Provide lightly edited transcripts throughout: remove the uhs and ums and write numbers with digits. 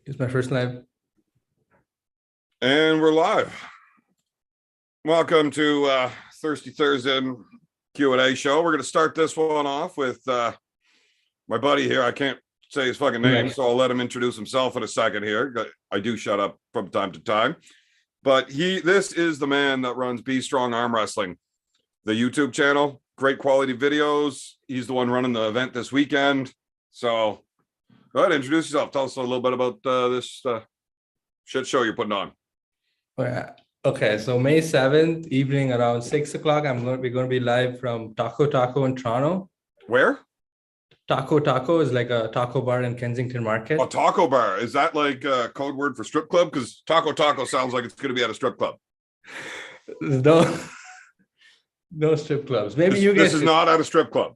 It's my first live. And we're live. Welcome to Thirsty Thursday Q&A show. We're going to start this one off with my buddy here. I can't say his fucking name, so I'll let him introduce himself in a second here. I do shut up from time to time. But this is the man that runs Be Strong Arm Wrestling, the YouTube channel. Great quality videos. He's the one running the event this weekend. So go ahead, introduce yourself. Tell us a little bit about this shit show you're putting on. Okay, so May 7th, evening around 6 o'clock, we're going to be live from Taco Taco in Toronto. Where? Taco Taco is like a taco bar in Kensington Market. A taco bar. Is that like a code word for strip club? Because Taco Taco sounds like it's going to be at a strip club. No strip clubs. Maybe this is not at a strip club.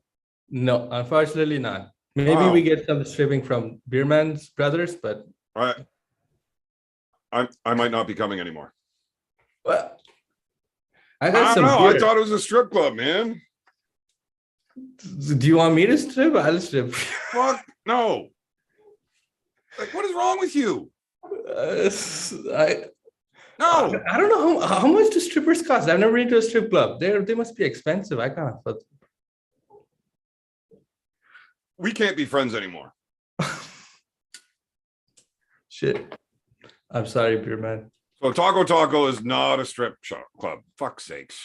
No, unfortunately not. Maybe we get some stripping from Beerman's Brothers, but I might not be coming anymore. Well, I don't know. I thought it was a strip club, man. Do you want me to strip? I'll strip. Fuck no. Like, what is wrong with you? I don't know how much do strippers cost. I've never been to a strip club. They must be expensive. I can't afford. We can't be friends anymore. Shit. I'm sorry, beer man. So Taco Taco is not a strip club. Fuck's sakes.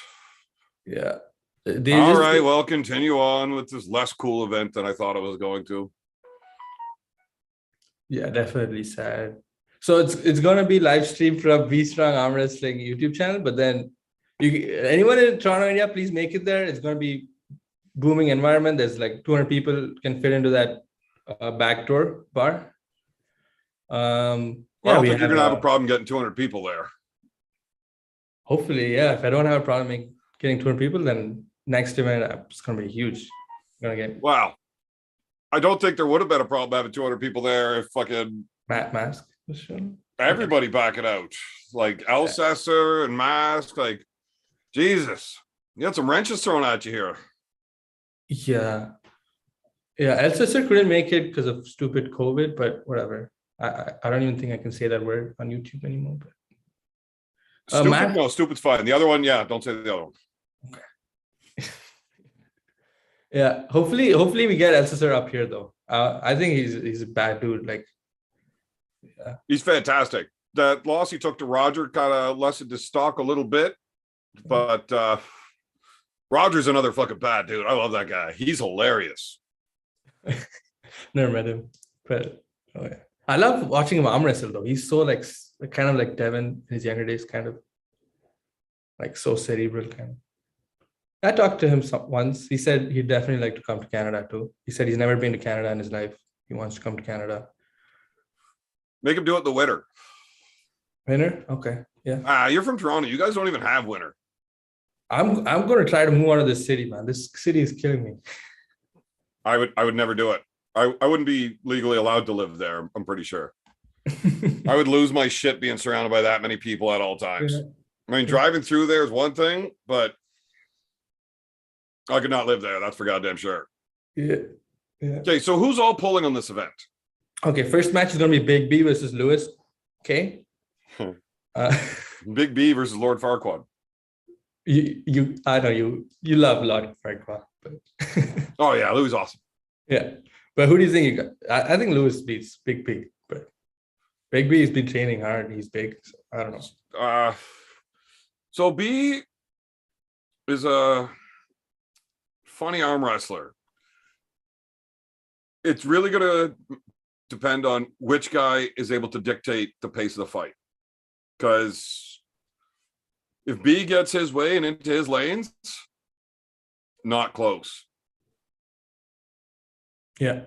Yeah. All right. Well, continue on with this less cool event than I thought it was going to. Yeah, definitely sad. So it's gonna be live streamed from Be Strong Arm Wrestling YouTube channel, but then anyone in Toronto area, please make it there. It's gonna be booming environment. There's like 200 people can fit into that back door bar. I don't think you're gonna have a problem getting 200 people there. Hopefully, yeah. If I don't have a problem getting 200 people, then next event it's gonna be huge. Wow. I don't think there would have been a problem having 200 people there if fucking Matt Mask. Everybody back it out. Like Alcester and Mask. Like, Jesus. You had some wrenches thrown at you here. Yeah. Alcester couldn't make it because of stupid COVID, but whatever. I don't even think I can say that word on YouTube anymore. But stupid? No, stupid's fine. The other one, yeah, don't say the other one. Okay. Yeah, hopefully we get Alcester up here though. I think he's a bad dude. Like, yeah. He's fantastic. That loss he took to Roger kind of lessened his stock a little bit, but Roger's another fucking bad dude. I love that guy. He's hilarious. Never met him, but oh yeah. I love watching him arm wrestle though. He's so like kind of like Devin in his younger days, kind of like so cerebral kind of. I talked to him once. He said he'd definitely like to come to Canada too. He said he's never been to Canada in his life. He wants to come to Canada. Make him do it in the winter. Winter? Okay. Yeah. You're from Toronto. You guys don't even have winter. I'm going to try to move out of this city, man. This city is killing me. I would never do it. I wouldn't be legally allowed to live there. I'm pretty sure. I would lose my shit being surrounded by that many people at all times. Yeah. I mean, driving through there is one thing, but I could not live there. That's for goddamn sure. Yeah. Okay, so who's all pulling on this event? Okay, first match is going to be Big B versus Lewis. Okay. Big B versus Lord Farquaad. I know you love Lord Farquaad. But oh yeah, Louis is awesome. Yeah, but who do you think you got? I think Lewis beats Big B, but Big B has been training hard. He's big. So I don't know. So B is a funny arm wrestler. It's really going to depend on which guy is able to dictate the pace of the fight. Because if B gets his way and into his lanes, not close. Yeah,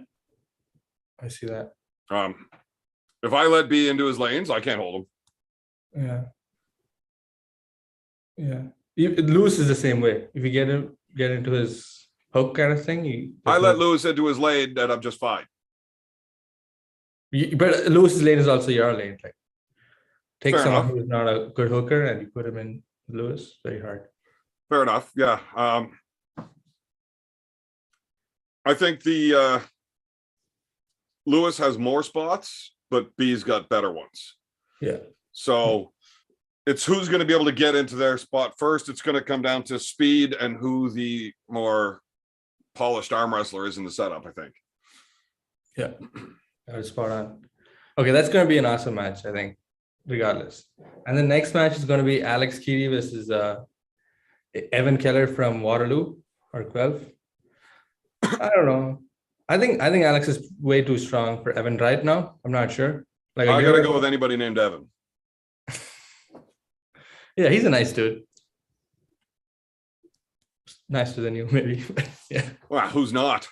I see that. If I let B into his lanes, I can't hold him. Yeah. Lewis is the same way. If you get into his hook kind of thing, I let Lewis into his lane, and I'm just fine. But Lewis's lane is also your lane. Like, take Fair someone enough. who's not a good hooker and you put him in Lewis. Very hard. Fair enough. Yeah. I think the Lewis has more spots, but B's got better ones. Yeah. So it's who's going to be able to get into their spot first. It's going to come down to speed and who the more polished arm wrestler is in the setup, I think. Yeah. That was spot on. Okay, that's going to be an awesome match, I think, regardless. And the next match is going to be Alex Keedy versus Evan Keller from Waterloo or Guelph. I don't know. I think Alex is way too strong for Evan right now. I'm not sure. Like I got to go with anybody named Evan. Yeah, he's a nice dude. Nicer than you, maybe. Yeah. Wow, who's not?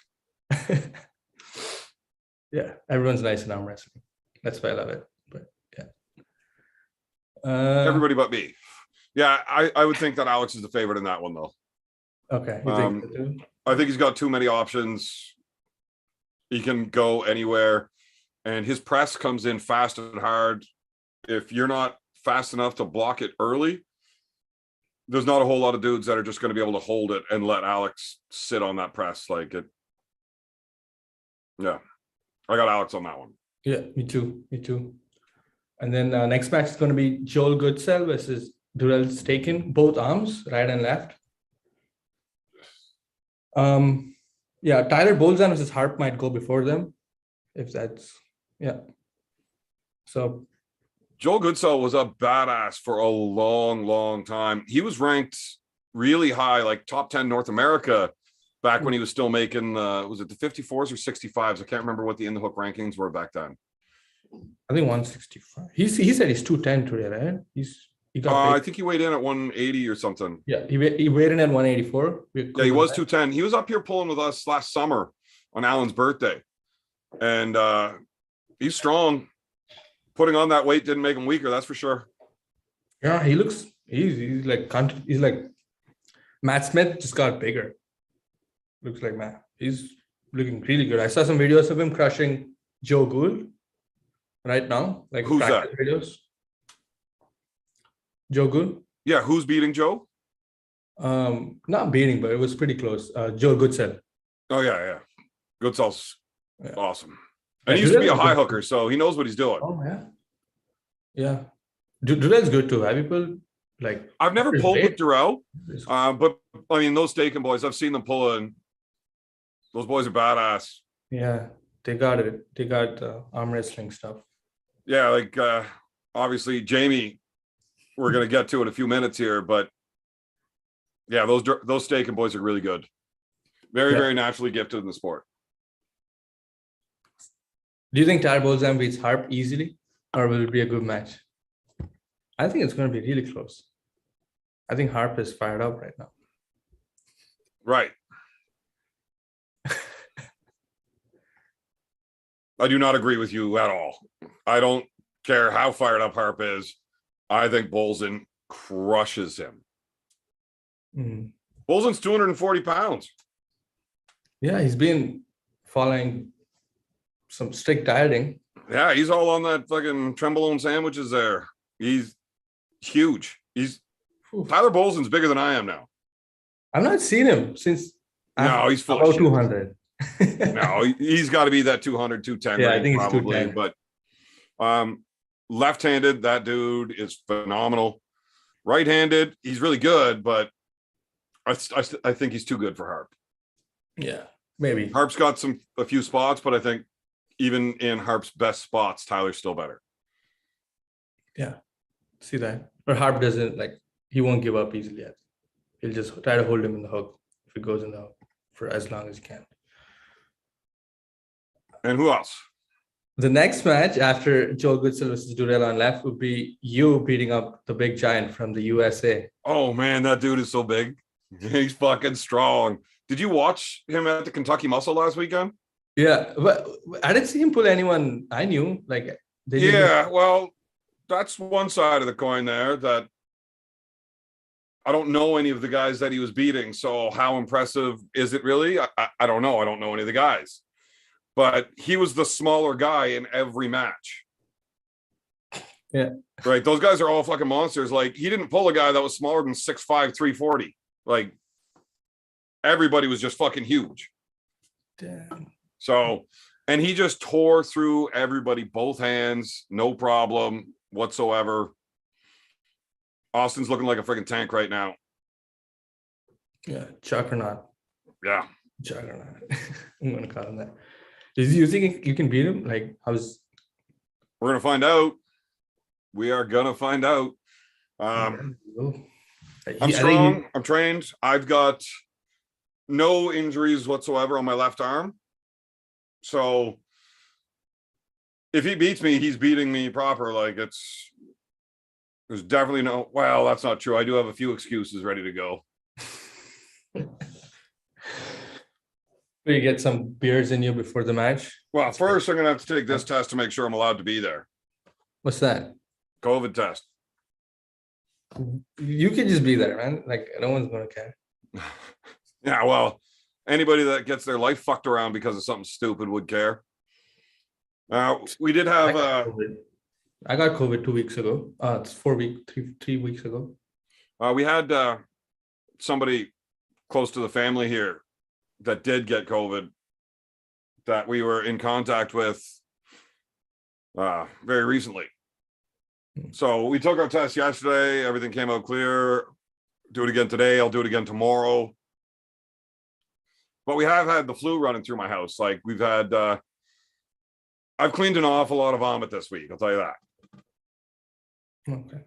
Yeah, everyone's nice in arm wrestling. That's why I love it. But yeah. Everybody but me. Yeah, I would think that Alex is the favorite in that one, though. Okay. You think so too? I think he's got too many options. He can go anywhere, and his press comes in fast and hard. If you're not fast enough to block it early, there's not a whole lot of dudes that are just going to be able to hold it and let Alex sit on that press like it. Yeah, I got Alex on that one. Yeah, me too. Me too. And then next match is going to be Joel Goodsell versus Durrell Staken, both arms, right and left. Yeah, Tyler Bolzan versus Harp might go before them, if that's So Joel Goodsell was a badass for a long, long time. He was ranked really high, like top 10 North America, back when he was still making was it the 54s or 65s? I can't remember what the in the hook rankings were back then. I think 165. He said he's 210 today, right? He got I think he weighed in at 180 or something. Yeah, he weighed in at 184. Yeah, he was 210. He was up here pulling with us last summer on Alan's birthday. And he's strong. Putting on that weight didn't make him weaker, that's for sure. Yeah, he looks he's like Matt Smith just got bigger. Looks like Matt. He's looking really good. I saw some videos of him crushing Joe Gould right now. Like who's that? Videos. Joe Gould? Yeah, who's beating Joe? Not beating, but it was pretty close. Joe Goodsell. Oh yeah. Goodsell's awesome. And Yeah, he used to be a high hooker, so he knows what he's doing. Oh yeah. Yeah. Durrell's good too. Have you pulled like I've never pulled with Durrell, but I mean those Staken boys, I've seen them pulling. Those boys are badass. Yeah, they got it. They got arm wrestling stuff. Yeah, like obviously Jamie, we're gonna get to in a few minutes here, but yeah, those Staken boys are really good. Very naturally gifted in the sport. Do you think Tyler Bolzan beats Harp easily, or will it be a good match? I think it's going to be really close. I think Harp is fired up right now. Right. I do not agree with you at all. I don't care how fired up Harp is. I think Bolzan crushes him. Mm. Bolzan's 240 pounds. Yeah, he's been following some strict dieting. Yeah, he's all on that fucking Trembolone sandwiches there. He's huge. Tyler Bolzan's bigger than I am now. I've not seen him since he's full about of 200. No, he's got to be that 200, 210 Yeah, range, I think he's probably. 210. But left-handed, that dude is phenomenal. Right-handed, he's really good, but I think he's too good for Harp. Yeah, maybe. Harp's got a few spots, but I think even in Harp's best spots, Tyler's still better. Yeah, see that. Or Harp doesn't he won't give up easily yet. He'll just try to hold him in the hook if it goes in the hook for as long as he can. And who else? The next match after Joel Goodsell versus Durrell on left would be you beating up the big giant from the USA. Oh man, that dude is so big. He's fucking strong. Did you watch him at the Kentucky Muscle last weekend? Yeah, but I didn't see him pull anyone I knew. Well, that's one side of the coin there that I don't know any of the guys that he was beating. So how impressive is it really? I don't know. I don't know any of the guys. But he was the smaller guy in every match. Yeah. Right. Those guys are all fucking monsters. Like, he didn't pull a guy that was smaller than 6'5", 340. Like, everybody was just fucking huge. Damn. So And he just tore through everybody, both hands, no problem whatsoever. Austin's looking like a freaking tank right now. Yeah, juggernaut. Yeah. Juggernaut. I'm gonna call him that. You think you can beat him? Like, We're gonna find out. We are gonna find out. I'm strong. I'm trained. I've got no injuries whatsoever on my left arm. So if he beats me, he's beating me proper. Like there's definitely no, well, that's not true. I do have a few excuses ready to go. Will you get some beers in you before the match? Well, first I'm gonna have to take this test to make sure I'm allowed to be there. What's that? COVID test. You can just be there, man. Like, no one's gonna care. Yeah, well, anybody that gets their life fucked around because of something stupid would care. We did have I got COVID 2 weeks ago. It's 3 weeks ago. We had somebody close to the family here that did get COVID that we were in contact with very recently. So we took our test yesterday. Everything came out clear. Do it again today. I'll do it again tomorrow. But we have had the flu running through my house. Like we've had, I've cleaned an awful lot of vomit this week. I'll tell you that. Okay.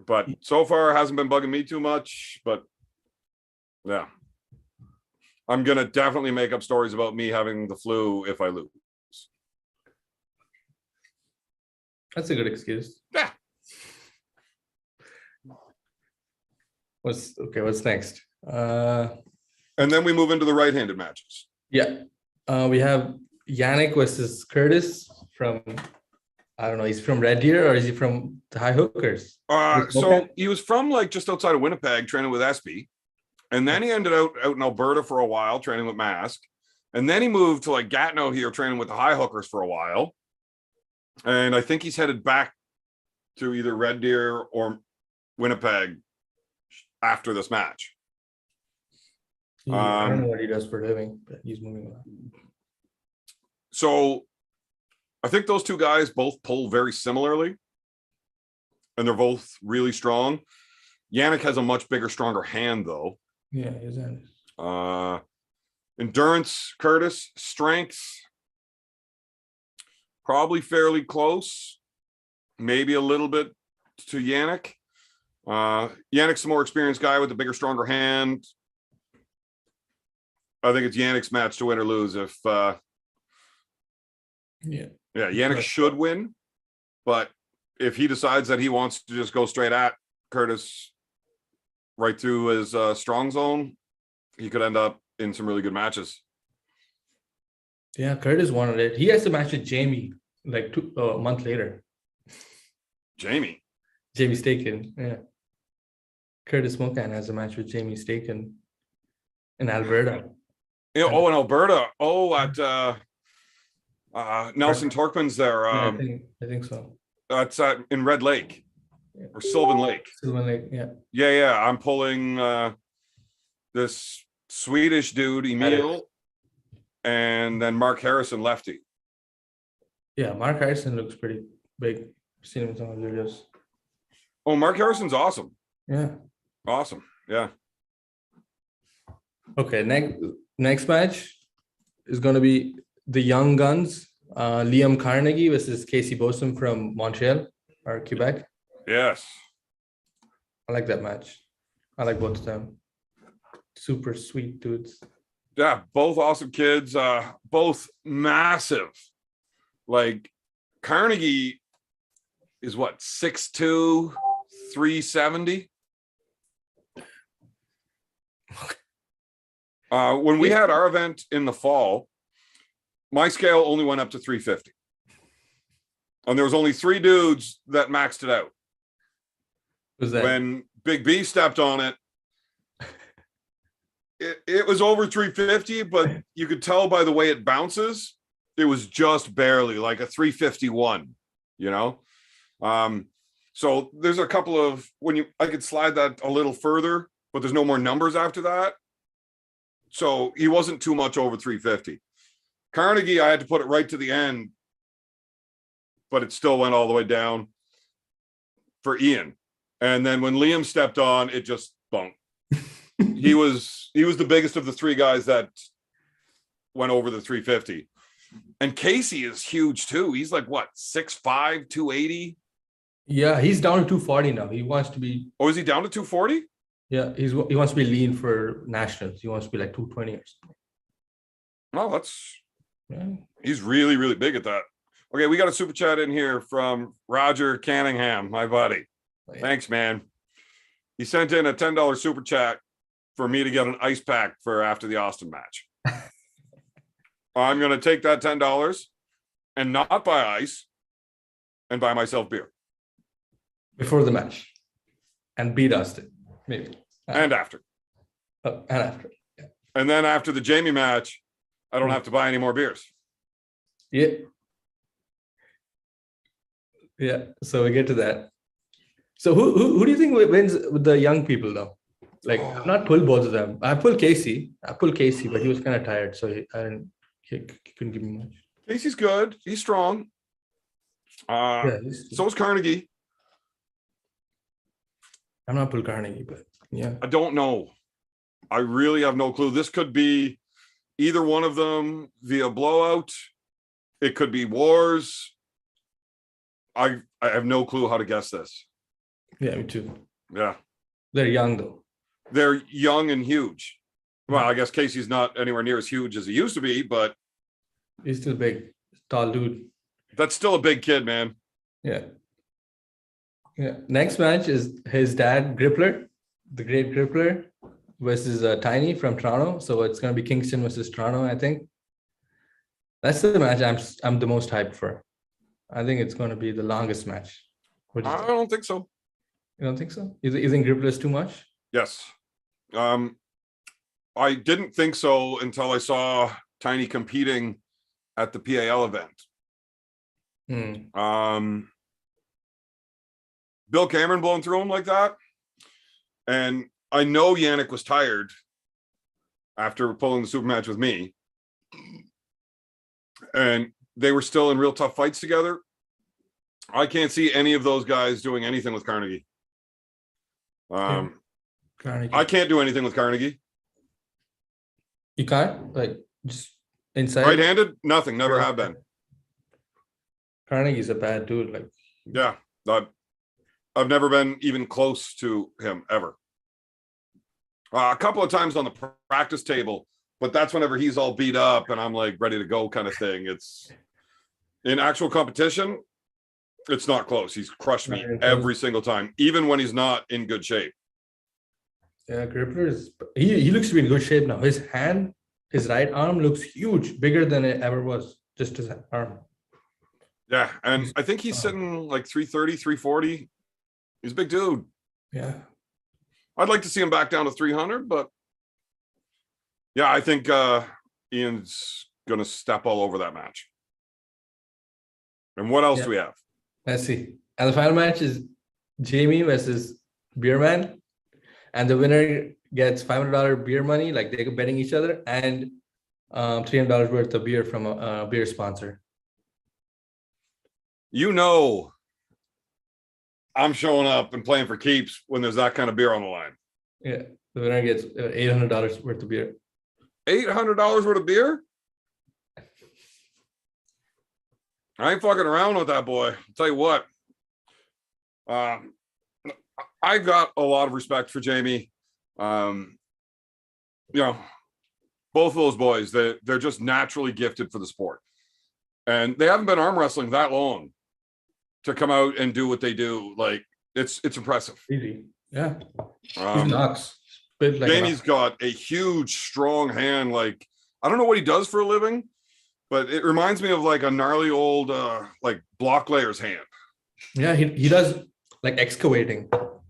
But so far it hasn't been bugging me too much, but yeah. I'm going to definitely make up stories about me having the flu if I lose. That's a good excuse. Yeah. What's next? And then we move into the right-handed matches. Yeah. We have Yannick versus Curtis from, I don't know, he's from Red Deer or is he from the High Hookers? So he was from like just outside of Winnipeg training with SB. And then he ended out in Alberta for a while training with Mask. And then he moved to like Gatineau here training with the High Hookers for a while. And I think he's headed back to either Red Deer or Winnipeg after this match. I don't know what he does for a living, but he's moving on. So I think those two guys both pull very similarly. And they're both really strong. Yannick has a much bigger, stronger hand, though. Yeah, his hand is. Endurance, Curtis. Strength, probably fairly close. Maybe a little bit to Yannick. Yannick's a more experienced guy with a bigger, stronger hand. I think it's Yannick's match to win or lose. Yannick should win, but if he decides that he wants to just go straight at Curtis right through his strong zone, he could end up in some really good matches. Yeah, Curtis wanted it. He has to match with Jamie like a month later. Jamie Staken, yeah. Curtis Mokan has a match with Jamie Staken in Alberta. In Alberta. At Nelson Torkman's there. I think so. That's in Red Lake or Sylvan Lake. Sylvan Lake, yeah. Yeah. I'm pulling this Swedish dude, Emil, and then Mark Harrison, lefty. Yeah, Mark Harrison looks pretty big. I've seen him in some of the videos. Oh, Mark Harrison's awesome. Yeah. Awesome. Yeah. Okay, next match is going to be the Young Guns, Liam Carnegie versus Casey Bosom from Montreal or Quebec. Yes. I like that match. I like both of them. Super sweet dudes. Yeah, both awesome kids. Both massive. Like Carnegie is what, 6'2", 370? When we had our event in the fall, my scale only went up to 350. And there was only 3 dudes that maxed it out. Who's that? When Big B stepped on it, it was over 350, but you could tell by the way it bounces, it was just barely like a 351, you know? So there's a couple of, I could slide that a little further, but there's no more numbers after that. So he wasn't too much over 350. Carnegie, I had to put it right to the end, but it still went all the way down for Ian. And then when Liam stepped on, it just bumped. He was the biggest of the three guys that went over the 350. And Casey is huge too. He's like what, 6'5", 280? Yeah, he's down to 240 now. He wants to be. Oh, is he down to 240? Yeah, he wants to be lean for nationals. He wants to be like 220 or something. Oh, that's. Yeah. He's really, really big at that. Okay, we got a super chat in here from Roger Canningham, my buddy. Oh, yeah. Thanks, man. He sent in a $10 super chat for me to get an ice pack for after the Austin match. I'm going to take that $10 and not buy ice and buy myself beer. Before the match. And beat Austin, maybe. And after. And after. Yeah. And then after the Jamie match, I don't have to buy any more beers. Yeah. Yeah. So we get to that. So who do you think wins with the young people though? Like, I'm not pull both of them. I pull Casey, but he was kind of tired, so he couldn't give me much. Casey's good. He's strong. So is Carnegie. I'm not pull Carnegie, but yeah. I don't know. I really have no clue. This could be either one of them via blowout. It could be wars. I have no clue how to guess this. Yeah, me too. Yeah. They're young though. They're young and huge. Well, I guess Casey's not anywhere near as huge as he used to be, but he's still big, tall dude. That's still a big kid, man. Yeah. Yeah. Next match is his dad, Grippler, the great Grippler, versus Tiny from Toronto. So it's going to be Kingston versus Toronto, I think. That's the match I'm the most hyped for. I think it's going to be the longest match. I don't think so. You don't think so? You think Grippler is too much? Yes. I didn't think so until I saw Tiny competing at the PAL event. Bill Cameron blowing through him like that. And I know Yannick was tired after pulling the super match with me. And they were still in real tough fights together. I can't see any of those guys doing anything with Carnegie. Carnegie. I can't do anything with Carnegie. You can't? Like, just inside? Right-handed? Nothing. Never have been. Carnegie's a bad dude. Like, yeah. I've never been even close to him, ever. A couple of times on the practice table, but that's whenever he's all beat up and I'm like ready to go kind of thing. It's in actual competition, it's not close. He's crushed me every single time, even when he's not in good shape. Yeah, Grippler is, he looks to be in good shape now. His hand, his right arm looks huge, bigger than it ever was, just his arm. Yeah, and I think he's sitting like 330, 340. He's a big dude. Yeah. I'd like to see him back down to 300, but yeah, I think Ian's going to step all over that match. And what else do we have? Let's see. And the final match is Jamie versus Beerman. And the winner gets $500 beer money, like they're betting each other, and $300 worth of beer from a beer sponsor. You know, I'm showing up and playing for keeps when there's that kind of beer on the line. Yeah, the winner gets $800 worth of beer. $800 worth of beer? I ain't fucking around with that, boy. I'll tell you what. I've got a lot of respect for Jamie. You know, both of those boys, they're just naturally gifted for the sport. And they haven't been arm wrestling that long to come out and do what they do. Like, it's impressive. Easy. Yeah. He's nuts. Like Jamie's got a huge, strong hand. Like, I don't know what he does for a living, but it reminds me of like a gnarly old like block layer's hand. Yeah, he does like excavating.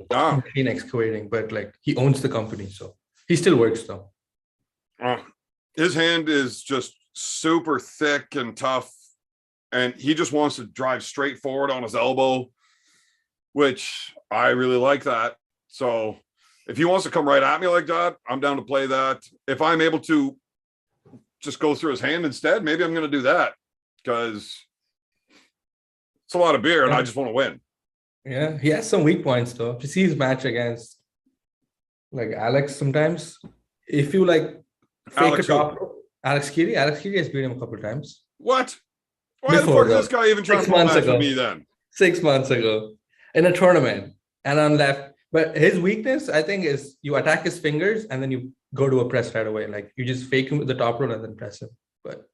Machine excavating, but like he owns the company, so he still works though. His hand is just super thick and tough, and he just wants to drive straight forward on his elbow, which I really like that. So if he wants to come right at me like that, I'm down to play that. If I'm able to just go through his hand instead. Maybe I'm going to do that because it's a lot of beer and I just want to win. Yeah, he has some weak points though. If you see his match against like Alex, sometimes if you like fake Alex a top rope, Alex Keely has beat him a couple of times. What? Why Before, the fuck is this guy even trying to pull a match with me then? 6 months ago in a tournament and on left. But his weakness, I think, is you attack his fingers and then you go to a press right away. Like you just fake him with the top rope and then press him. But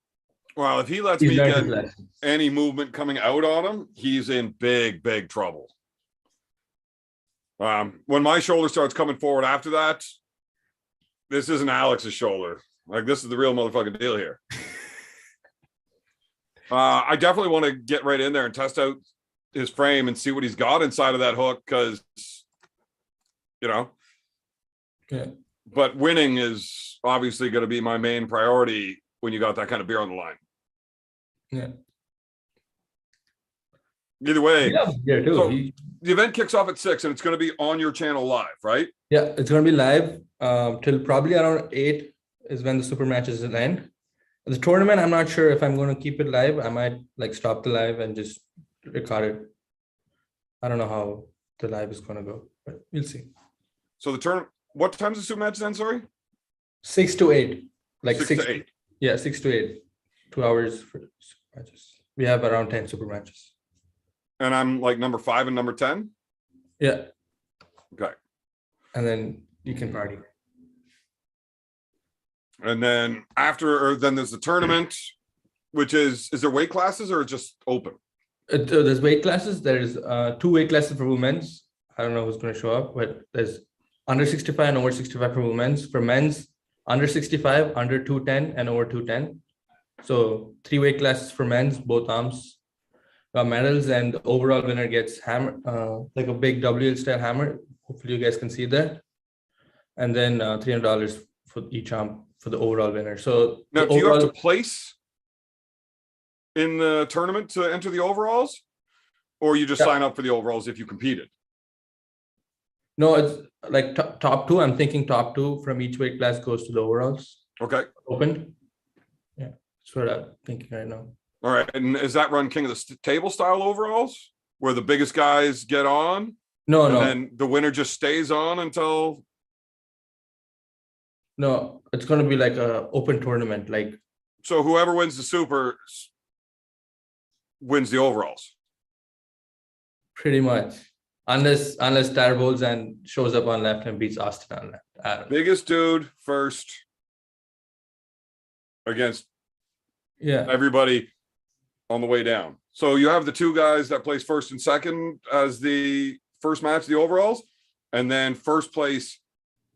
well, if he lets me get any movement coming out on him, he's in big, big trouble. When my shoulder starts coming forward after that, this isn't Alex's shoulder. Like this is the real motherfucking deal here. I definitely want to get right in there and test out his frame and see what he's got inside of that hook because, you know. Yeah. But winning is obviously going to be my main priority when you got that kind of beer on the line. Yeah. Either way, yeah, too. So the event kicks off at 6 and it's going to be on your channel live, right? Yeah, it's going to be live till probably around 8 is when the super matches will end. The tournament, I'm not sure if I'm going to keep it live. I might like stop the live and just record it. I don't know how the live is going to go, but we'll see. So the turn, what time's the super match then? Sorry, 6 to 8, like 6 to 8. Yeah, 6 to 8, 2 hours for super matches. We have around 10 super matches. And I'm like number 5 and number 10. Yeah. Okay. And then you can party. And then then there's the tournament, which is there weight classes or just open? There's weight classes. There's 2 weight classes for women's. I don't know who's going to show up, but there's under 65 and over 65 for women's. For men's, under 65, under 210 and over 210. So 3 weight classes for men's, both arms got medals, and the overall winner gets hammer, like a big WL style hammer. Hopefully you guys can see that. And then $300 for each arm for the overall winner. So now, do you have to place in the tournament to enter the overalls, or you just sign up for the overalls if you competed? No, it's like top 2. I'm thinking top 2 from each weight class goes to the overalls. Okay. Opened. Yeah, that's what I'm thinking right now. All right. And is that run King of the Table style overalls where the biggest guys get on? No. And then the winner just stays on until. No, it's going to be like a open tournament. Like. So whoever wins the super wins the overalls. Pretty much. Unless Tarbolz and shows up on left and beats Austin on left. Biggest dude first against everybody on the way down. So you have the 2 guys that place first and second as the first match, the overalls, and then first place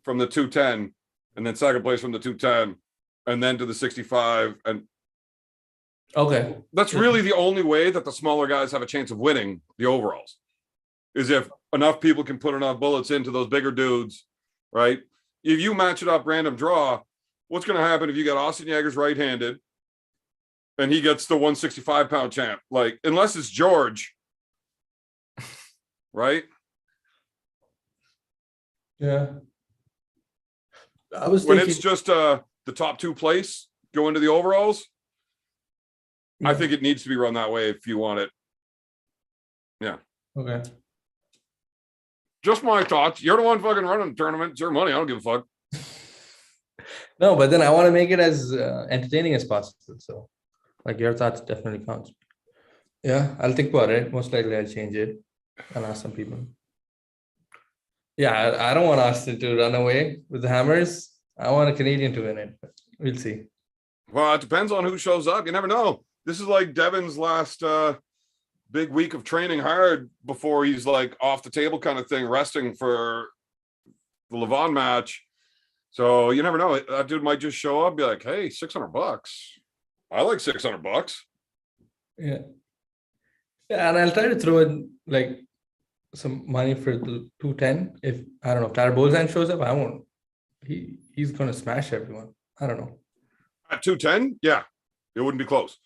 from the 210, and then second place from the 210, and then to the 65. And okay, that's really the only way that the smaller guys have a chance of winning the overalls, is if enough people can put enough bullets into those bigger dudes, right? If you match it up random draw, what's going to happen if you got Austin Yeager's right-handed and he gets the 165-pound champ? Like, unless it's George, right? Yeah. I was when thinking, it's just the top 2 place go into the overalls. I think it needs to be run that way if you want it. Yeah. Okay. Just my thoughts. You're the one fucking running the tournament. It's your money. I don't give a fuck. No, but then I want to make it as entertaining as possible. So, like, your thoughts definitely count. Yeah, I'll think about it. Most likely I'll change it and ask some people. Yeah, I don't want Austin to run away with the hammers. I want a Canadian to win it. But we'll see. Well, it depends on who shows up. You never know. This is like Devin's last big week of training hard before he's like off the table kind of thing, resting for the Levon match. So you never know. That dude might just show up and be like, hey, $600. I like $600. Yeah. Yeah, and I'll try to throw in like some money for the 210. If I don't know, if Tarbolzan shows up, I won't. He's gonna smash everyone. I don't know. At 210, yeah, it wouldn't be close.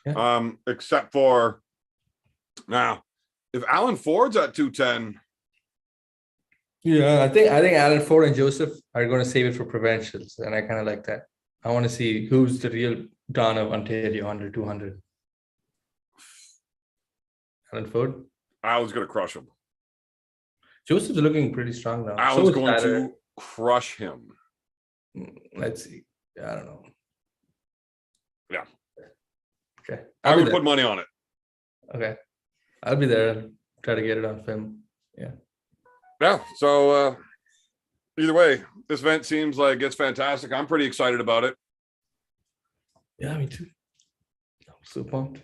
Yeah. Except for now, if Alan Ford's at 210. Yeah, I think Alan Ford and Joseph are going to save it for provincials, and I kind of like that. I want to see who's the real Don of Ontario under 200. Alan Ford. Alan's going to crush him. Joseph's looking pretty strong now. Alan's So going to crush him. Let's see. I don't know. Yeah. Okay. I would put money on it. Okay. I'll be there. I'll try to get it on film. Yeah. Yeah. So either way, this event seems like it's fantastic. I'm pretty excited about it. Yeah, me too. I'm so pumped.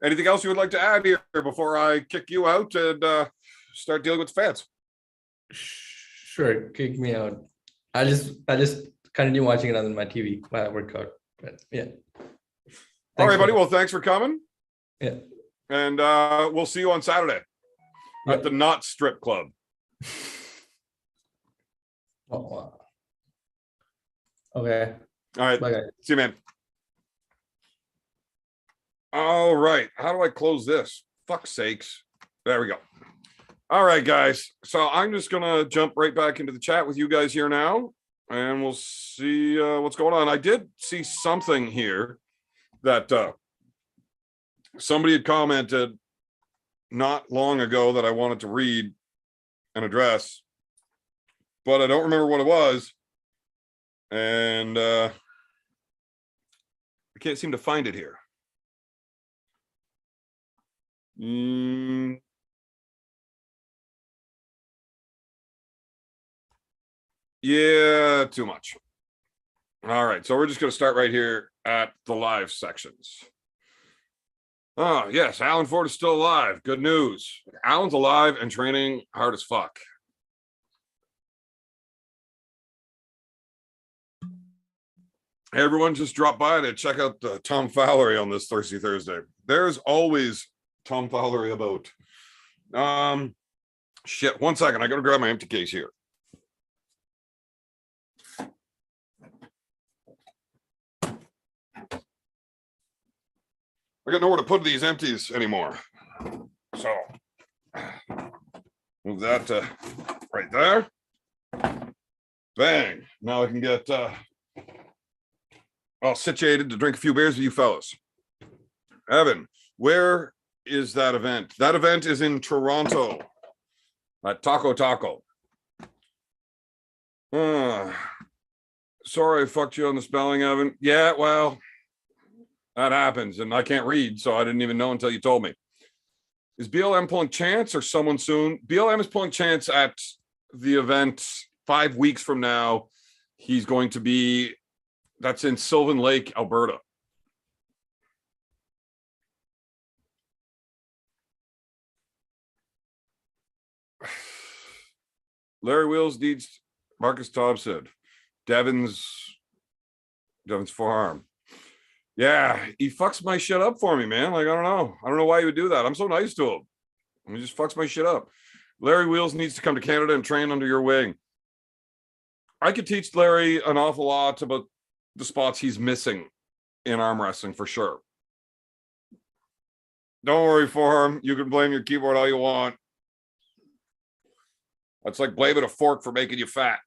Anything else you would like to add here before I kick you out and start dealing with the fans? Sure, kick me out. I just continue watching it on my TV while I work out. But yeah. All right, buddy. Well, thanks for coming. Yeah. And we'll see you on Saturday at the Not Strip Club. Oh, wow. Okay. All right. Bye, guys. See you, man. All right. How do I close this? Fuck's sakes. There we go. All right, guys. So I'm just going to jump right back into the chat with you guys here now, and we'll see what's going on. I did see something here that somebody had commented not long ago that I wanted to read and address, but I don't remember what it was. And I can't seem to find it here. Yeah, too much. All right, so we're just going to start right here at the live sections. Oh, yes, Alan Ford is still alive. Good news. Alan's alive and training hard as fuck. Hey, everyone, just drop by to check out Tom Fowlery on this Thirsty Thursday. There's always Tom Fowlery about. Shit, 1 second. I got to grab my empty case here. I got nowhere to put these empties anymore. So move that right there. Bang. Now I can get all situated to drink a few beers with you fellas. Evan, where is that event? That event is in Toronto at Taco Taco. Sorry I fucked you on the spelling, Evan. Yeah, well, that happens, and I can't read, so I didn't even know until you told me. Is BLM pulling chance or someone soon? BLM is pulling chance at the event 5 weeks from now. He's going to be, that's in Sylvan Lake, Alberta. Larry Wheels needs, Marcus Tobb said, Devin's forearm. Yeah, he fucks my shit up for me, man. Like, I don't know why he would do that. I'm so nice to him. He just fucks my shit up. Larry Wheels needs to come to Canada and train under your wing. I could teach Larry an awful lot about the spots he's missing in arm wrestling for sure. Don't worry for him. You can blame your keyboard all you want. That's like blaming a fork for making you fat.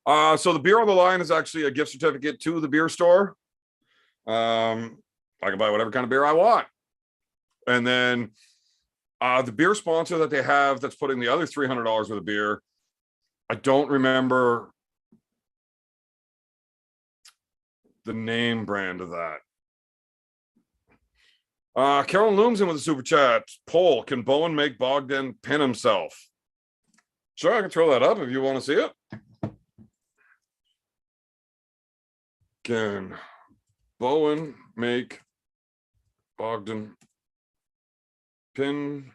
So the beer on the line is actually a gift certificate to the beer store. I can buy whatever kind of beer I want. And then the beer sponsor that they have that's putting the other $300 worth of beer, I don't remember the name brand of that. Carolyn Looms in with a super chat. Poll, can Bowen make Bogdan pin himself? Sure, I can throw that up if you want to see it. Can Bowen make Bogdan pin?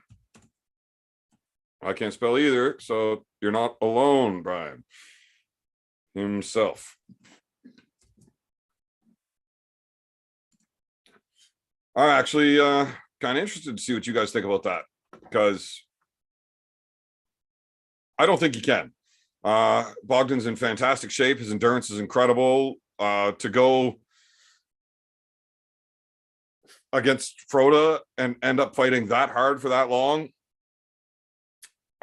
I can't spell either, so you're not alone, Brian. Himself. I'm actually kind of interested to see what you guys think about that, because I don't think he can. Bogdan's in fantastic shape. His endurance is incredible. To go against Froda and end up fighting that hard for that long,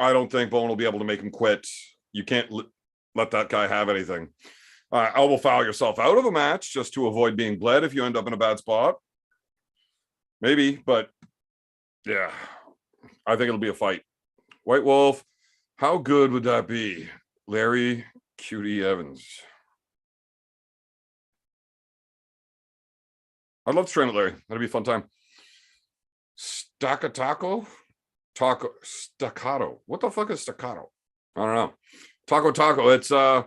I don't think Bowen will be able to make him quit. You can't let that guy have anything. Elbow foul yourself out of a match just to avoid being bled if you end up in a bad spot. Maybe, but yeah, I think it'll be a fight. White Wolf, how good would that be? Larry Cutie Evans. I'd love to train with Larry. That'd be a fun time. Staccato? Staccato. What the fuck is staccato? I don't know. Taco. It's a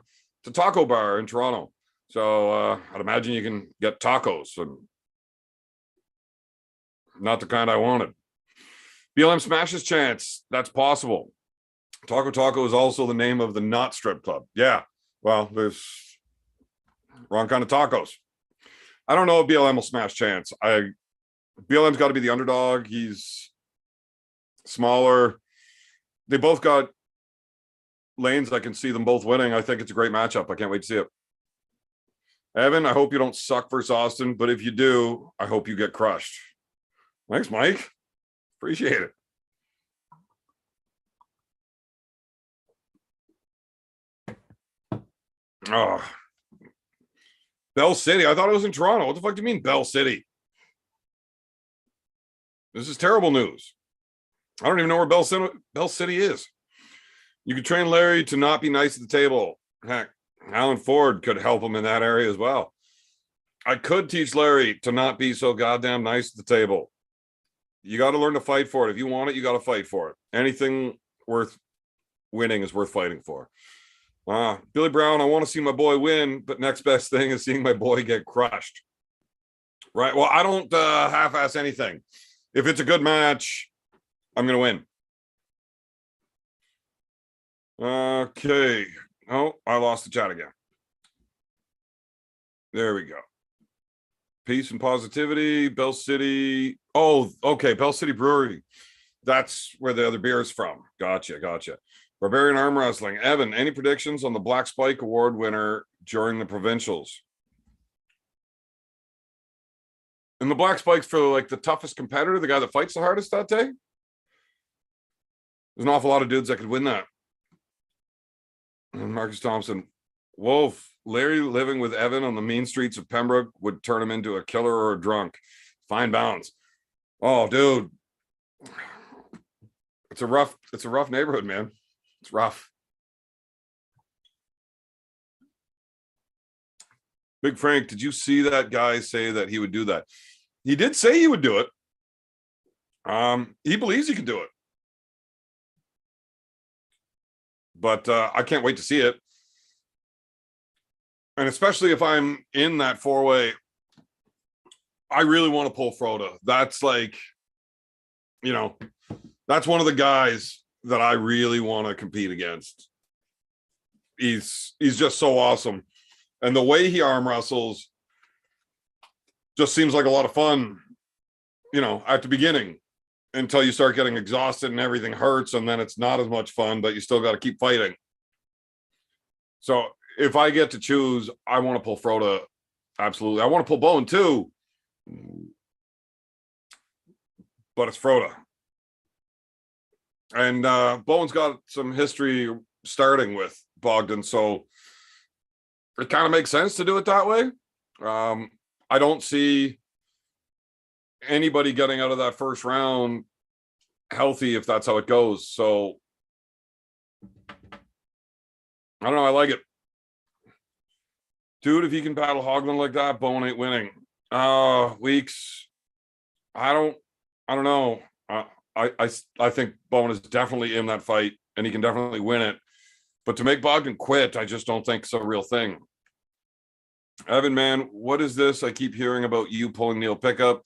taco bar in Toronto. So I'd imagine you can get tacos, and not the kind I wanted. BLM Smashes chance. That's possible. Taco is also the name of the not strip club. Yeah. Well, there's wrong kind of tacos. I don't know if BLM will smash chance. BLM's got to be the underdog. He's smaller. They both got lanes. I can see them both winning. I think it's a great matchup. I can't wait to see it. Evan, I hope you don't suck versus Austin, but if you do, I hope you get crushed. Thanks, Mike. Appreciate it. Oh, Bell City. I thought it was in Toronto. What the fuck do you mean, Bell City? This is terrible news. I don't even know where Bell City is. You could train Larry to not be nice at the table. Heck, Alan Ford could help him in that area as well. I could teach Larry to not be so goddamn nice at the table. You got to learn to fight for it. If you want it, you got to fight for it. Anything worth winning is worth fighting for. Billy Brown, I want to see my boy win, but next best thing is seeing my boy get crushed. Right? Well, I don't half-ass anything. If it's a good match, I'm going to win. Okay. Oh, I lost the chat again. There we go. Peace and positivity. Bell City. Oh, okay. Bell City Brewery. That's where the other beer is from. Gotcha. Barbarian Arm Wrestling. Evan, any predictions on the Black Spike Award winner during the provincials? And the Black Spike's for like the toughest competitor, the guy that fights the hardest that day? There's an awful lot of dudes that could win that. And Marcus Thompson. Wolf, Larry living with Evan on the mean streets of Pembroke would turn him into a killer or a drunk. Fine balance. Oh, dude. It's a rough neighborhood, man. It's rough. Big Frank, did you see that guy say that he would do that? He did say he would do it. He believes he can do it. But I can't wait to see it. And especially if I'm in that four-way, I really want to pull Froda. That's like, that's one of the guys that I really want to compete against. He's just so awesome. And the way he arm wrestles just seems like a lot of fun, at the beginning, until you start getting exhausted and everything hurts, and then it's not as much fun, but you still got to keep fighting. So if I get to choose, I want to pull Froda. Absolutely. I want to pull Bowen too, but it's Froda. And Bowen's got some history starting with Bogdan, so it kind of makes sense to do it that way. I don't see anybody getting out of that first round healthy if that's how it goes. So I don't know. I like it. Dude, if he can battle Hogland like that, Bowen ain't winning. Weeks. I don't know. I think Bowen is definitely in that fight, and he can definitely win it. But to make Bogdan quit, I just don't think it's a real thing. Evan, man, what is this? I keep hearing about you pulling Neil Pickup.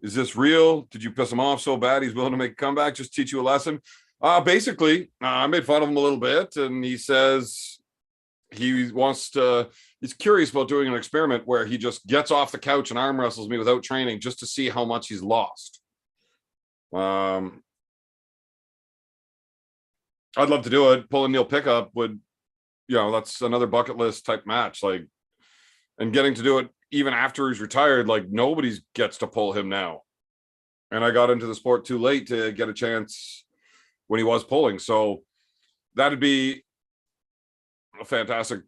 Is this real? Did you piss him off so bad he's willing to make a comeback, just teach you a lesson? Basically, I made fun of him a little bit, and he says he's curious about doing an experiment where he just gets off the couch and arm wrestles me without training just to see how much he's lost. I'd love to do it. Pulling Neil Pickup would, that's another bucket list type match. Like, and getting to do it even after he's retired, like nobody gets to pull him now. And I got into the sport too late to get a chance when he was pulling. So that'd be a fantastic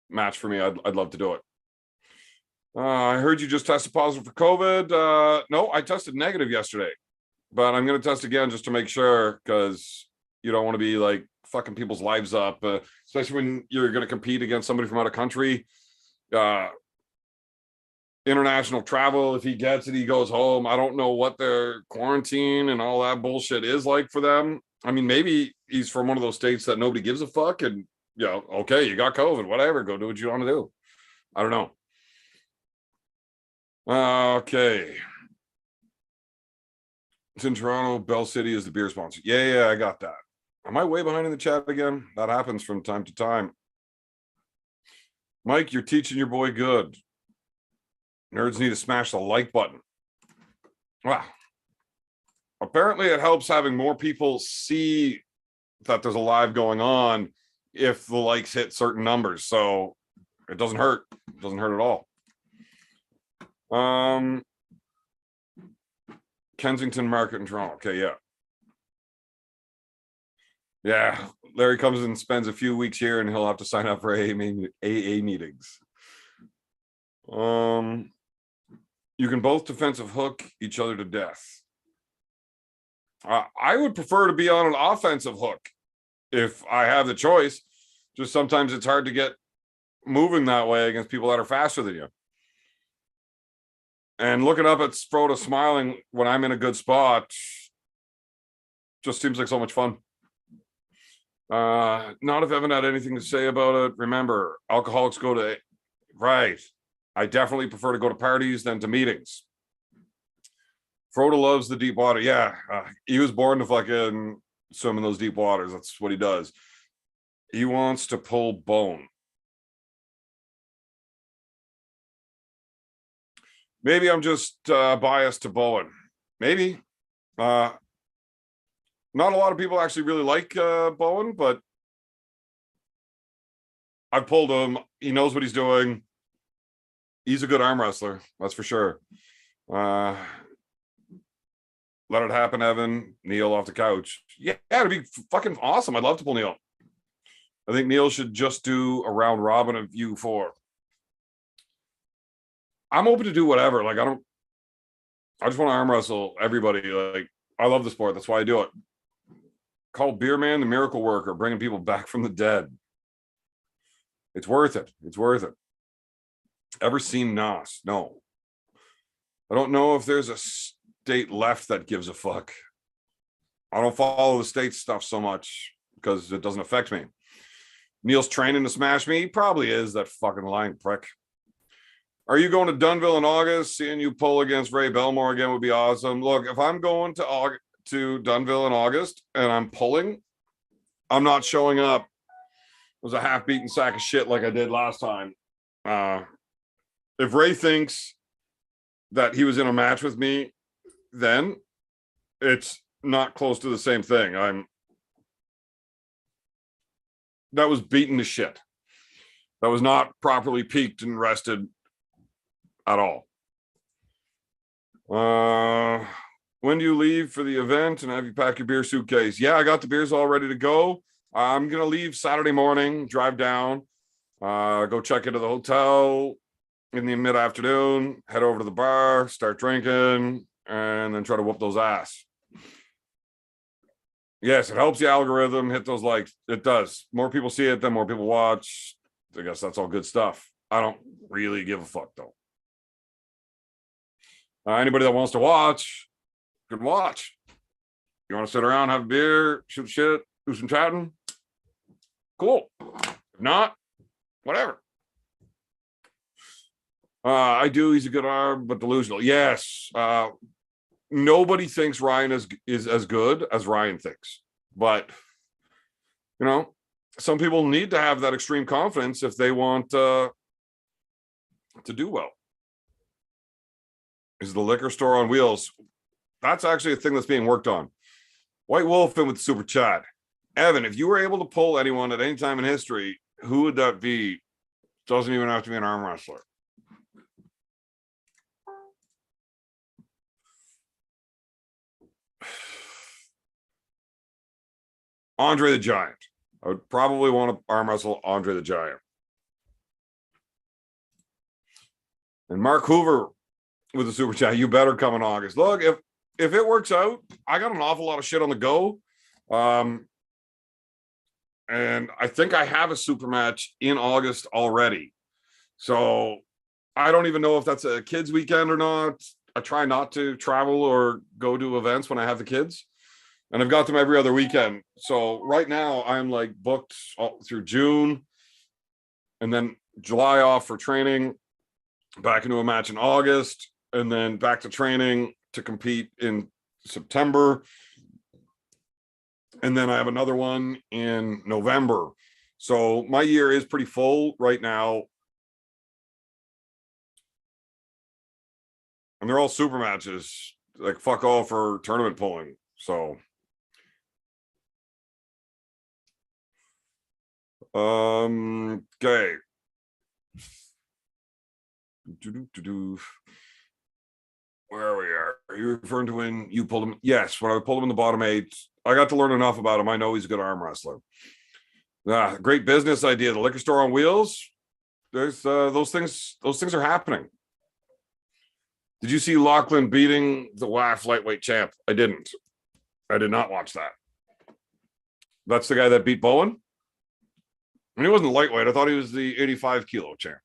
match for me. I'd love to do it. I heard you just tested positive for COVID. No, I tested negative yesterday, but I'm going to test again just to make sure, because you don't want to be like fucking people's lives up, especially when you're going to compete against somebody from out of country. International travel, if he gets it, he goes home. I don't know what their quarantine and all that bullshit is like for them. I mean, maybe he's from one of those states that nobody gives a fuck, and okay, you got COVID, whatever, go do what you want to do. I don't know. Okay. It's in Toronto. Bell City is the beer sponsor. Yeah, I got that. Am I way behind in the chat again? That happens from time to time. Mike, you're teaching your boy good. Nerds need to smash the like button. Wow. Apparently it helps having more people see that there's a live going on if the likes hit certain numbers. So it doesn't hurt. It doesn't hurt at all. Kensington Market in Toronto. Okay, yeah. Yeah, Larry comes and spends a few weeks here and he'll have to sign up for AA meetings. You can both defensive hook each other to death. I would prefer to be on an offensive hook if I have the choice. Just sometimes it's hard to get moving that way against people that are faster than you. And looking up at Frodo smiling when I'm in a good spot just seems like so much fun. Not if Evan had anything to say about it. Remember, alcoholics go to... Right. I definitely prefer to go to parties than to meetings. Frodo loves the deep water. Yeah, he was born to fucking swim in those deep waters. That's what he does. He wants to pull bone. Maybe I'm just biased to Bowen. Maybe. Not a lot of people actually really like Bowen, but I've pulled him. He knows what he's doing. He's a good arm wrestler, that's for sure. Let it happen, Evan. Neil off the couch. Yeah, it'd be fucking awesome. I'd love to pull Neil. I think Neil should just do a round robin of you four. I'm open to do whatever. Like, I just want to arm wrestle everybody. Like, I love the sport. That's why I do it. Call Beer Man the miracle worker, bringing people back from the dead. It's worth it. It's worth it. Ever seen Nas? No. I don't know if there's a state left that gives a fuck. I don't follow the state stuff so much because it doesn't affect me. Neil's training to smash me. He probably is, that fucking lying prick. Are you going to Dunville in August? Seeing you pull against Ray Belmore again would be awesome. Look, if I'm going to Dunville in August and I'm pulling, I'm not showing up as a half-beaten sack of shit like I did last time. If Ray thinks that he was in a match with me, then it's not close to the same thing. That was beaten to shit. That was not properly peaked and rested at all. When do you leave for the event and have you pack your beer suitcase? Yeah, I got the beers all ready to go. I'm going to leave Saturday morning, drive down, go check into the hotel in the mid-afternoon, head over to the bar, start drinking, and then try to whoop those ass. Yes, it helps the algorithm hit those likes. It does. More people see it, then more people watch. I guess that's all good stuff. I don't really give a fuck, though. Anybody that wants to watch can watch. You want to sit around, have a beer, shoot shit, do some chatting? Cool. If not, whatever. I do. He's a good arm, but delusional. Yes. Nobody thinks Ryan is as good as Ryan thinks. But, some people need to have that extreme confidence if they want to do well. Is the liquor store on wheels? That's actually a thing that's being worked on. White Wolf in with super chat. Evan, if you were able to pull anyone at any time in history, who would that be? Doesn't even have to be an arm wrestler. Andre the Giant. I would probably want to arm wrestle Andre the Giant. And Mark Hoover with the super chat, you better come in August. Look, if it works out, I got an awful lot of shit on the go. And I think I have a super match in August already. So I don't even know if that's a kids weekend or not. I try not to travel or go to events when I have the kids. And I've got them every other weekend. So right now I'm like booked all through June and then July off for training, back into a match in August, and then back to training to compete in September. And then I have another one in November. So my year is pretty full right now. And they're all super matches, like fuck all for tournament pulling. So okay. Where we are you referring to when you pulled him? Yes, when I pulled him in the bottom 8, I got to learn enough about him. I know he's a good arm wrestler. Great business idea. The liquor store on wheels. There's those things are happening. Did you see Lachlan beating the WAF lightweight champ? I didn't. I did not watch that. That's the guy that beat Bowen? I mean, he wasn't lightweight. I thought he was the 85 kilo champ.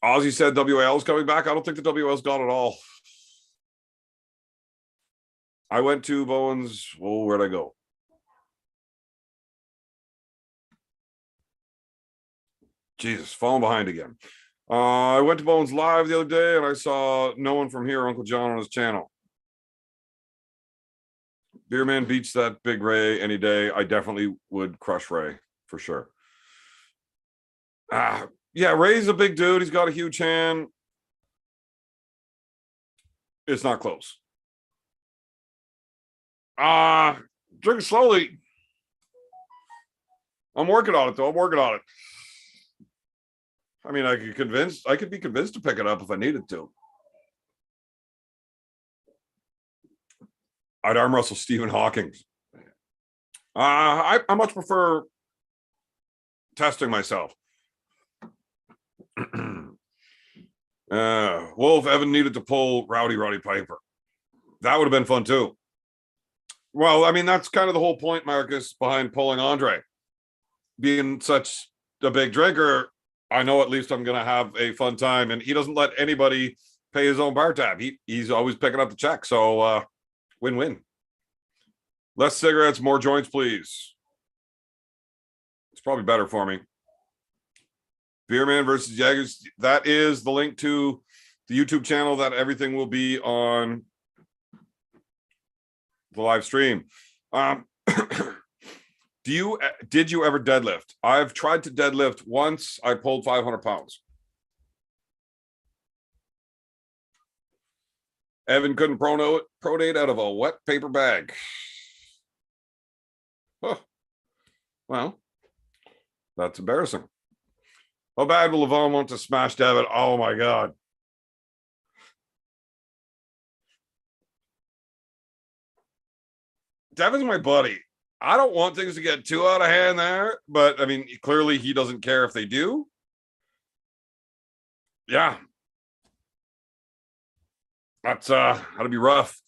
Ozzy said WL is coming back. I don't think the WL's gone at all. I went to Bowen's. Oh, where'd I go? Jesus, falling behind again. I went to Bowen's Live the other day and I saw no one from here, Uncle John, on his channel. Beerman beats that big Ray any day. I definitely would crush Ray for sure. Yeah, Ray's a big dude. He's got a huge hand. It's not close. Drink slowly. I'm working on it though. I'm working on it. I mean, I could be convinced to pick it up if I needed to. I'd arm wrestle Stephen Hawking. I much prefer testing myself. Wolf Evan needed to pull Roddy Piper. That would have been fun too. Well, I mean, that's kind of the whole point, Marcus, behind pulling Andre. Being such a big drinker, I know at least I'm going to have a fun time. And he doesn't let anybody pay his own bar tab. He's always picking up the check. So win-win. Less cigarettes, more joints, please. It's probably better for me. Beerman versus Jaggers. That is the link to the YouTube channel that everything will be on the live stream. Did you ever deadlift? I've tried to deadlift once. I pulled 500 pounds. Evan couldn't pronate out of a wet paper bag. Oh, well, that's embarrassing. How bad will Levon want to smash Devin? Oh my God. Devin's my buddy. I don't want things to get too out of hand there, but I mean, clearly he doesn't care if they do. Yeah. That's that'd be rough.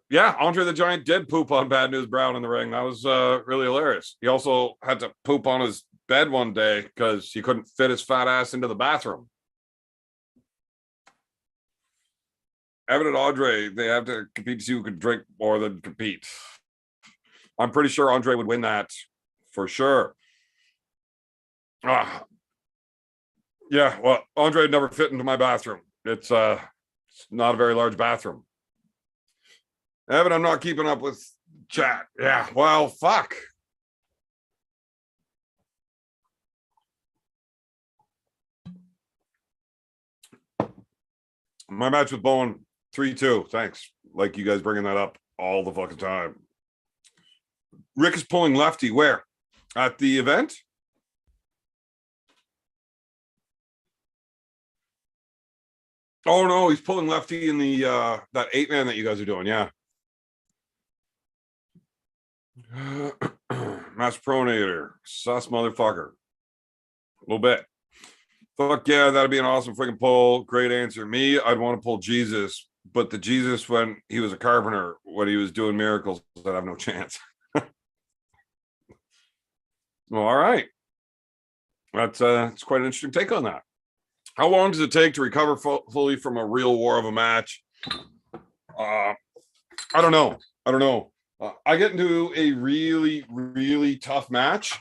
Yeah, Andre the Giant did poop on Bad News Brown in the ring. That was really hilarious. He also had to poop on his bed one day because he couldn't fit his fat ass into the bathroom. Evan and Andre, they have to compete to see who can drink more than compete. I'm pretty sure Andre would win that for sure. Yeah, well, Andre would never fit into my bathroom. It's not a very large bathroom. Evan, I'm not keeping up with chat. Yeah, well, fuck. My match with Bowen, 3-2. Thanks. Like you guys bringing that up all the fucking time. Rick is pulling lefty. Where? At the event? Oh no, he's pulling lefty in the that 8-man that you guys are doing. Yeah. Match pronator, sus motherfucker. A little bit. Fuck yeah, that'd be an awesome freaking pull. Great answer. Me, I'd want to pull Jesus, but the Jesus when he was a carpenter, when he was doing miracles, I'd have no chance. Well, all right. That's quite an interesting take on that. How long does it take to recover fully from a real war of a match? I don't know. I get into a really, really tough match,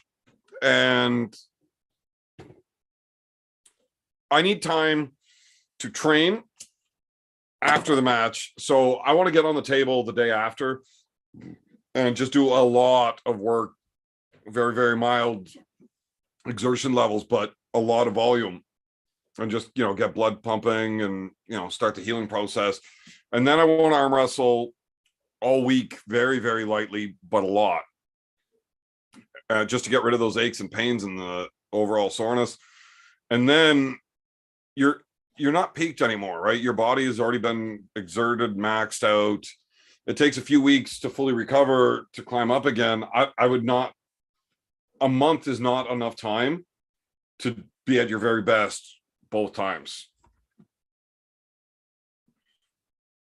and I need time to train after the match. So I want to get on the table the day after and just do a lot of work, very, very mild exertion levels, but a lot of volume, and just, get blood pumping and, start the healing process. And then I want to arm wrestle all week, very, very lightly, but a lot, just to get rid of those aches and pains and the overall soreness. And then you're not peaked anymore, right? Your body has already been exerted, maxed out. It takes a few weeks to fully recover, to climb up again. I would not, a month is not enough time to be at your very best both times.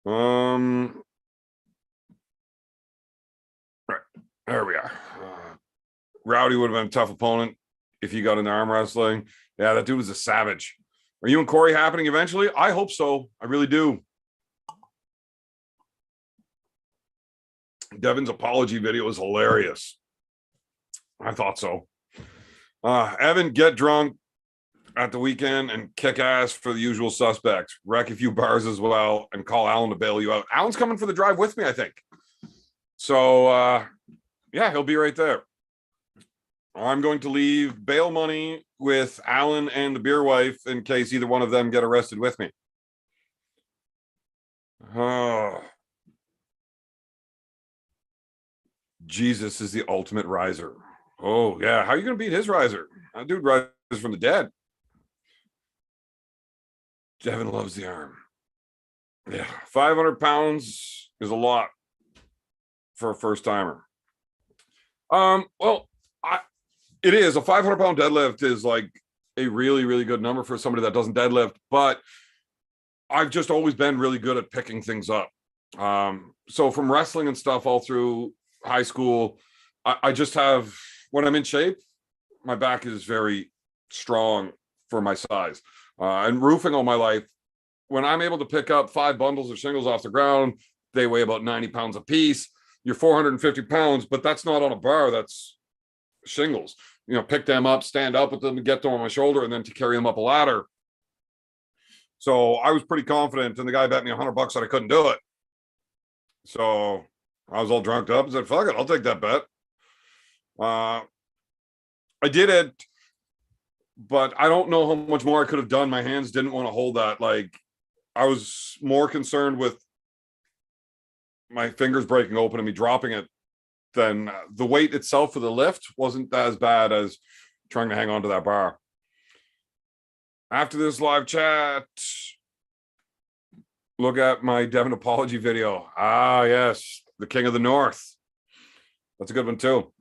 Right, there we are. Rowdy would have been a tough opponent if you got into arm wrestling. Yeah, that dude was a savage. Are you and Corey happening eventually? I hope so. I really do. Devin's apology video is hilarious. I thought so. Evan, get drunk at the weekend and kick ass for the usual suspects. Wreck a few bars as well and call Alan to bail you out. Alan's coming for the drive with me, I think. So, yeah, he'll be right there. I'm going to leave bail money with Alan and the beer wife in case either one of them get arrested with me. Oh. Jesus is the ultimate riser. Oh, yeah. How are you going to beat his riser? That dude rises from the dead. Devin loves the arm. Yeah. 500 pounds is a lot for a first timer. Well, it is. A 500-pound deadlift is like a really, really good number for somebody that doesn't deadlift, but I've just always been really good at picking things up. So from wrestling and stuff all through high school, I just have, when I'm in shape, my back is very strong for my size. And roofing all my life, when I'm able to pick up 5 bundles of shingles off the ground, they weigh about 90 pounds a piece. You're 450 pounds, but that's not on a bar. That's shingles. Pick them up, stand up with them, and get them on my shoulder, and then to carry them up a ladder. So I was pretty confident, and the guy bet me $100 that I couldn't do it. So I was all drunk up and said, fuck it, I'll take that bet. I did it, but I don't know how much more I could have done. My hands didn't want to hold that. Like, I was more concerned with my fingers breaking open and me dropping it than the weight itself for the lift wasn't as bad as trying to hang on to that bar. After this live chat, look at my Devin apology video. Ah, yes, the King of the North. That's a good one too.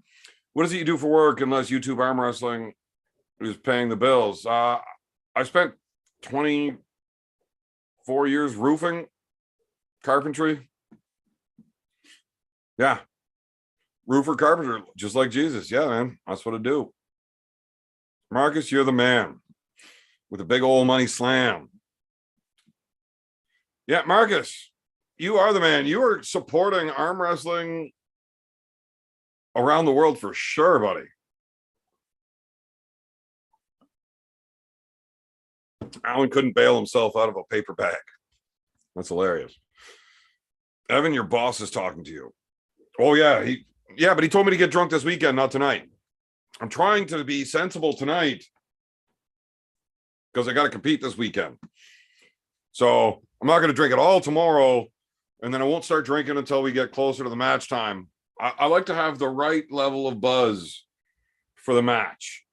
What is it you do for work unless YouTube arm wrestling is paying the bills? I spent 24 years roofing, carpentry. Yeah. Roofer carpenter, just like Jesus. Yeah, man. That's what I do. Marcus, you're the man with a big old money slam. Yeah, Marcus, you are the man. You are supporting arm wrestling around the world for sure, buddy. Alan couldn't bail himself out of a paper bag. That's hilarious. Evan, your boss is talking to you. Oh, yeah. But he told me to get drunk this weekend, not tonight. I'm trying to be sensible tonight because I got to compete this weekend. So I'm not going to drink it all tomorrow, and then I won't start drinking until we get closer to the match time. I like to have the right level of buzz for the match.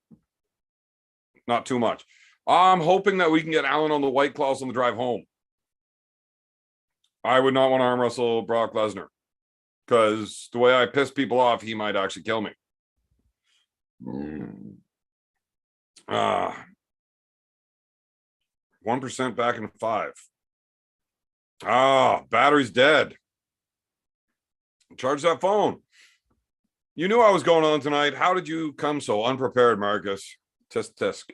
Not too much. I'm hoping that we can get Alan on the White Claws on the drive home. I would not want to arm wrestle Brock Lesnar. because the way I piss people off, he might actually kill me. 1% back in 5. Battery's dead. Charge that phone. You knew I was going on tonight. How did you come so unprepared, Marcus? Tisk.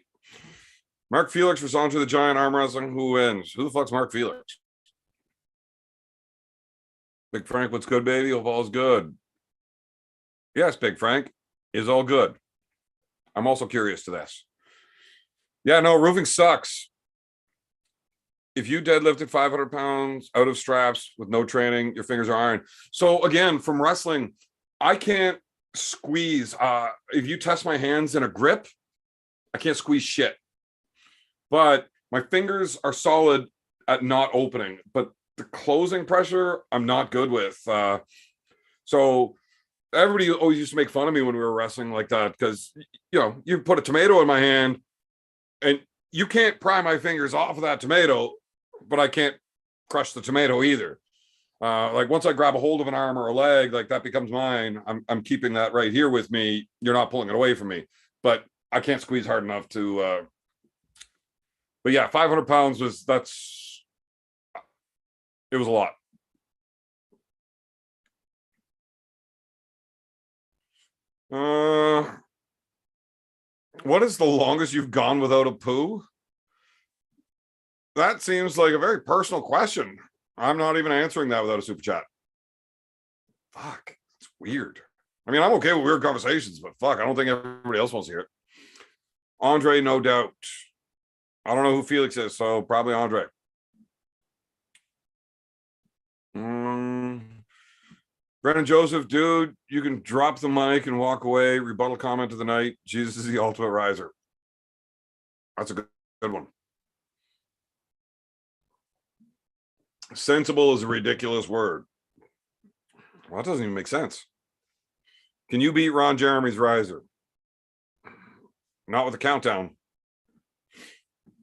Mark Felix versus Andre the Giant arm wrestling. Who wins? Who the fuck's Mark Felix? Big Frank, what's good, baby? Hope all's good. Yes, Big Frank is all good. I'm also curious to this. Yeah, no, roofing sucks. If you deadlifted 500 pounds out of straps with no training, your fingers are iron. So again, from wrestling, I can't squeeze. If you test my hands in a grip, I can't squeeze shit. But my fingers are solid at not opening. But the closing pressure, I'm not good with. So everybody always used to make fun of me when we were wrestling like that because, you put a tomato in my hand and you can't pry my fingers off of that tomato, but I can't crush the tomato either. Like once I grab a hold of an arm or a leg, like that becomes mine. I'm keeping that right here with me. You're not pulling it away from me, but I can't squeeze hard enough to. But yeah, 500 pounds it was a lot. What is the longest you've gone without a poo? That seems like a very personal question. I'm not even answering that without a super chat. Fuck, it's weird. I mean, I'm okay with weird conversations, but fuck, I don't think everybody else wants to hear it. Andre, no doubt. I don't know who Felix is, so probably Andre. Brennan Joseph, dude, you can drop the mic and walk away. Rebuttal comment of the night. Jesus is the ultimate riser. That's a good one. Sensible is a ridiculous word. Well, that doesn't even make sense. Can you beat Ron Jeremy's riser? Not with a countdown.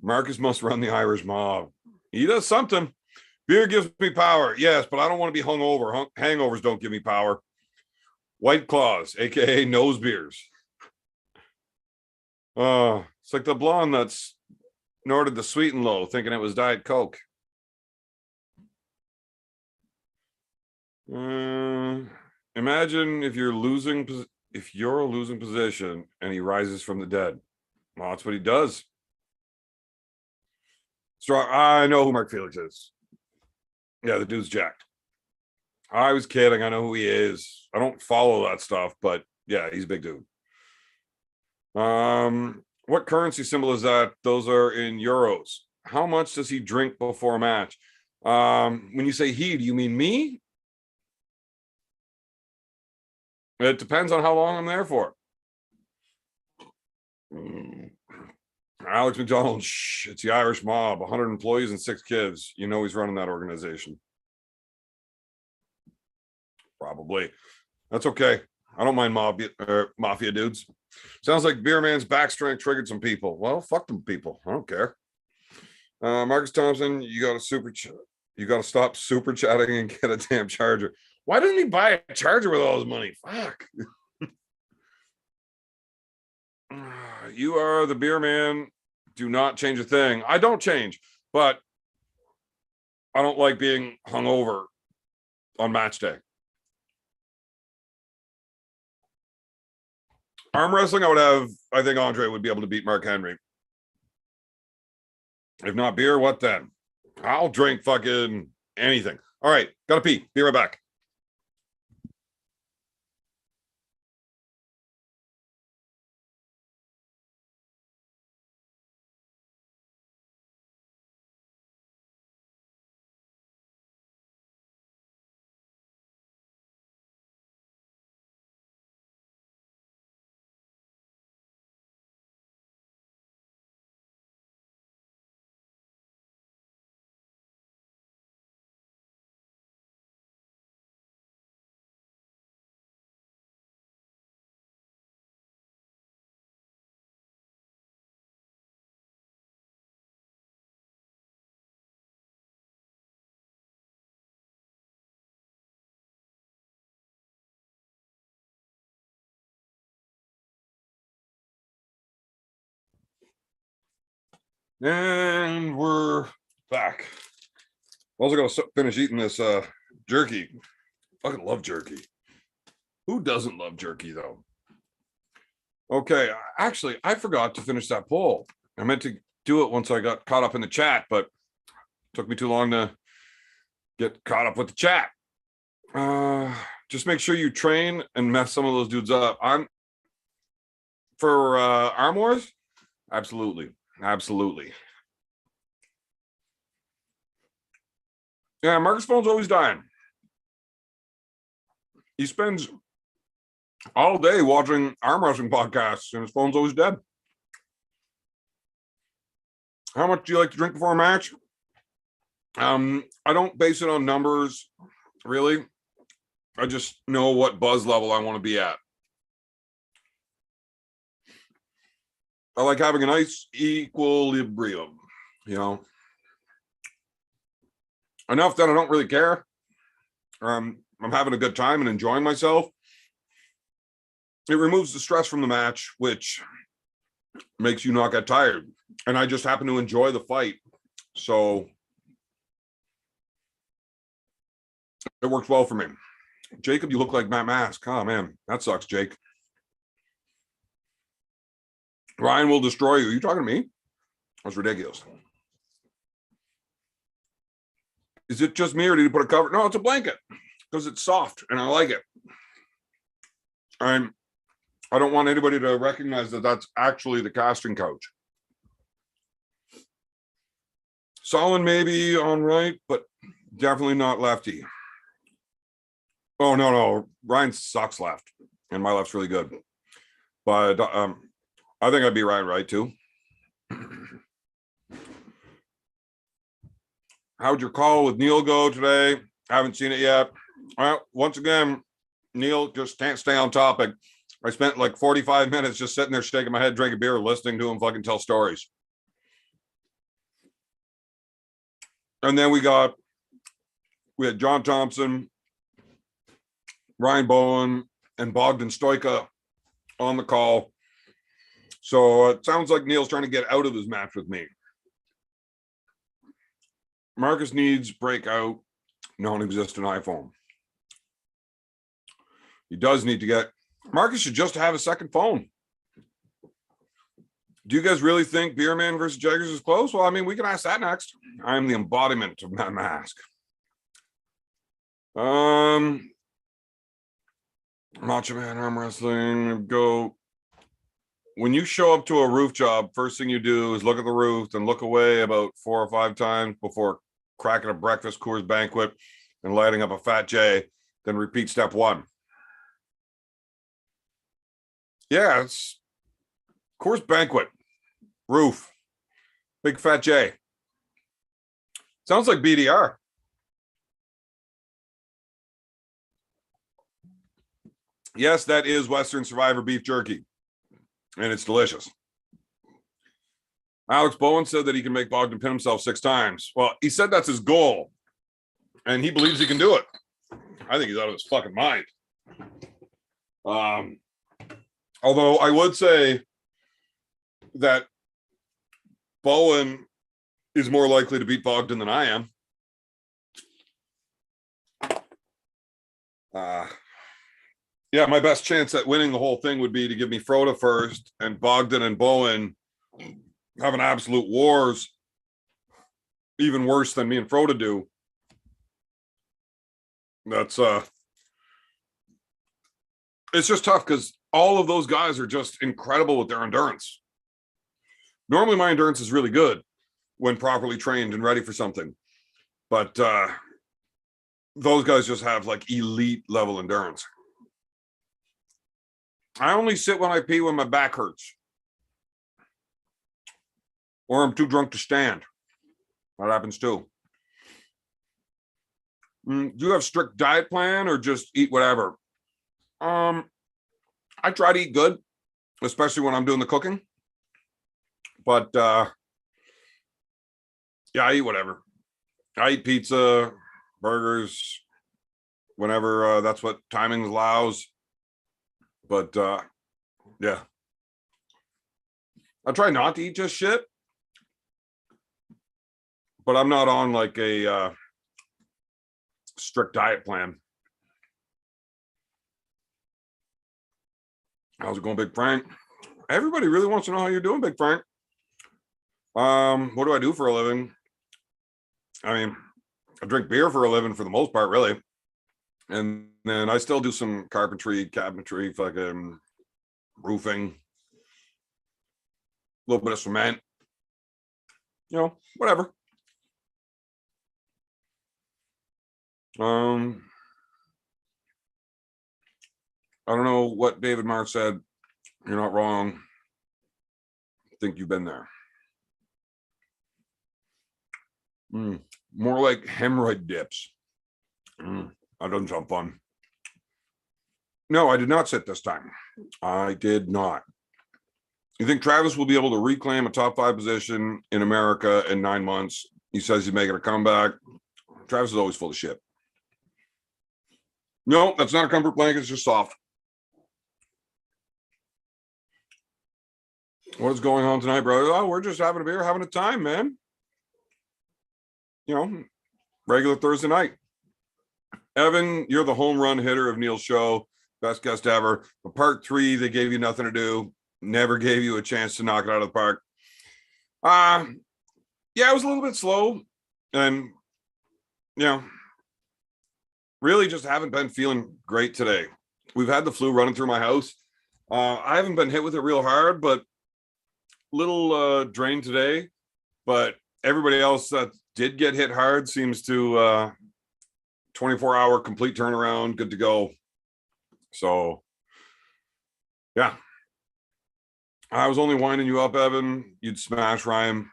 Marcus must run the Irish mob. He does something. Beer gives me power. Yes, but I don't want to be hungover. Hangovers don't give me power. White Claws, aka nose beers. It's like the blonde that's snorted the sweet and low, thinking it was Diet Coke. Imagine if you're a losing position and he rises from the dead. Well, that's what he does. Strong. I know who Mark Felix is. Yeah, the dude's jacked. I was kidding. I know who he is. I don't follow that stuff, but yeah, he's a big dude. What currency symbol is that? Those are in euros. How much does he drink before a match? When you say he, do you mean me? It depends on how long I'm there for. Alex McDonald, it's the Irish mob, 100 employees and 6 kids. You know he's running that organization. Probably. That's okay. I don't mind mafia dudes. Sounds like Beer Man's back strength triggered some people. Well, fuck them people. I don't care. Marcus Thompson, you got to stop super chatting and get a damn charger. Why doesn't he buy a charger with all his money? Fuck. You are the Beer Man. Do not change a thing. I don't change, but I don't like being hungover on match day. Arm wrestling, I think Andre would be able to beat Mark Henry. If not beer, what then? I'll drink fucking anything. All right, gotta pee. Be right back. And we're back. Also gonna finish eating this jerky. Fucking love jerky. Who doesn't love jerky though? Okay, actually, I forgot to finish that poll. I meant to do it once I got caught up in the chat, but it took me too long to get caught up with the chat. Just make sure you train and mess some of those dudes up. I'm for Arm Wars. Absolutely. Yeah, Marcus Phone's always dying. He spends all day watching arm wrestling podcasts, and his phone's always dead. How much do you like to drink before a match? I don't base it on numbers, really. I just know what buzz level I want to be at. I like having a nice equilibrium, enough that I don't really care. I'm having a good time and enjoying myself. It removes the stress from the match, which makes you not get tired. And I just happen to enjoy the fight. So it works well for me. Jacob, you look like Matt Mask. Oh, man, that sucks, Jake. Ryan will destroy you. Are you talking to me? That's ridiculous. Is it just me or did you put a cover? No, it's a blanket because it's soft and I like it. I don't want anybody to recognize that that's actually the casting couch. Solid maybe on right, but definitely not lefty. Oh, no. Ryan sucks left, and my left's really good. But I think I'd be right too. How'd your call with Neil go today? I haven't seen it yet. Well, once again, Neil just can't stay on topic. I spent like 45 minutes just sitting there shaking my head, drinking beer, listening to him fucking tell stories. And then we had John Thompson, Ryan Bowen, and Bogdan Stoika on the call. So it sounds like Neil's trying to get out of his match with me. Marcus needs breakout, non-existent iPhone. He does need to get. Marcus should just have a second phone. Do you guys really think Beerman versus Jaggers is close? Well, I mean, we can ask that next. I'm the embodiment of that mask. Macho Man arm wrestling. Go. When you show up to a roof job, first thing you do is look at the roof, then look away about 4 or 5 times before cracking a breakfast Coors Banquet and lighting up a Fat J, then repeat step 1. Yeah, it's Coors Banquet, roof, big Fat J. Sounds like BDR. Yes, that is Western Survivor beef jerky, and it's delicious. Alex Bowen said that he can make Bogdan pin himself 6 times. Well, he said that's his goal, and he believes he can do it. I think he's out of his fucking mind. Although I would say that Bowen is more likely to beat Bogdan than I am. Yeah, my best chance at winning the whole thing would be to give me Froda first, and Bogdan and Bowen have an absolute wars, even worse than me and Froda do. That's it's just tough because all of those guys are just incredible with their endurance. Normally my endurance is really good when properly trained and ready for something, but those guys just have like elite level endurance. I only sit when I pee when my back hurts, or I'm too drunk to stand. That happens too. Do you have strict diet plan or just eat whatever? I try to eat good, especially when I'm doing the cooking. But yeah, I eat whatever. I eat pizza, burgers, whenever that's what timing allows. But yeah, I try not to eat just shit. but I'm not on like a strict diet plan. How's it going, Big Frank? Everybody really wants to know how you're doing, Big Frank. What do I do for a living? I mean, I drink beer for a living for the most part, really. And then I still do some carpentry, cabinetry, fucking roofing, a little bit of cement, whatever. I don't know what David Marr said. You're not wrong. I think you've been there. More like hemorrhoid dips. That doesn't sound fun. No, I did not sit this time. I did not. You think Travis will be able to reclaim a top 5 position in America in 9 months? He says he's making a comeback. Travis is always full of shit. No, that's not a comfort blanket. It's just soft. What is going on tonight, brother? Oh, we're just having a beer, having a time, man. Regular Thursday night. Evan, you're the home run hitter of Neil's show. Best guest ever. But part 3, they gave you nothing to do. Never gave you a chance to knock it out of the park. Yeah, it was a little bit slow. And, really just haven't been feeling great today. We've had the flu running through my house. I haven't been hit with it real hard, but little drained today. But everybody else that did get hit hard seems to 24-hour complete turnaround, good to go. So, yeah. I was only winding you up, Evan. You'd smash Ryan.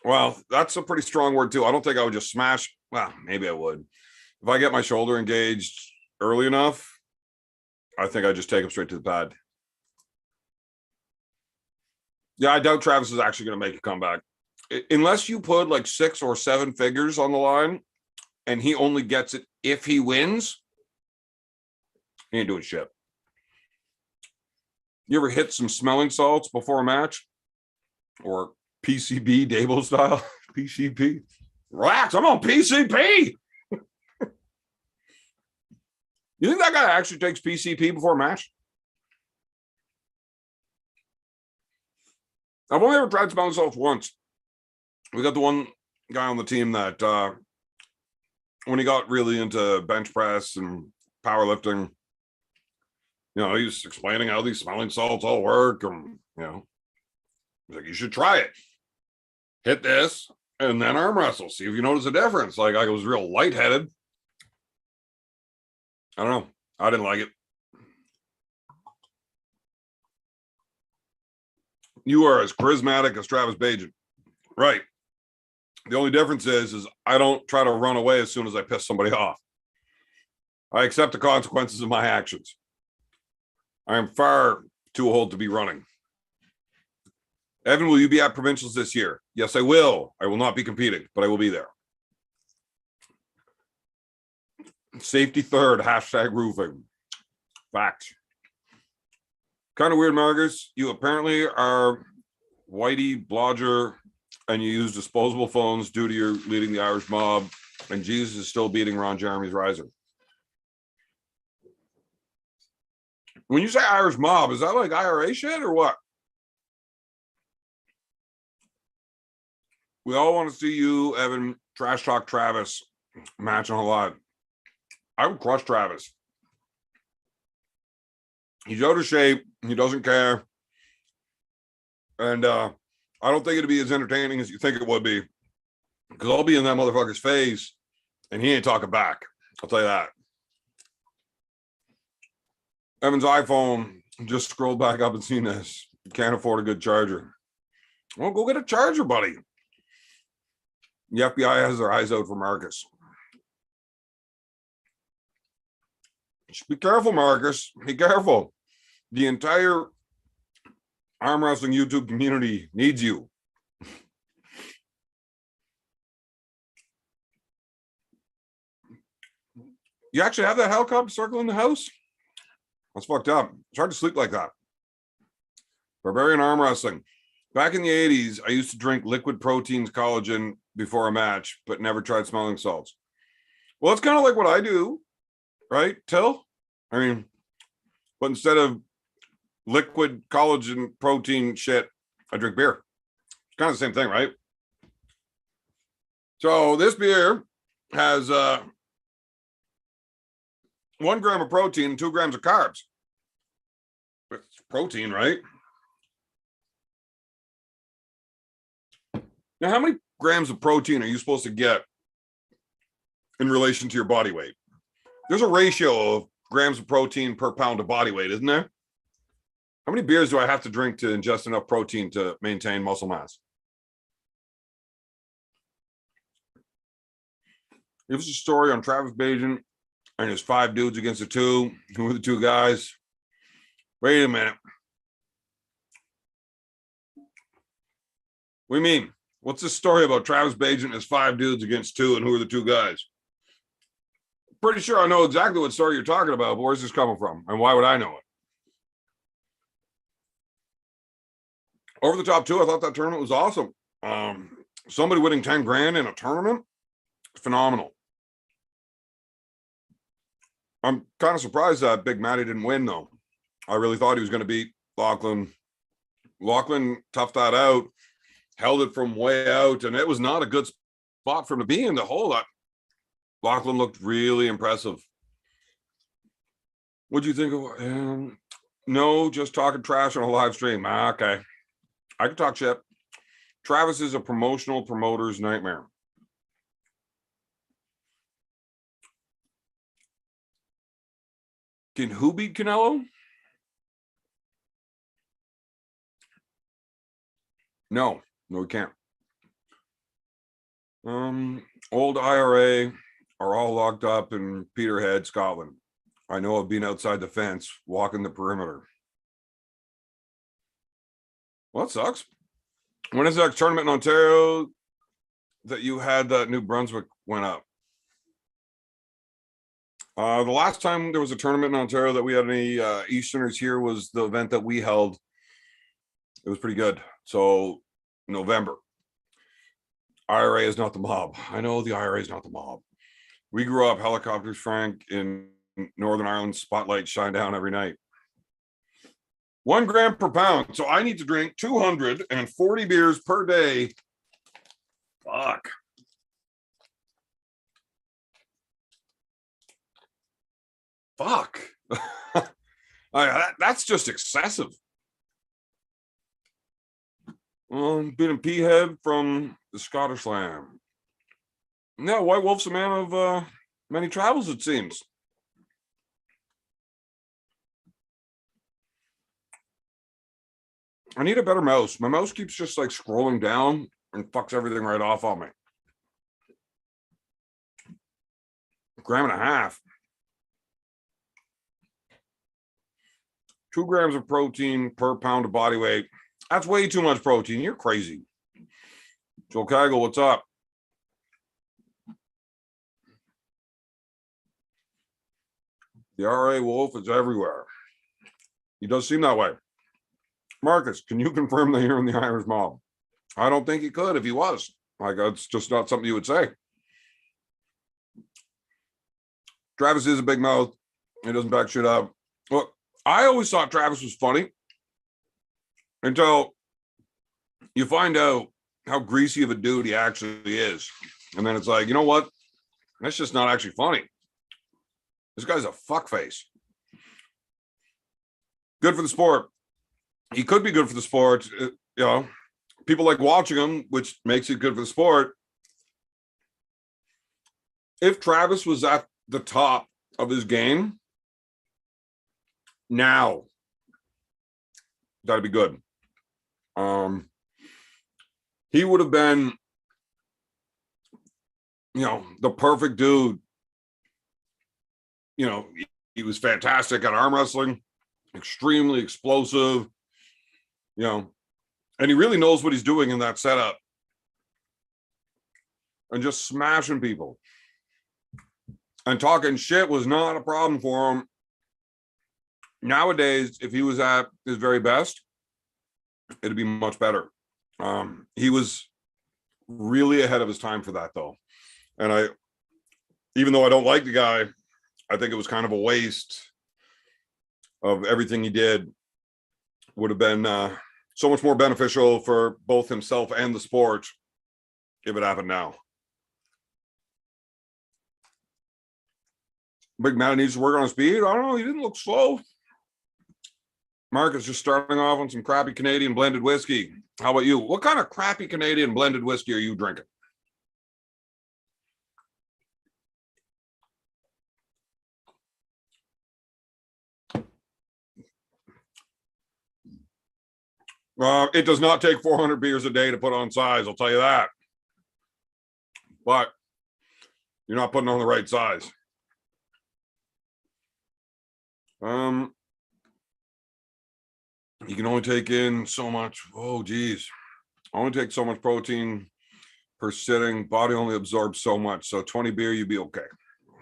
Well, that's a pretty strong word, too. I don't think I would just smash. Well, maybe I would. If I get my shoulder engaged early enough, I think I just take him straight to the pad. Yeah, I doubt Travis is actually going to make a comeback. Unless you put like 6 or 7 figures on the line and he only gets it if he wins, he ain't doing shit. You ever hit some smelling salts before a match? Or PCB, Dable style? PCP? Relax, I'm on PCP! You think that guy actually takes PCP before a match? I've only ever tried smelling salts once. We got the one guy on the team that when he got really into bench press and powerlifting, he was explaining how these smelling salts all work. And, he's like, you should try it. Hit this and then arm wrestle. See if you notice a difference. Like, I was real lightheaded. I don't know. I didn't like it. You are as charismatic as Travis Bajan. Right. The only difference is I don't try to run away as soon as I piss somebody off. I accept the consequences of my actions. I am far too old to be running. Evan, will you be at provincials this year? Yes, I will. I will not be competing, but I will be there. Safety third, #roofing. Fact. Kind of weird, Marcus. You apparently are whitey blodger and you use disposable phones due to your leading the Irish mob, and Jesus is still beating Ron Jeremy's riser. When you say Irish mob, is that like IRA shit or what? We all want to see you, Evan, trash talk Travis, matching a lot. I would crush Travis. He's out of shape. He doesn't care. And I don't think it'd be as entertaining as you think it would be. Because I'll be in that motherfucker's face and he ain't talking back. I'll tell you that. Evan's iPhone, just scrolled back up and seen this. Can't afford a good charger. Well, go get a charger, buddy. The FBI has their eyes out for Marcus. Just be careful, Marcus. Be careful. The entire arm wrestling YouTube community needs you. You actually have that helicopter circling the house? That's fucked up. It's hard to sleep like that. Barbarian arm wrestling. Back in the 80s, I used to drink liquid proteins, collagen, before a match, but never tried smelling salts. Well, it's kind of like what I do, right, Till? I mean, but instead of liquid collagen protein shit, I drink beer. It's kind of the same thing, right? So this beer has 1 gram of protein and 2 grams of carbs. It's protein, right? Now, how many grams of protein are you supposed to get in relation to your body weight? There's a ratio of grams of protein per pound of body weight, isn't there? How many beers do I have to drink to ingest enough protein to maintain muscle mass? It was a story on Travis Bajan and his 5 dudes against the 2. Who were the 2 guys? Wait a minute. What do you mean? What's this story about Travis Bajan and his 5 dudes against 2, and who are the 2 guys? Pretty sure I know exactly what story you're talking about, but where's this coming from? And why would I know it? Over the top 2, I thought that tournament was awesome. Somebody winning 10 grand in a tournament, phenomenal. I'm kind of surprised that Big Matty didn't win, though. I really thought he was going to beat Lachlan. Lachlan toughed that out, held it from way out, and it was not a good spot for him to be in the hole. Lachlan looked really impressive. What'd you think of? No, just talking trash on a live stream. Okay. I can talk shit. Travis is a promoter's nightmare. Can who beat Canelo? No, he can't. Old IRA are all locked up in Peterhead, Scotland. I know of being outside the fence, walking the perimeter. Well, that sucks. When is that tournament in Ontario that you had that New Brunswick went up? The last time there was a tournament in Ontario that we had any Easterners here was the event that we held. It was pretty good. So November. IRA is not the mob. I know the IRA is not the mob. We grew up helicopters, Frank, in Northern Ireland. Spotlight shine down every night. 1 gram per pound. So I need to drink 240 beers per day. Fuck. Fuck. That's just excessive. Been in P-head from the Scottish Slam. Yeah, White Wolf's a man of many travels, it seems. I need a better mouse. My mouse keeps just like scrolling down and fucks everything right off on me. 1.5 grams. 2 grams of protein per pound of body weight. That's way too much protein. You're crazy. Joe Kagel, what's up? The RA Wolf is everywhere. He does seem that way. Marcus, can you confirm that you're in the Irish mob? I don't think he could if he was. Like, that's just not something you would say. Travis is a big mouth. He doesn't back shit up. Look, I always thought Travis was funny until you find out how greasy of a dude he actually is. And then it's like, you know what? That's just not actually funny. This guy's a fuckface. Good for the sport. He could be good for the sport. You know, people like watching him, which makes it good for the sport. If Travis was at the top of his game, now that'd be good. He would have been, you know, the perfect dude. You know, he was fantastic at arm wrestling, extremely explosive, you know, and he really knows what he's doing in that setup and just smashing people. And talking shit was not a problem for him. Nowadays, if he was at his very best, it'd be much better. He was really ahead of his time for that, though. And even though I don't like the guy, I think it was kind of a waste of everything he did. Would have been so much more beneficial for both himself and the sport if it happened now. Big man needs to work on his speed. I don't know. He didn't look slow. Marcus just starting off on some crappy Canadian blended whiskey. How about you? What kind of crappy Canadian blended whiskey are you drinking? It does not take 400 beers a day to put on size, I'll tell you that. But you're not putting on the right size. You can only take in so much. Oh, geez. Only take so much protein per sitting. Body only absorbs so much. So 20 beer, you'd be okay.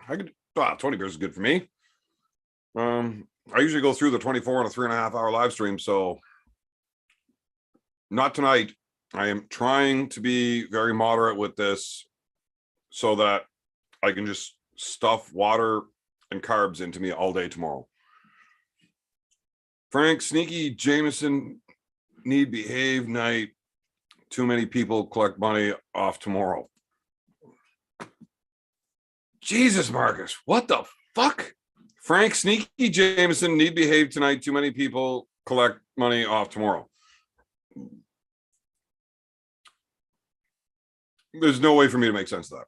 20 beers is good for me. I usually go through the 24 and a 3.5 hour live stream. So not tonight. I am trying to be very moderate with this so that I can just stuff water and carbs into me all day tomorrow. Frank, sneaky Jameson need behave night. Too many people collect money off tomorrow. Jesus, Marcus, what the fuck? Frank, sneaky Jameson need behave tonight. Too many people collect money off tomorrow. There's no way for me to make sense of that.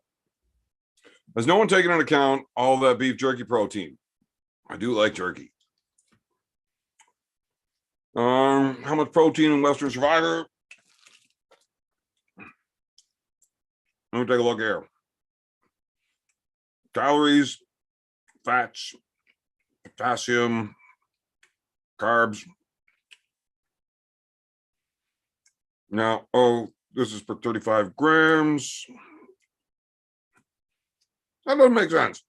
Has no one taken into account all that beef jerky protein? I do like jerky. How much protein in Western Survivor? Let me take a look here. Calories, fats, potassium, carbs. Now, this is for 35 grams. That doesn't make sense.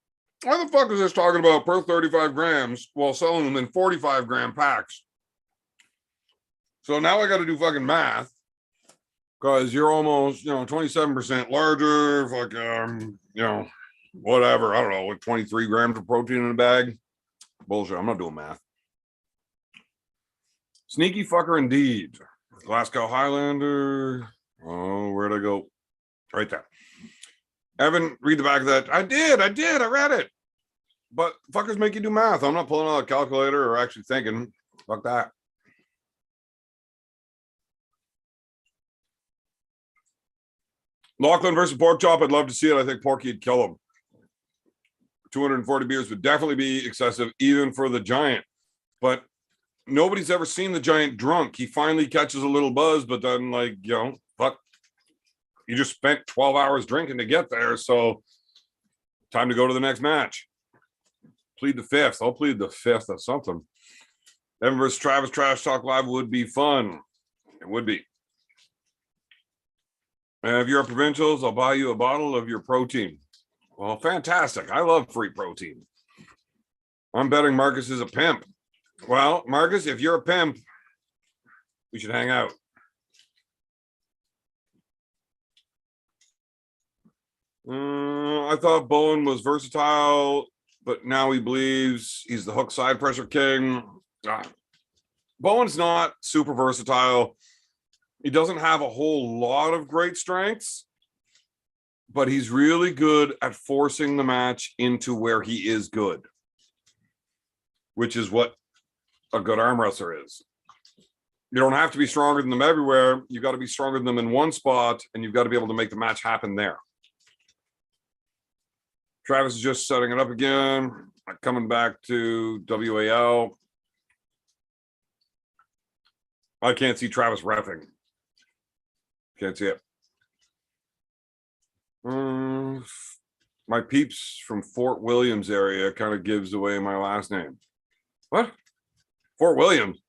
Why the fuck is this talking about per 35 grams while selling them in 45 gram packs? So now I got to do fucking math because you're almost, 27% larger, whatever. I don't know, with 23 grams of protein in a bag. Bullshit. I'm not doing math. Sneaky fucker indeed. Glasgow Highlander. Oh, where'd I go? Right there. Evan, read the back of that. I did. I read it. But fuckers make you do math. I'm not pulling out a calculator or actually thinking. Fuck that. Lachlan versus Pork Chop. I'd love to see it. I think Porky'd kill him. 240 beers would definitely be excessive, even for the Giant. But nobody's ever seen the Giant drunk. He finally catches a little buzz, but then, fuck. You just spent 12 hours drinking to get there. So time to go to the next match. Plead the fifth. I'll plead the fifth of something. Evan versus Travis Trash Talk Live would be fun. It would be. And if you're at Provincials, I'll buy you a bottle of your protein. Well, fantastic. I love free protein. I'm betting Marcus is a pimp. Well, Marcus, if you're a pimp, we should hang out. I thought Bowen was versatile, but now he believes he's the hook side pressure king. Bowen's not super versatile. He doesn't have a whole lot of great strengths, but he's really good at forcing the match into where he is good, which is what a good arm wrestler is. You don't have to be stronger than them everywhere. You got to be stronger than them in one spot, and you've got to be able to make the match happen there. Travis is just setting it up again. Coming back to WAL. I can't see Travis reffing. Can't see it. My peeps from Fort Williams area kind of gives away my last name. What? Fort Williams?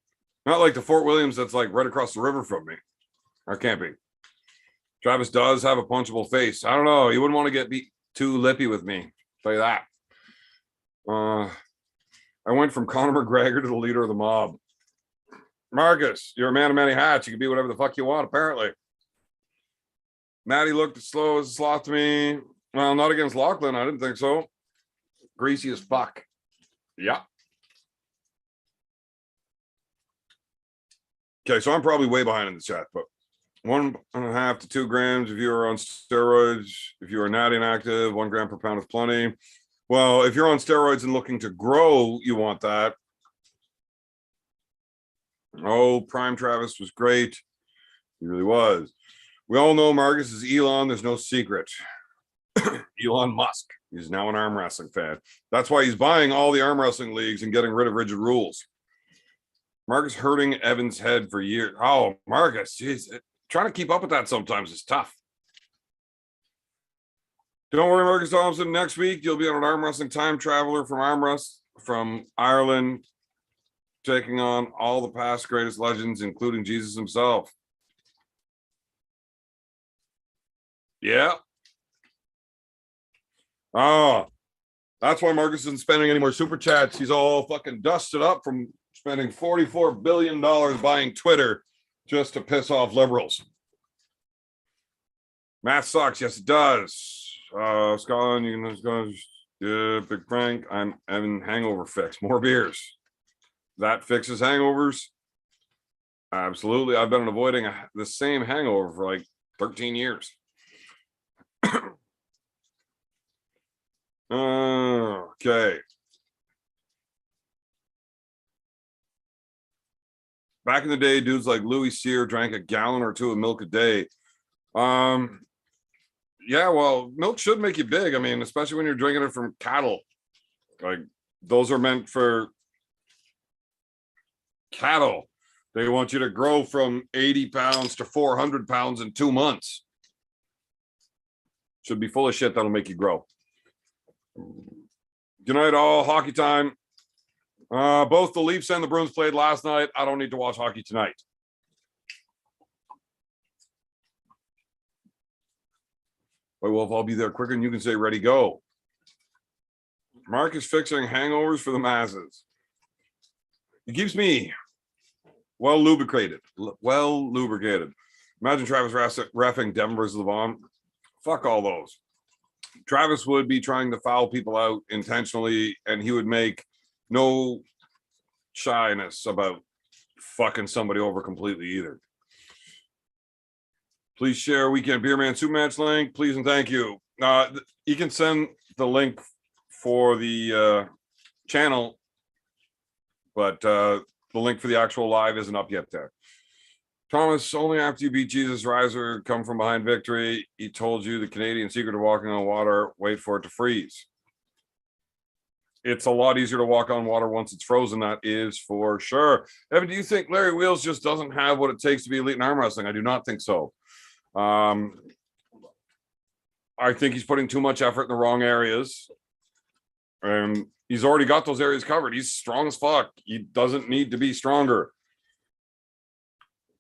Not like the Fort Williams that's like right across the river from me. Or can't be. Travis does have a punchable face. I don't know. You wouldn't want to get too lippy with me. I'll tell you that. I went from Conor McGregor to the leader of the mob. Marcus, you're a man of many hats. You can be whatever the fuck you want, apparently. Maddie looked as slow as a sloth to me. Well, not against Lachlan. I didn't think so. Greasy as fuck. Yeah. Okay, so I'm probably way behind in the chat, but 1.5 to 2 grams if you are on steroids. If you are not inactive, 1 gram per pound is plenty. Well, if you're on steroids and looking to grow, you want that. Oh, Prime Travis was great. He really was. We all know Marcus is Elon. There's no secret. Elon Musk. He's now an arm wrestling fan. That's why he's buying all the arm wrestling leagues and getting rid of rigid rules. Marcus hurting Evan's head for years. Oh, Marcus, jeez. Trying to keep up with that sometimes is tough. Don't worry, Marcus Thompson. Next week, you'll be on an arm wrestling time traveler from Ireland, taking on all the past greatest legends, including Jesus himself. Yeah. Oh, that's why Marcus isn't spending any more super chats. He's all fucking dusted up from spending $44 billion buying Twitter just to piss off liberals. Math sucks. Yes, it does. Scotland, you can go. Yeah, Big Frank. I'm having hangover fix. More beers. That fixes hangovers. Absolutely. I've been avoiding the same hangover for like 13 years. Okay. Back in the day, dudes like Louis Cyr drank a gallon or 2 of milk a day. Yeah, well, milk should make you big. I mean, especially when you're drinking it from cattle. Like, those are meant for cattle. They want you to grow from 80 pounds to 400 pounds in 2 months. Should be full of shit that'll make you grow. Good night, all. Hockey time. Both the Leafs and the Bruins played last night. I don't need to watch hockey tonight. Well, if I'll be there quicker than you can say ready, go. Mark is fixing hangovers for the masses. He keeps me well lubricated. Imagine Travis reffing Devin versus Levon. Fuck all those. Travis would be trying to foul people out intentionally, and he would make no shyness about fucking somebody over completely either. Please share Weekend Beer Man Super Match link, please and thank you. You can send the link for the channel, but the link for the actual live isn't up yet there. Thomas, only after you beat Jesus Riser, come from behind victory. He told you the Canadian secret of walking on water, wait for it to freeze. It's a lot easier to walk on water once it's frozen, that is for sure. Evan, do you think Larry Wheels just doesn't have what it takes to be elite in arm wrestling? I do not think so. I think he's putting too much effort in the wrong areas. And he's already got those areas covered. He's strong as fuck. He doesn't need to be stronger.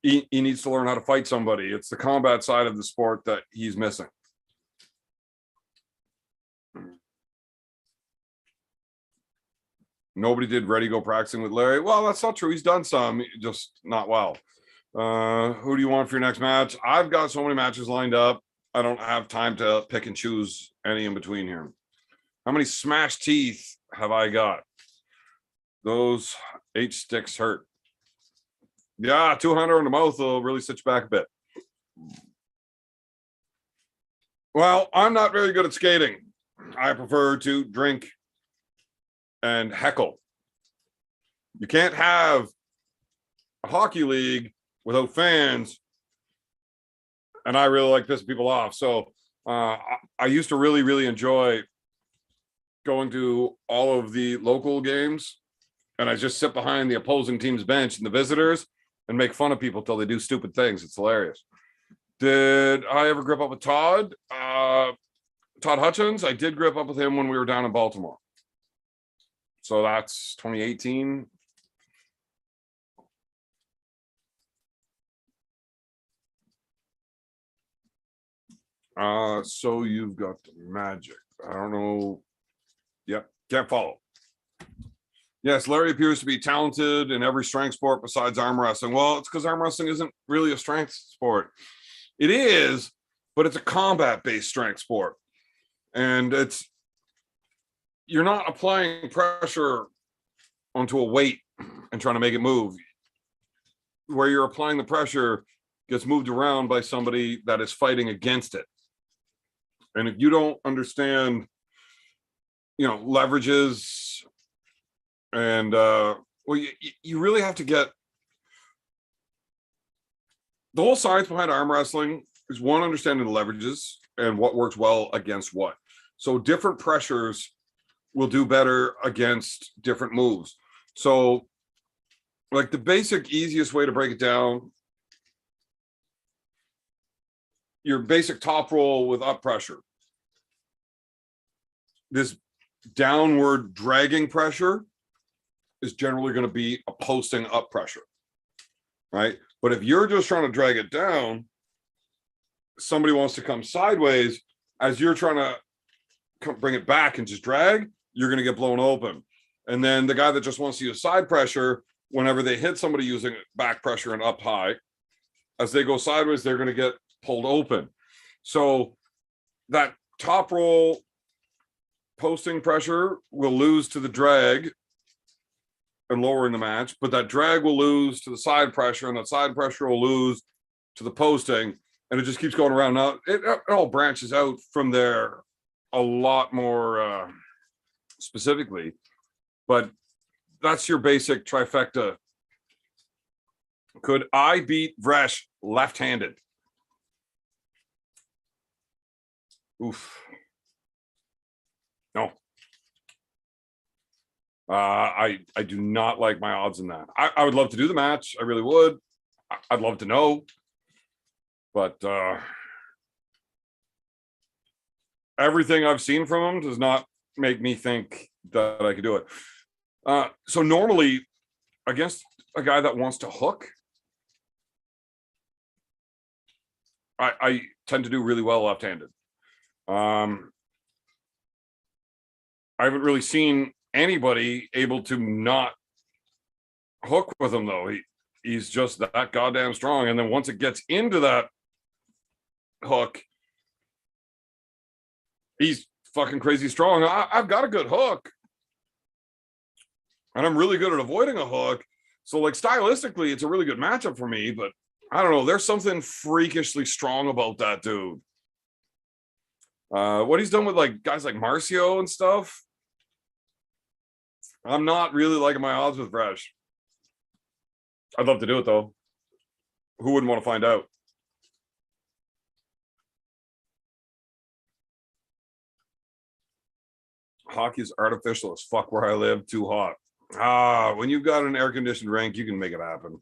He needs to learn how to fight somebody. It's the combat side of the sport that he's missing. Nobody did ready go practicing with Larry. Well, that's not true. He's done some, just not well. Who do you want for your next match? I've got so many matches lined up. I don't have time to pick and choose any in between here. How many smashed teeth have I got? Those 8 sticks hurt. Yeah, 200 in the mouth will really sit you back a bit. Well, I'm not very good at skating. I prefer to drink and heckle. You can't have a hockey league without fans, and I really like pissing people off. So I used to really enjoy going to all of the local games, and I just sit behind the opposing team's bench and the visitors and make fun of people till they do stupid things. It's hilarious. Did I ever grip up with Todd? Todd Hutchins? I did grip up with him when we were down in Baltimore. So that's 2018. So you've got the magic. I don't know. Yep, can't follow. Yes, Larry appears to be talented in every strength sport besides arm wrestling. Well, it's because arm wrestling isn't really a strength sport. It is, but it's a combat-based strength sport. And you're not applying pressure onto a weight and trying to make it move. Where you're applying the pressure gets moved around by somebody that is fighting against it. And if you don't understand, leverages and you really have to get the whole science behind arm wrestling is one, understanding the leverages and what works well against what. So different pressures will do better against different moves. So like the basic easiest way to break it down, your basic top roll with up pressure. This downward dragging pressure is generally going to be a posting up pressure, right? But if you're just trying to drag it down, somebody wants to come sideways, as you're trying to bring it back and just drag, you're going to get blown open. And then the guy that just wants to use side pressure, whenever they hit somebody using back pressure and up high, as they go sideways, they're going to get pulled open. So that top roll posting pressure will lose to the drag and lowering the match, but that drag will lose to the side pressure, and that side pressure will lose to the posting, and it just keeps going around. Now it all branches out from there a lot more specifically, but that's your basic trifecta. Could I beat Vresh left-handed? Oof. No. I do not like my odds in that. I would love to do the match. I really would. I'd love to know. But everything I've seen from him does not make me think that I could do it. So normally, against a guy that wants to hook, I tend to do really well left-handed. I haven't really seen anybody able to not hook with him, though. He's just that goddamn strong. And then once it gets into that hook, he's fucking crazy strong. I've got a good hook, and I'm really good at avoiding a hook. So like stylistically, it's a really good matchup for me, but I don't know. There's something freakishly strong about that dude. What he's done with like guys like Marcio and stuff, I'm not really liking my odds with Vresh. I'd love to do it though. Who wouldn't want to find out? Hockey's artificial as fuck where I live. Too hot. When you've got an air-conditioned rink, you can make it happen.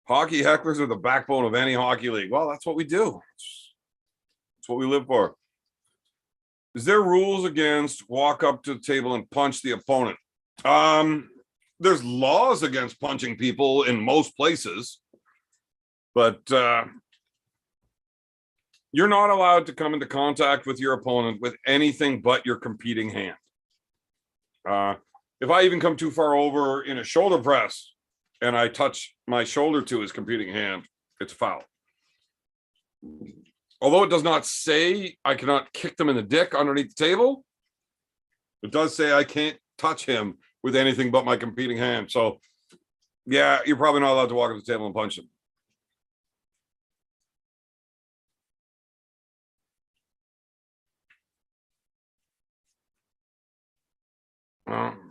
Hockey hecklers are the backbone of any hockey league. Well, that's what we do. That's what we live for. Is there rules against walk up to the table and punch the opponent? There's laws against punching people in most places, but you're not allowed to come into contact with your opponent with anything but your competing hand. If I even come too far over in a shoulder press and I touch my shoulder to his competing hand, it's a foul. Although it does not say I cannot kick them in the dick underneath the table, it does say I can't touch him with anything but my competing hand. So, yeah, you're probably not allowed to walk up to the table and punch him.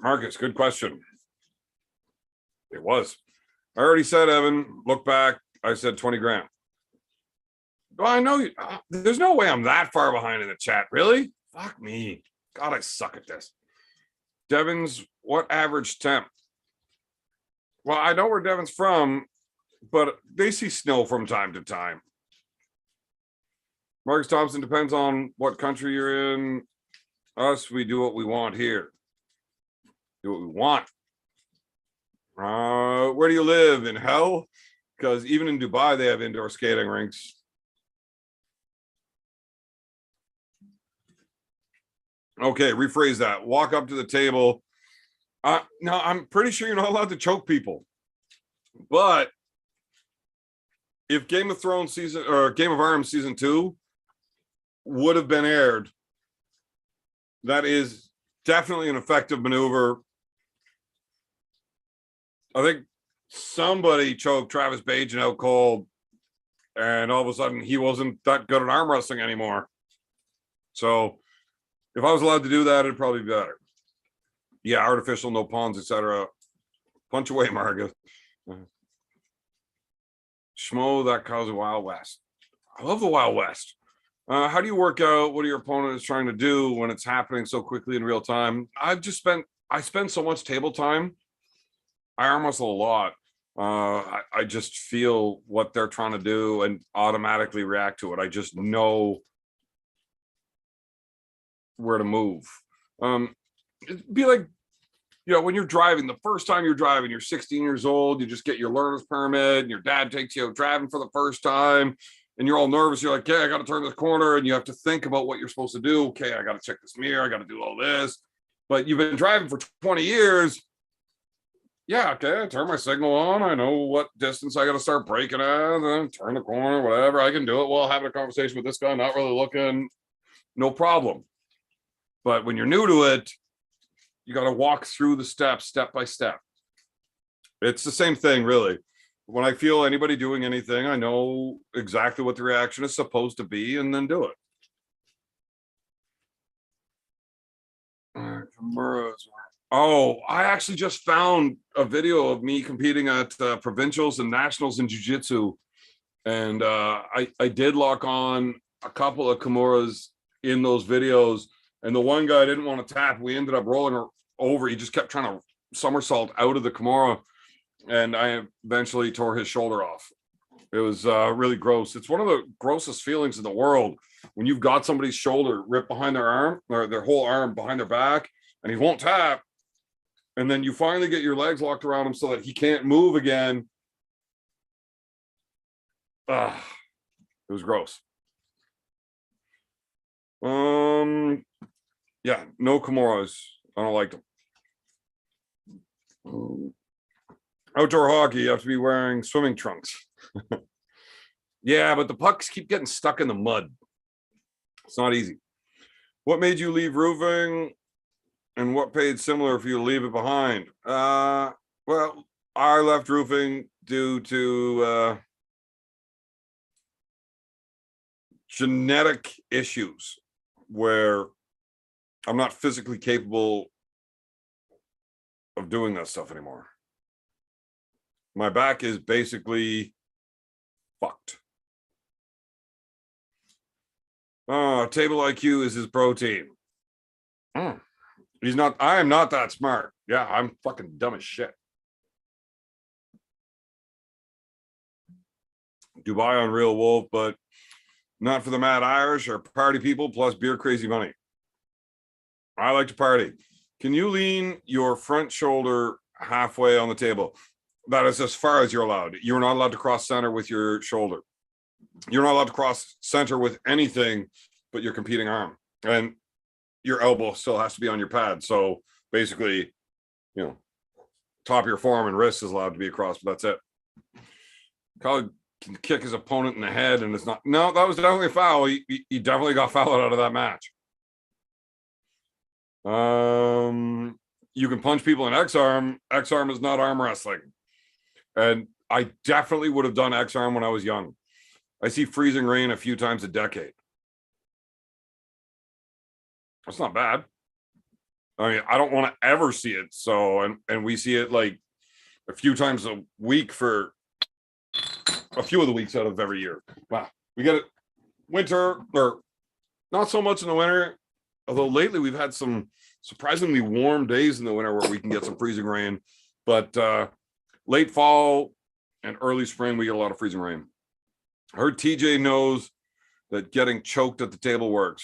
Marcus, good question. It was. I already said, Evan, look back. I said 20 grand. Well, I know you. There's no way I'm that far behind in the chat. Really? Fuck me. God, I suck at this. Devin's, what average temp? Well, I know where Devin's from, but they see snow from time to time. Marcus Thompson, depends on what country you're in. Us, we do what we want here. Do what we want. Where do you live? In hell? Because even in Dubai, they have indoor skating rinks. Okay, rephrase that. Walk up to the table. Now, I'm pretty sure you're not allowed to choke people. But if Game of Thrones season or Game of Arms season 2 would have been aired, that is definitely an effective maneuver. I think somebody choked Travis Bajan out cold, and all of a sudden he wasn't that good at arm wrestling anymore. So if I was allowed to do that, it'd probably be better. Yeah, artificial, no pawns, etc. Punch away, Margaret. Schmo, that causes Wild West. I love the Wild West. How do you work out what your opponent is trying to do when it's happening so quickly in real time? I spend so much table time. I arm wrestle a lot. I just feel what they're trying to do and automatically react to it. I just know where to move. It'd be like, when you're driving, the first time you're driving, you're 16 years old, you just get your learner's permit, and your dad takes you out driving for the first time, and you're all nervous. You're like, okay, I got to turn this corner, and you have to think about what you're supposed to do. Okay, I got to check this mirror, I got to do all this. But you've been driving for 20 years. Yeah, okay, I turn my signal on. I know what distance I got to start braking at, and then turn the corner, whatever. I can do it while having a conversation with this guy, not really looking, no problem. But when you're new to it, you got to walk through the steps step by step. It's the same thing, really. When I feel anybody doing anything, I know exactly what the reaction is supposed to be and then do it. Oh, I actually just found a video of me competing at provincials and nationals in jiu-jitsu. And I did lock on a couple of Kimuras in those videos. And the one guy didn't want to tap. We ended up rolling her over. He just kept trying to somersault out of the Kimura. And I eventually tore his shoulder off. It was really gross. It's one of the grossest feelings in the world when you've got somebody's shoulder ripped behind their arm, or their whole arm behind their back, and he won't tap. And then you finally get your legs locked around him so that he can't move again. It was gross. Yeah, no Kimuras. I don't like them. Outdoor hockey, you have to be wearing swimming trunks. Yeah, but the pucks keep getting stuck in the mud. It's not easy. What made you leave roofing, and what paid similar for you to leave it behind? Well, I left roofing due to genetic issues where I'm not physically capable of doing that stuff anymore. My back is basically fucked. Table IQ is his protein. He's not, I am not that smart. Yeah, I'm fucking dumb as shit. Dubai on Real Wolf, but not for the mad Irish or party people plus beer crazy money. I like to party. Can you lean your front shoulder halfway on the table? That is as far as you're allowed. You're not allowed to cross center with your shoulder. You're not allowed to cross center with anything but your competing arm. And your elbow still has to be on your pad. So basically, top of your forearm and wrist is allowed to be across, but that's it. Kyle can kick his opponent in the head, and it's not. No, that was definitely a foul. He definitely got fouled out of that match. You can punch people in X-arm. X-arm is not arm wrestling. And I definitely would have done X-arm when I was young. I see freezing rain a few times a decade. That's not bad. I mean, I don't want to ever see it. So, and we see it like a few times a week for a few of the weeks out of every year. Wow. We get it winter, or not so much in the winter. Although lately we've had some surprisingly warm days in the winter where we can get some freezing rain. But late fall and early spring, we get a lot of freezing rain. I heard TJ knows that getting choked at the table works.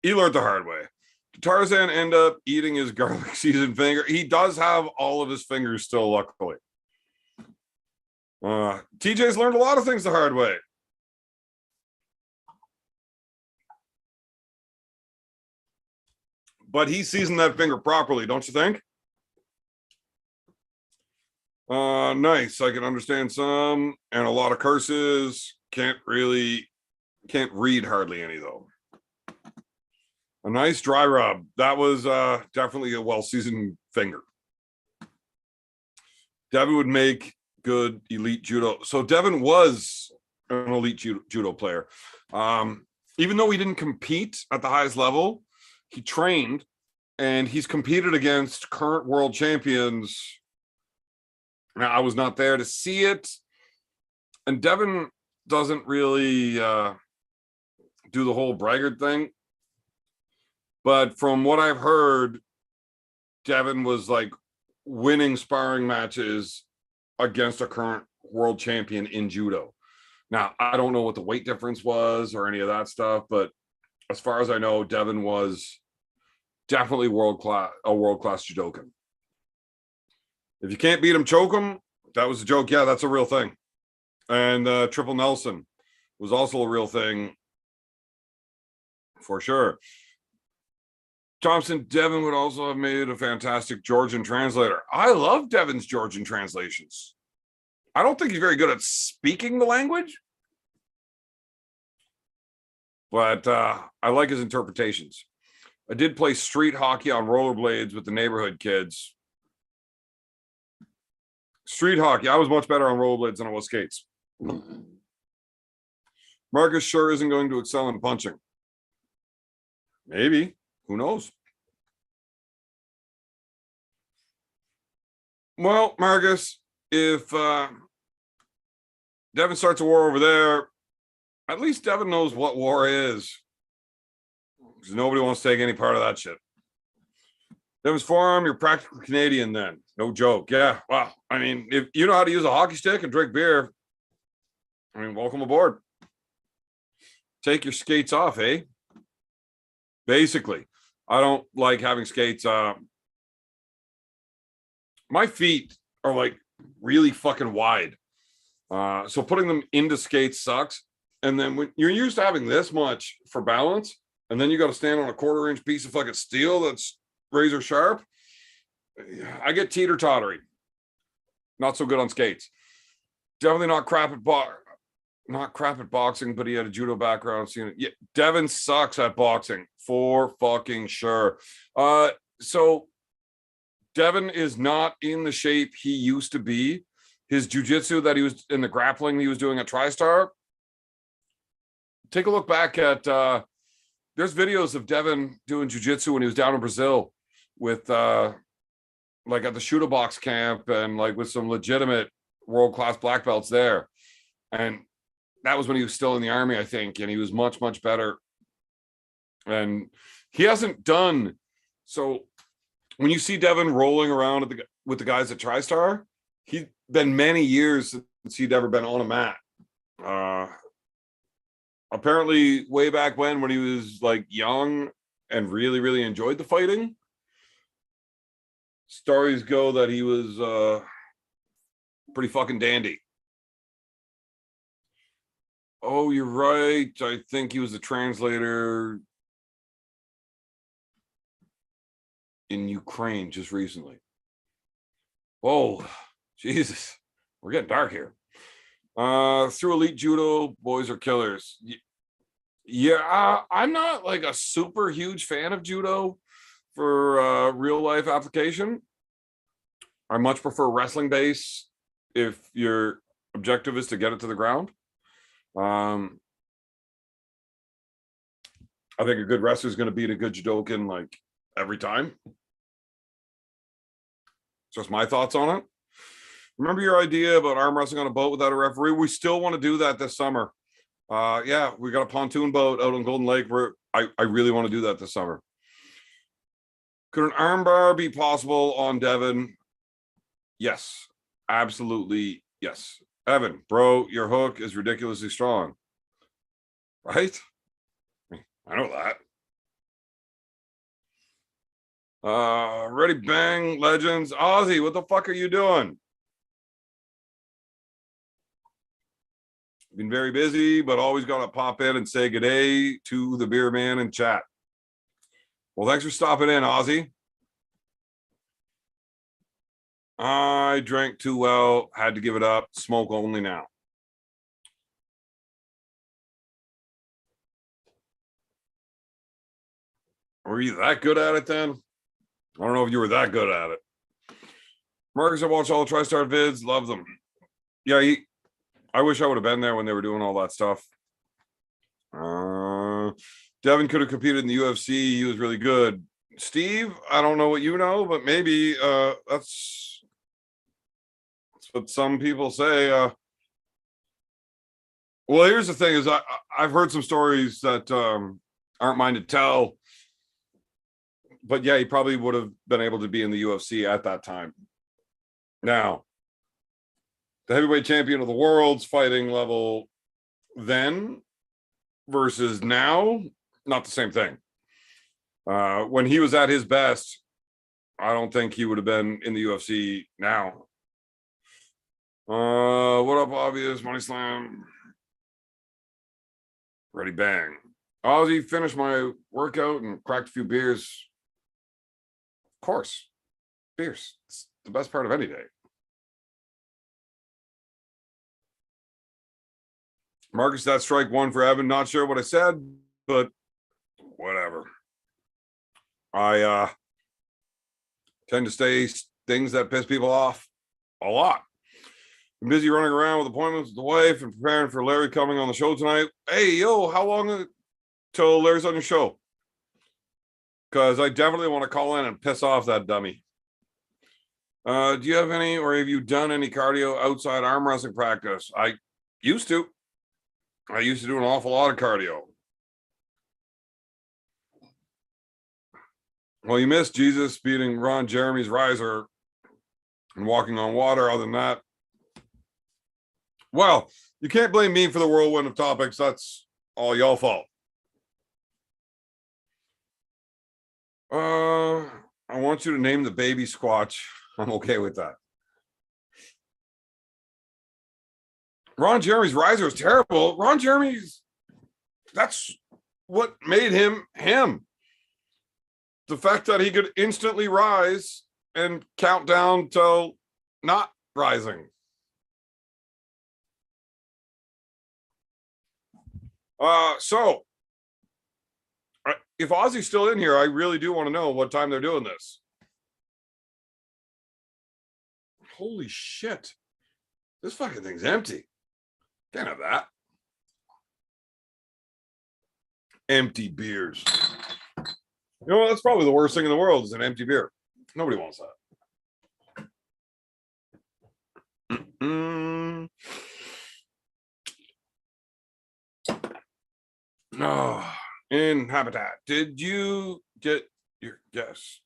He learned the hard way. Did Tarzan end up eating his garlic seasoned finger? He does have all of his fingers still, luckily. TJ's learned a lot of things the hard way. But he seasoned that finger properly, don't you think? Nice. I can understand some and a lot of curses. Can't read hardly any though. A nice dry rub. That was definitely a well-seasoned finger. Devin would make good elite judo. So Devin was an elite judo player. Even though he didn't compete at the highest level, he trained and he's competed against current world champions. Now, I was not there to see it. And Devin doesn't really do the whole braggart thing. But from what I've heard, Devin was like winning sparring matches against a current world champion in judo. Now, I don't know what the weight difference was or any of that stuff, but as far as I know, Devin was definitely a world-class judokan. If you can't beat him, choke him. That was a joke. Yeah, that's a real thing. And Triple Nelson was also a real thing for sure. Thompson, Devin would also have made a fantastic Georgian translator. I love Devin's Georgian translations. I don't think he's very good at speaking the language, but I like his interpretations. I did play street hockey on rollerblades with the neighborhood kids. Street hockey, I was much better on rollerblades than I was skates. Marcus sure isn't going to excel in punching. Maybe. Who knows? Well, Marcus, if Devin starts a war over there, at least Devin knows what war is. Because nobody wants to take any part of that shit. Devin's forearm, you're practically Canadian then. No joke. Yeah. Wow. I mean, if you know how to use a hockey stick and drink beer, I mean, welcome aboard. Take your skates off, eh? Basically, I don't like having skates. My feet are like really fucking wide. So putting them into skates sucks. And then when you're used to having this much for balance, and then you got to stand on a 1/4-inch piece of fucking steel that's razor sharp, I get teeter-tottery. Not so good on skates. Definitely not crap at boxing, but he had a judo background. Yeah, Devin sucks at boxing for fucking sure. So Devin is not in the shape he used to be. His jiu-jitsu that he was in, the grappling he was doing at TriStar. Take a look back at there's videos of Devin doing jiu-jitsu when he was down in Brazil with like at the Shooter Box camp and like with some legitimate world-class black belts there. And that was when he was still in the army, I think, and he was much, much better. And he hasn't done so. When you see Devin rolling around with the guys at TriStar, he's been many years since he'd ever been on a mat. Apparently, way back when he was like young and really, really enjoyed the fighting, stories go that he was pretty fucking dandy. Oh, you're right. I think he was a translator in Ukraine just recently. Oh, Jesus. We're getting dark here. Through elite judo, boys are killers. Yeah, I'm not like a super huge fan of judo for real life application. I much prefer wrestling base if your objective is to get it to the ground. I think a good wrestler is going to beat a good judokan like every time. Just my thoughts on it. Remember your idea about arm wrestling on a boat without a referee? We still want to do that this summer. Yeah, we got a pontoon boat out on Golden Lake. I really want to do that this summer. Could an arm bar be possible on Devin? Yes, absolutely. Yes. Evan, bro, your hook is ridiculously strong. Right? I know that. Ready, bang, legends. Ozzy, what the fuck are you doing? Been very busy, but always got to pop in and say good day to the beer man and chat. Well, thanks for stopping in, Ozzy. I drank too well, had to give it up. Smoke only now. Were you that good at it then? I don't know if you were that good at it. Marcus, I watched all the TriStar vids, love them. Yeah, I wish I would have been there when they were doing all that stuff. Devin could have competed in the UFC. He was really good. Steve, I don't know what you know, but maybe that's what some people say. Well, here's the thing: is I've heard some stories that aren't mine to tell. But yeah, he probably would have been able to be in the UFC at that time. Now, the heavyweight champion of the world's fighting level then versus now, not the same thing. When he was at his best, I don't think he would have been in the UFC now. What up, obvious money slam? Ready, bang. Ozzy, finished my workout and cracked a few beers. Of course, beers. It's the best part of any day. Marcus, that strike one for Evan. Not sure what I said, but whatever. I tend to say things that piss people off a lot. I'm busy running around with appointments with the wife and preparing for Larry coming on the show tonight. Hey, yo, how long till Larry's on your show? Because I definitely want to call in and piss off that dummy. Do you have any, or have you done any cardio outside arm wrestling practice? I used to. I used to do an awful lot of cardio. Well, you missed Jesus beating Ron Jeremy's riser and walking on water. Other than that, well, you can't blame me for the whirlwind of topics. That's all y'all fault. I want you to name the baby Squatch. I'm okay with that. Ron Jeremy's riser is terrible. Ron Jeremy's, that's what made him him. The fact that he could instantly rise and count down till not rising. So if Ozzy's still in here, I really do want to know what time they're doing this. Holy shit. This fucking thing's empty. Can't have that. Empty beers. You know, that's probably the worst thing in the world is an empty beer. Nobody wants that. No. In Habitat, did you get your guests?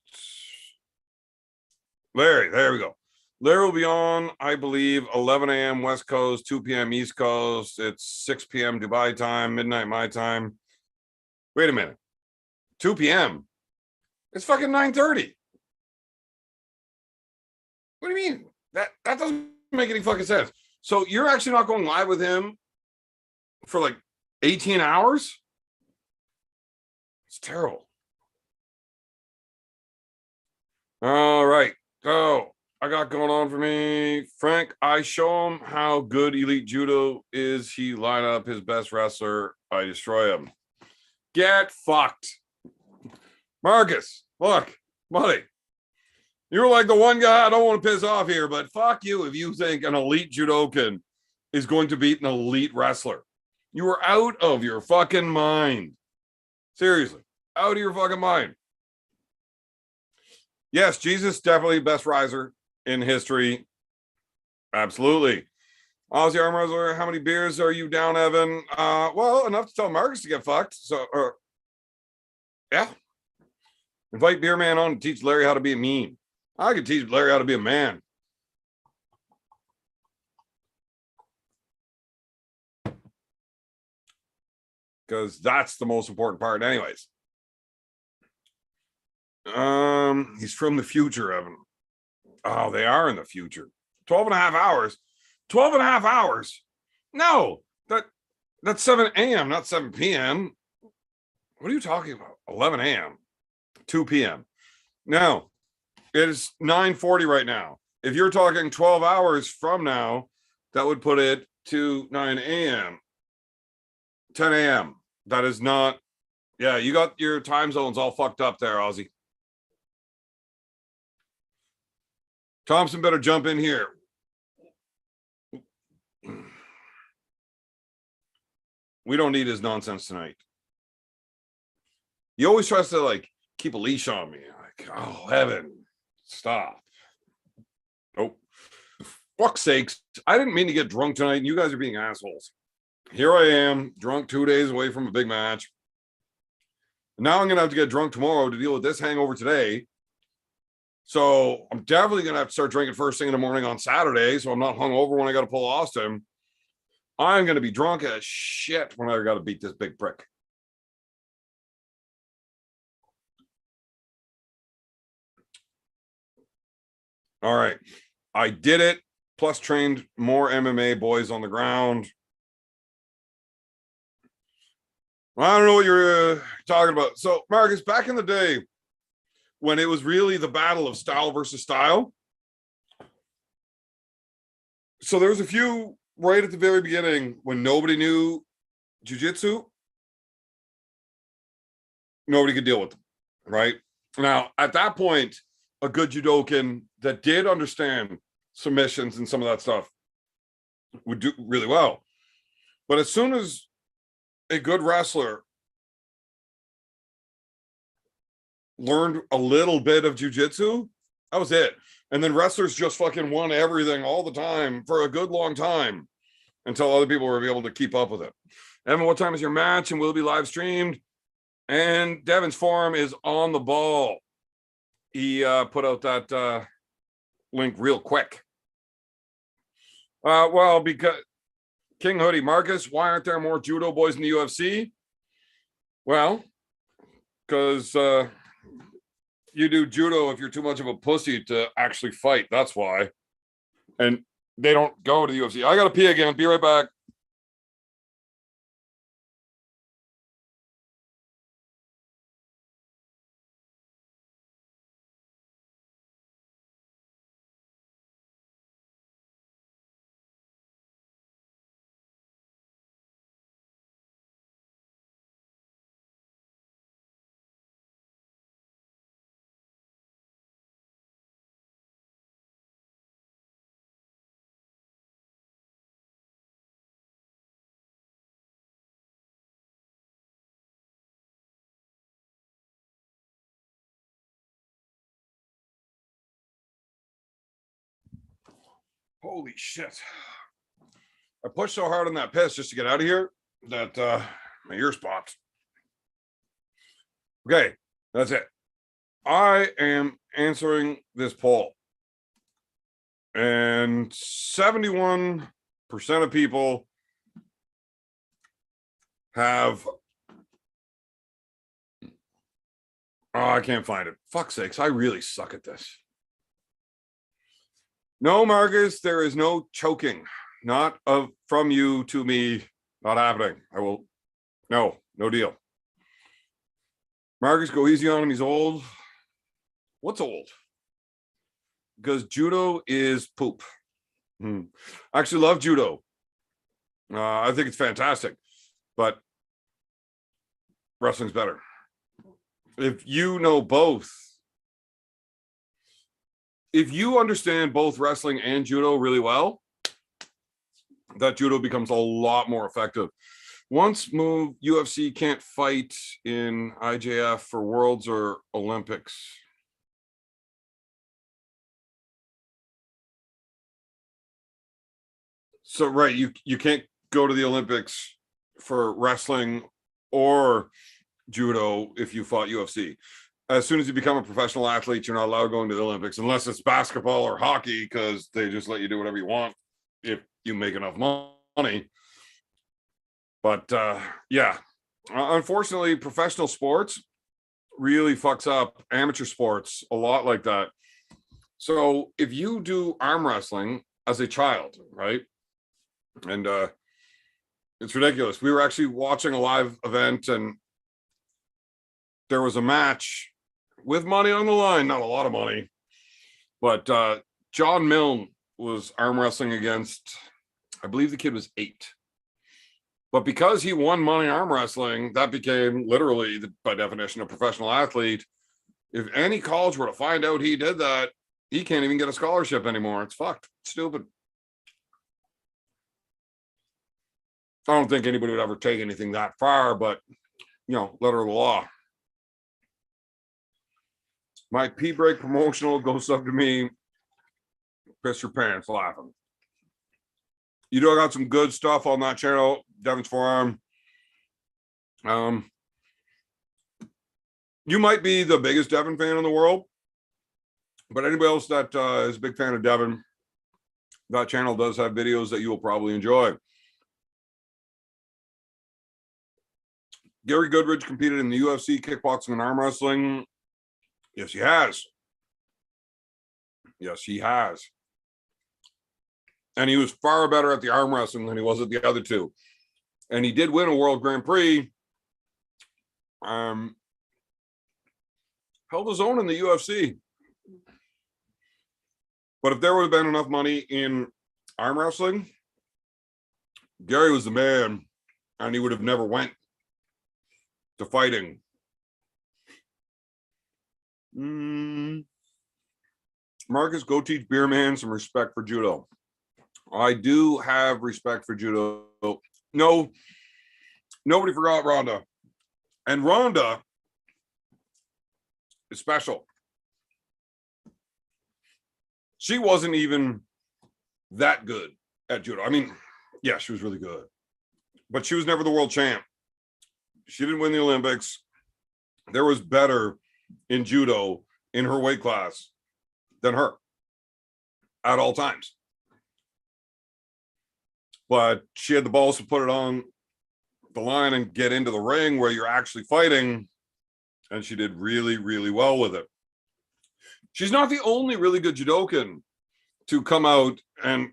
Larry, there we go. Larry will be on, I believe, 11 a.m. West Coast, 2 p.m. East Coast. It's 6 p.m. Dubai time, midnight my time. Wait a minute. 2 p.m. It's fucking 9:30. What do you mean? That doesn't make any fucking sense. So you're actually not going live with him for like 18 hours? It's terrible. All right. So I got going on for me. Frank, I show him how good elite judo is. He line up his best wrestler. I destroy him. Get fucked. Marcus, look, buddy. You're like the one guy I don't want to piss off here, but fuck you if you think an elite judokan is going to beat an elite wrestler. You are out of your fucking mind. Seriously, out of your fucking mind. Yes, Jesus, definitely best riser in history. Absolutely. Aussie arm wrestler, how many beers are you down, Evan? Well, enough to tell Marcus to get fucked. So, yeah. Invite Beer Man on to teach Larry how to be a meme. I could teach Larry how to be a man. Because that's the most important part anyways. He's from the future, Evan. Oh, they are in the future. 12 and a half hours. 12 and a half hours. No, that's 7 a.m., not 7 p.m. What are you talking about? 11 a.m., 2 p.m. No, it is 9:40 right now. if you're talking 12 hours from now, that would put it to 9 a.m., 10 a.m. That is not, yeah, you got your time zones all fucked up there, Ozzy. Thompson better jump in here. We don't need his nonsense tonight. He always tries to like keep a leash on me. Like, oh, heaven, stop. Nope. Fuck's sakes. I didn't mean to get drunk tonight, and you guys are being assholes. Here I am, drunk 2 days away from a big match. Now I'm going to have to get drunk tomorrow to deal with this hangover today. So I'm definitely going to have to start drinking first thing in the morning on Saturday, so I'm not hungover when I got to pull Austin. I'm going to be drunk as shit when I got to beat this big prick. All right. I did it, plus trained more MMA boys on the ground. I don't know what you're talking about. So, Marcus, back in the day, when it was really the battle of style versus style. So there was a few right at the very beginning when nobody knew jiu-jitsu. Nobody could deal with them, right? Now, at that point, a good judokan that did understand submissions and some of that stuff would do really well. But as soon as a good wrestler learned a little bit of jiu-jitsu, that was it. And then wrestlers just fucking won everything all the time for a good long time until other people were able to keep up with it. Evan, what time is your match and will it be live streamed? And Devin's form is on the ball. He put out that link real quick. Well, because King Hoodie, Marcus, why aren't there more judo boys in the UFC? Well, because you do judo if you're too much of a pussy to actually fight. That's why. And they don't go to the UFC. I got to pee again. Be right back. Holy shit. I pushed so hard on that piss just to get out of here that my ears popped. Okay, that's it. I am answering this poll. And 71% of people have... Oh, I can't find it. Fuck's sakes, I really suck at this. No, Marcus, there is no choking. Not from you to me. Not happening. I will. No deal. Marcus, go easy on him. He's old. What's old? Because judo is poop. I actually love judo. I think it's fantastic. But wrestling's better. If you know both, if you understand both wrestling and judo really well, that judo becomes a lot more effective. Once move, UFC can't fight in IJF for Worlds or Olympics. So, right, you can't go to the Olympics for wrestling or judo if you fought UFC. As soon as you become a professional athlete, you're not allowed going to the Olympics unless it's basketball or hockey, because they just let you do whatever you want if you make enough money. But yeah, unfortunately, professional sports really fucks up amateur sports a lot like that. So if you do arm wrestling as a child, right? And it's ridiculous. We were actually watching a live event and there was a match with money on the line, not a lot of money, but John Milne was arm wrestling against, I believe the kid was 8. But because he won money arm wrestling, that became literally, by definition, a professional athlete. If any college were to find out he did that, he can't even get a scholarship anymore. It's fucked. It's stupid. I don't think anybody would ever take anything that far, but, letter of the law. My pee break promotional goes up to me. Piss your pants laughing. You do got some good stuff on that channel, Devin's Forearm. You might be the biggest Devin fan in the world, but anybody else that is a big fan of Devin, that channel does have videos that you will probably enjoy. Gary Goodridge competed in the UFC, kickboxing, and arm wrestling. Yes, he has. Yes, he has. And he was far better at the arm wrestling than he was at the other two. And he did win a World Grand Prix. Held his own in the UFC. But if there would have been enough money in arm wrestling, Gary was the man, and he would have never went to fighting. Marcus, go teach Beer Man some respect for judo. I do have respect for judo. No, nobody forgot Rhonda. And Rhonda is special. She wasn't even that good at judo. I mean, yeah, she was really good, but she was never the world champ. She didn't win the Olympics. There was better in judo in her weight class than her at all times. But she had the balls to put it on the line and get into the ring where you're actually fighting. And she did really, really well with it. She's not the only really good judokan to come out and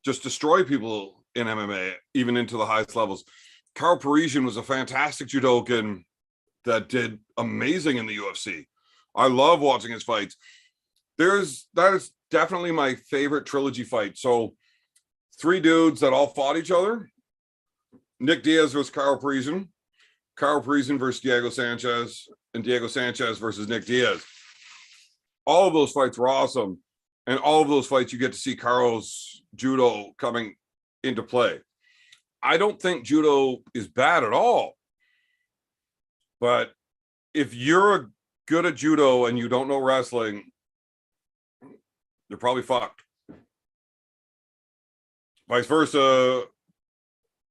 just destroy people in MMA, even into the highest levels. Carl Parisian was a fantastic judokan that did amazing in the UFC. I love watching his fights. That is definitely my favorite trilogy fight. So 3 dudes that all fought each other. Nick Diaz versus Carl Parisian versus Diego Sanchez, and Diego Sanchez versus Nick Diaz. All of those fights were awesome. And all of those fights, you get to see Carl's judo coming into play. I don't think judo is bad at all. But if you're good at judo and you don't know wrestling, you're probably fucked. Vice versa,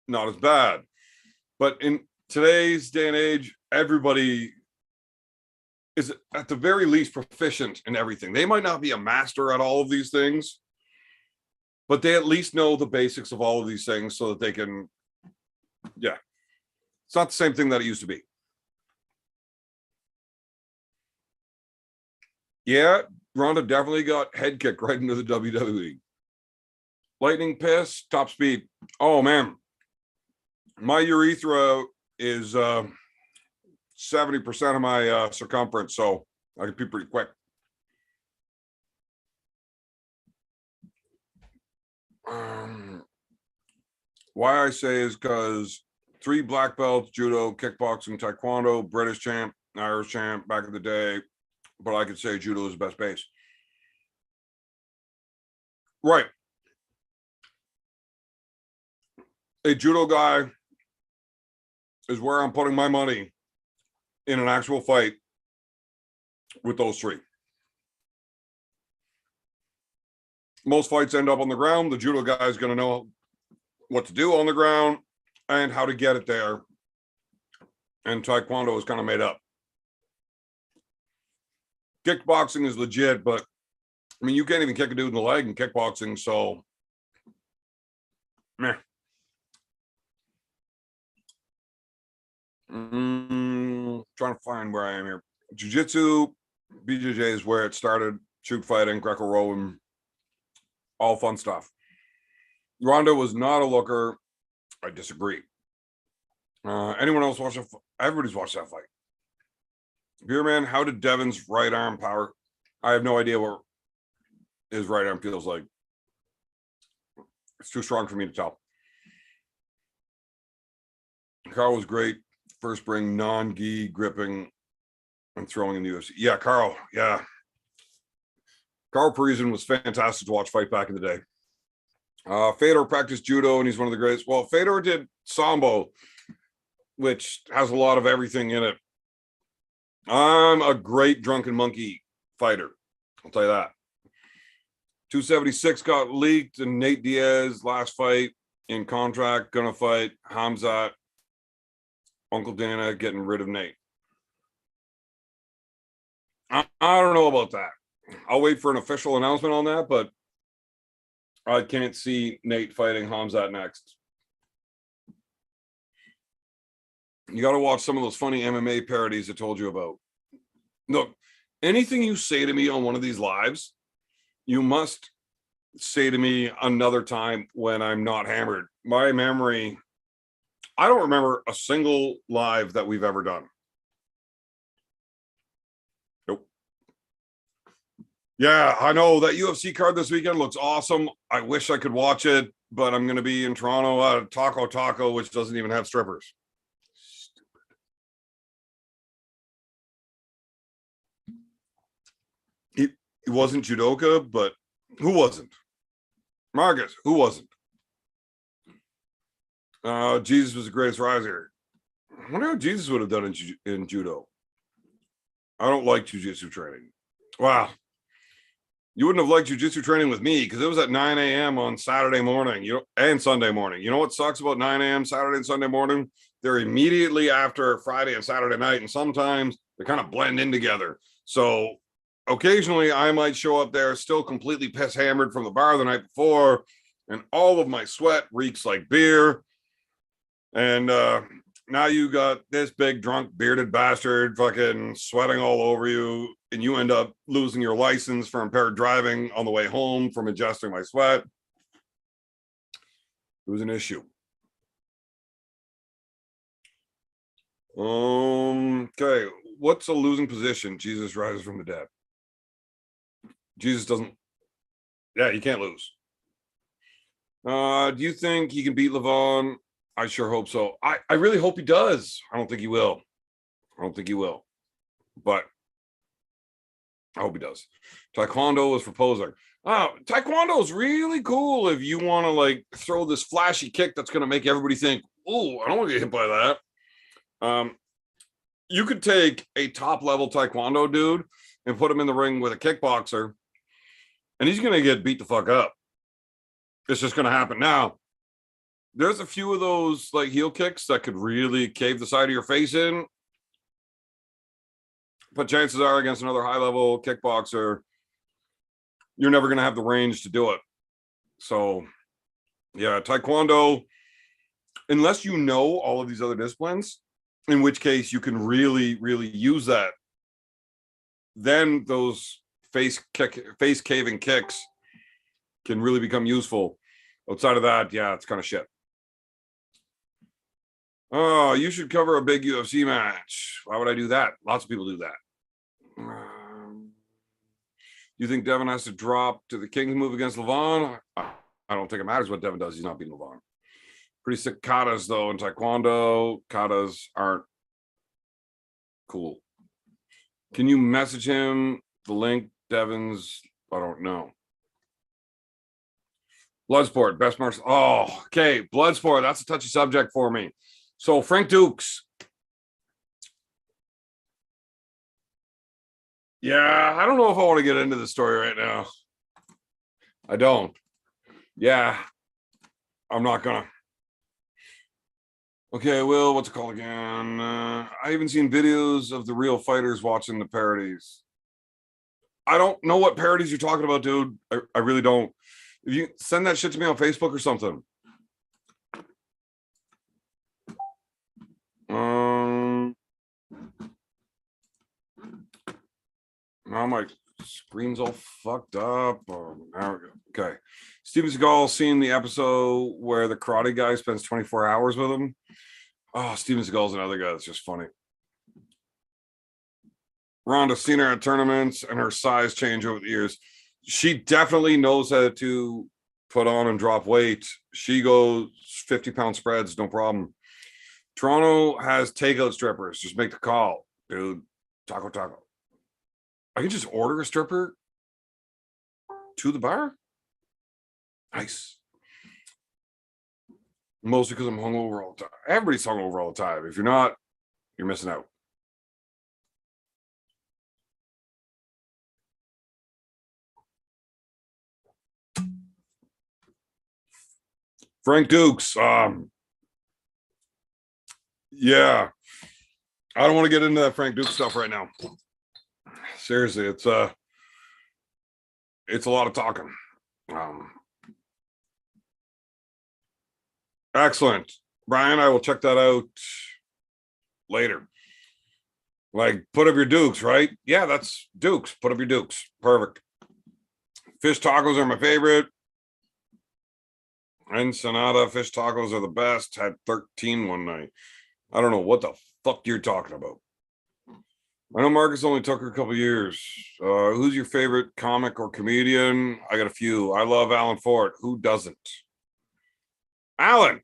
not as bad. But in today's day and age, everybody is at the very least proficient in everything. They might not be a master at all of these things, but they at least know the basics of all of these things so that they can, yeah. It's not the same thing that it used to be. Yeah, Ronda definitely got head kicked right into the WWE. Lightning piss, top speed. Oh, man. My urethra is 70% of my circumference, so I can pee pretty quick. Why I say is because 3 black belts, judo, kickboxing, taekwondo, British champ, Irish champ back in the day, but I could say judo is the best base. Right. A judo guy is where I'm putting my money in an actual fight with those 3. Most fights end up on the ground. The judo guy is going to know what to do on the ground and how to get it there. And taekwondo is kind of made up. Kickboxing is legit, but I mean, you can't even kick a dude in the leg in kickboxing, so meh. Trying to find where I am here. Jiu-jitsu, BJJ is where it started. Shoot fighting, Greco-Roman, all fun stuff. Ronda was not a looker. I disagree. Anyone else watch that? Everybody's watched that fight. Beer Man, how did Devin's right arm power? I have no idea what his right arm feels like. It's too strong for me to tell. Carl was great. First ring, non-gi gripping and throwing in the UFC. Yeah, Carl. Yeah. Carl Parisian was fantastic to watch fight back in the day. Fedor practiced judo and he's one of the greatest. Well, Fedor did sambo, which has a lot of everything in it. I'm a great drunken monkey fighter. I'll tell you that. 276 got leaked and Nate Diaz last fight in contract, gonna fight Hamzat. Uncle Dana getting rid of Nate. I don't know about that. I'll wait for an official announcement on that, but I can't see Nate fighting Hamzat next. You got to watch some of those funny MMA parodies I told you about. Look, anything you say to me on one of these lives, you must say to me another time when I'm not hammered. My memory, I don't remember a single live that we've ever done. Nope. Yeah, I know that UFC card this weekend looks awesome. I wish I could watch it, but I'm going to be in Toronto at Taco, which doesn't even have strippers. It wasn't judoka, but who wasn't? Marcus, who wasn't? Jesus was the greatest riser. I wonder how Jesus would have done in judo. I don't like jujitsu training. Wow. You wouldn't have liked jujitsu training with me because it was at 9 a.m. on Saturday morning, and Sunday morning. You know what sucks about 9 a.m. Saturday and Sunday morning? They're immediately after Friday and Saturday night, and sometimes they kind of blend in together. So occasionally I might show up there still completely piss hammered from the bar the night before, and all of my sweat reeks like beer. And now you got this big drunk bearded bastard fucking sweating all over you, and you end up losing your license for impaired driving on the way home from ingesting my sweat. It was an issue. Okay, what's a losing position? Jesus rises from the dead. Jesus doesn't. Yeah, you can't lose. Do you think he can beat Levon? I sure hope so. I really hope he does. I don't think he will. But I hope he does. Taekwondo was for posing. Oh, Taekwondo is really cool if you want to like throw this flashy kick that's going to make everybody think, oh, I don't want to get hit by that. You could take a top level Taekwondo dude and put him in the ring with a kickboxer, and he's going to get beat the fuck up. It's just going to happen. Now, there's a few of those like heel kicks that could really cave the side of your face in. But chances are against another high level kickboxer, you're never going to have the range to do it. So, yeah, Taekwondo, unless you know all of these other disciplines, in which case you can really, really use that, then those face caving kicks can really become useful. Outside of that, yeah, it's kind of shit. Oh, you should cover a big UFC match. Why would I do that? Lots of people do that. You think Devin has to drop to the Kings move against Levon? I don't think it matters what Devin does. He's not beating Levon. Pretty sick katas, though, in Taekwondo. Katas aren't cool. Can you message him the link? Devin's, I don't know. Bloodsport, best martial. Oh, okay. Bloodsport, that's a touchy subject for me. So Frank Dukes. Yeah, I don't know if I want to get into the story right now. I don't. Yeah, I'm not gonna. Okay, Will, what's it called again? I haven't seen videos of the real fighters watching the parodies. I don't know what parodies you're talking about, dude. I really don't. If you send that shit to me on Facebook or something. Now my screen's all fucked up. Now we go. Okay. Steven Seagal seen the episode where the karate guy spends 24 hours with him. Oh, Steven Seagal's another guy that's just funny. Rhonda's seen her at tournaments and her size change over the years. She definitely knows how to put on and drop weight. She goes 50-pound spreads, no problem. Toronto has takeout strippers. Just make the call, dude. Taco. I can just order a stripper to the bar. Nice. Mostly because I'm hungover all the time. Everybody's hungover all the time. If you're not, you're missing out. Frank Dukes. Yeah. I don't want to get into that Frank Dukes stuff right now. Seriously, it's a lot of talking. Excellent. Brian, I will check that out later. Like, put up your Dukes, right? Yeah, that's Dukes. Put up your Dukes. Perfect. Fish tacos are my favorite. Ensenada fish tacos are the best. Had 13 one night. I don't know what the fuck you're talking about. I know Marcus only took her a couple years. Who's your favorite comic or comedian? I got a few. I love Alan Ford. Who doesn't? Alan,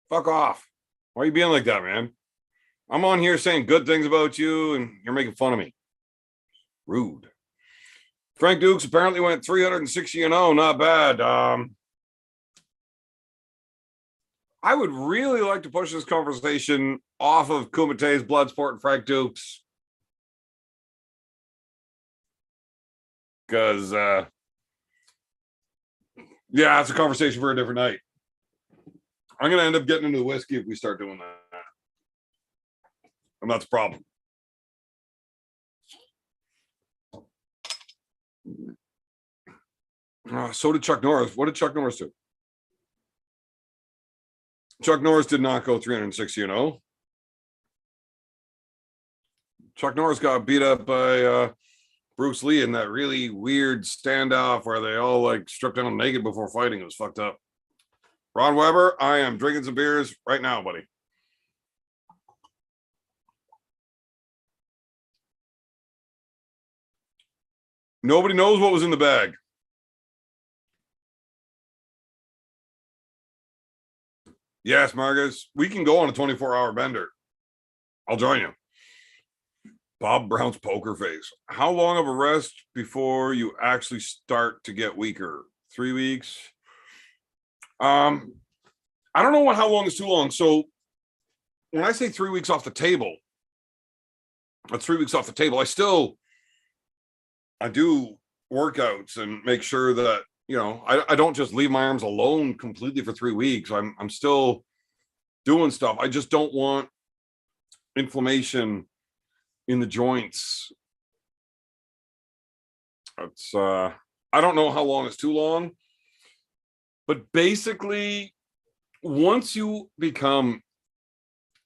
fuck off. Why are you being like that, man? I'm on here saying good things about you and you're making fun of me. Rude. Frank Dukes apparently went 360-0. Not bad. I would really like to push this conversation off of Kumate's Bloodsport and Frank Dukes. Because, yeah, it's a conversation for a different night. I'm going to end up getting into the whiskey if we start doing that. And that's a problem. So did Chuck Norris. What did Chuck Norris do? Chuck Norris did not go 360-0. Chuck Norris got beat up by Bruce Lee in that really weird standoff where they all like stripped down naked before fighting. It was fucked up. Ron Weber, I am drinking some beers right now, buddy. Nobody knows what was in the bag. Yes, Marcus, we can go on a 24-hour bender. I'll join you. Bob Brown's poker face. How long of a rest before you actually start to get weaker? 3 weeks? I don't know how long is too long. So when I say 3 weeks off the table, that's 3 weeks off the table. I do workouts and make sure that, you know, I don't just leave my arms alone completely for 3 weeks. I'm still doing stuff. I just don't want inflammation in the joints. It's I don't know how long is too long, but basically once you become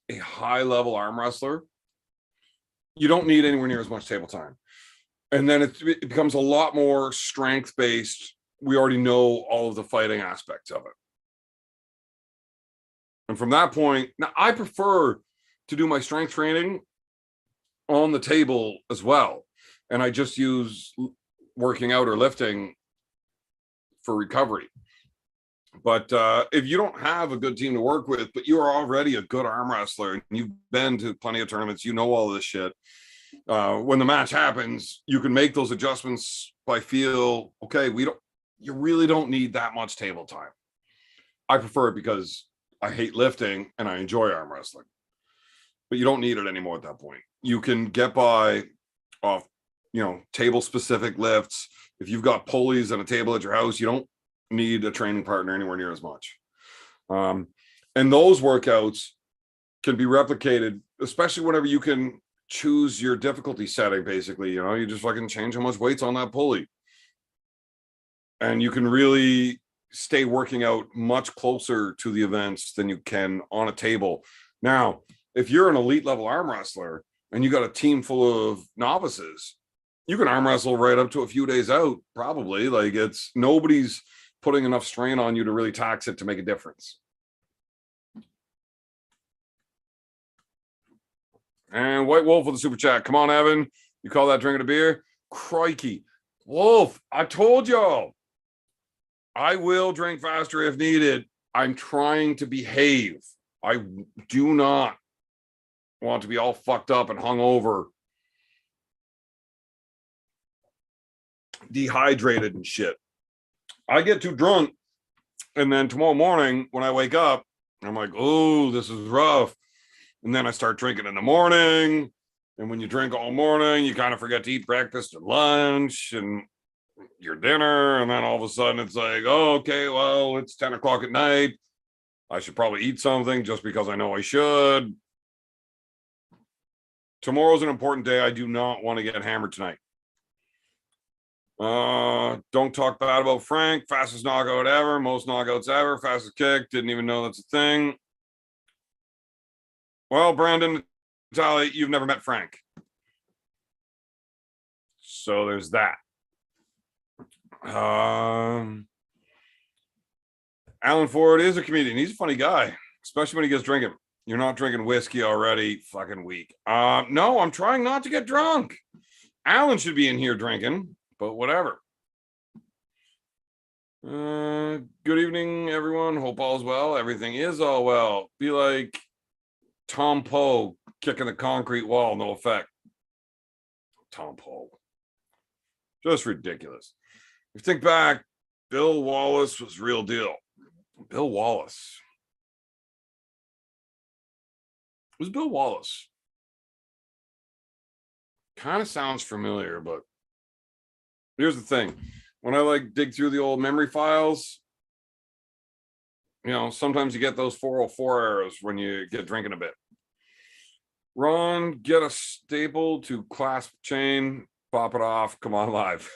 a high level arm wrestler, you don't need anywhere near as much table time. And then it becomes a lot more strength based. We already know all of the fighting aspects of it. And from that point, now I prefer to do my strength training on the table as well. And I just use working out or lifting for recovery. But if you don't have a good team to work with, but you are already a good arm wrestler and you've been to plenty of tournaments, you know all of this shit. When the match happens, you can make those adjustments by feel, okay, you really don't need that much table time. I prefer it because I hate lifting and I enjoy arm wrestling. But you don't need it anymore at that point. You can get by off, you know, table specific lifts. If you've got pulleys and a table at your house, you don't need a training partner anywhere near as much. And those workouts can be replicated, especially whenever you can choose your difficulty setting. Basically, you know, you just fucking change how much weight's on that pulley. And you can really stay working out much closer to the events than you can on a table. Now, if you're an elite level arm wrestler and you got a team full of novices, you can arm wrestle right up to a few days out, probably. Like, it's nobody's putting enough strain on you to really tax it to make a difference. And White Wolf with the super chat. Come on, Evan. You call that drinking a beer? Crikey. Wolf, I told y'all. I will drink faster if needed. I'm trying to behave. I do not want to be all fucked up and hungover, dehydrated and shit. I get too drunk, and then tomorrow morning when I wake up, I'm like, oh, this is rough. And then I start drinking in the morning. And when you drink all morning, you kind of forget to eat breakfast and lunch and your dinner. And then all of a sudden it's like, oh, okay, well, it's 10 o'clock at night. I should probably eat something just because I know I should. Tomorrow's an important day. I do not want to get hammered tonight. Don't talk bad about Frank. Fastest knockout ever. Most knockouts ever. Fastest kick. Didn't even know that's a thing. Well, Brandon, Tally, you've never met Frank. So there's that. Alan Ford is a comedian. He's a funny guy, especially when he gets drinking. You're not drinking whiskey already. Fucking weak. No, I'm trying not to get drunk. Alan should be in here drinking, but whatever. Good evening, everyone. Hope all's well. Everything is all well. Be like Tom Poe kicking the concrete wall, no effect. Tom Poe. Just ridiculous. If you think back, Bill Wallace was real deal. Bill Wallace. Who's Bill Wallace? Kind of sounds familiar, but here's the thing. When I like dig through the old memory files, you know, sometimes you get those 404 errors when you get drinking a bit. Ron, get a staple to clasp chain, pop it off, come on live.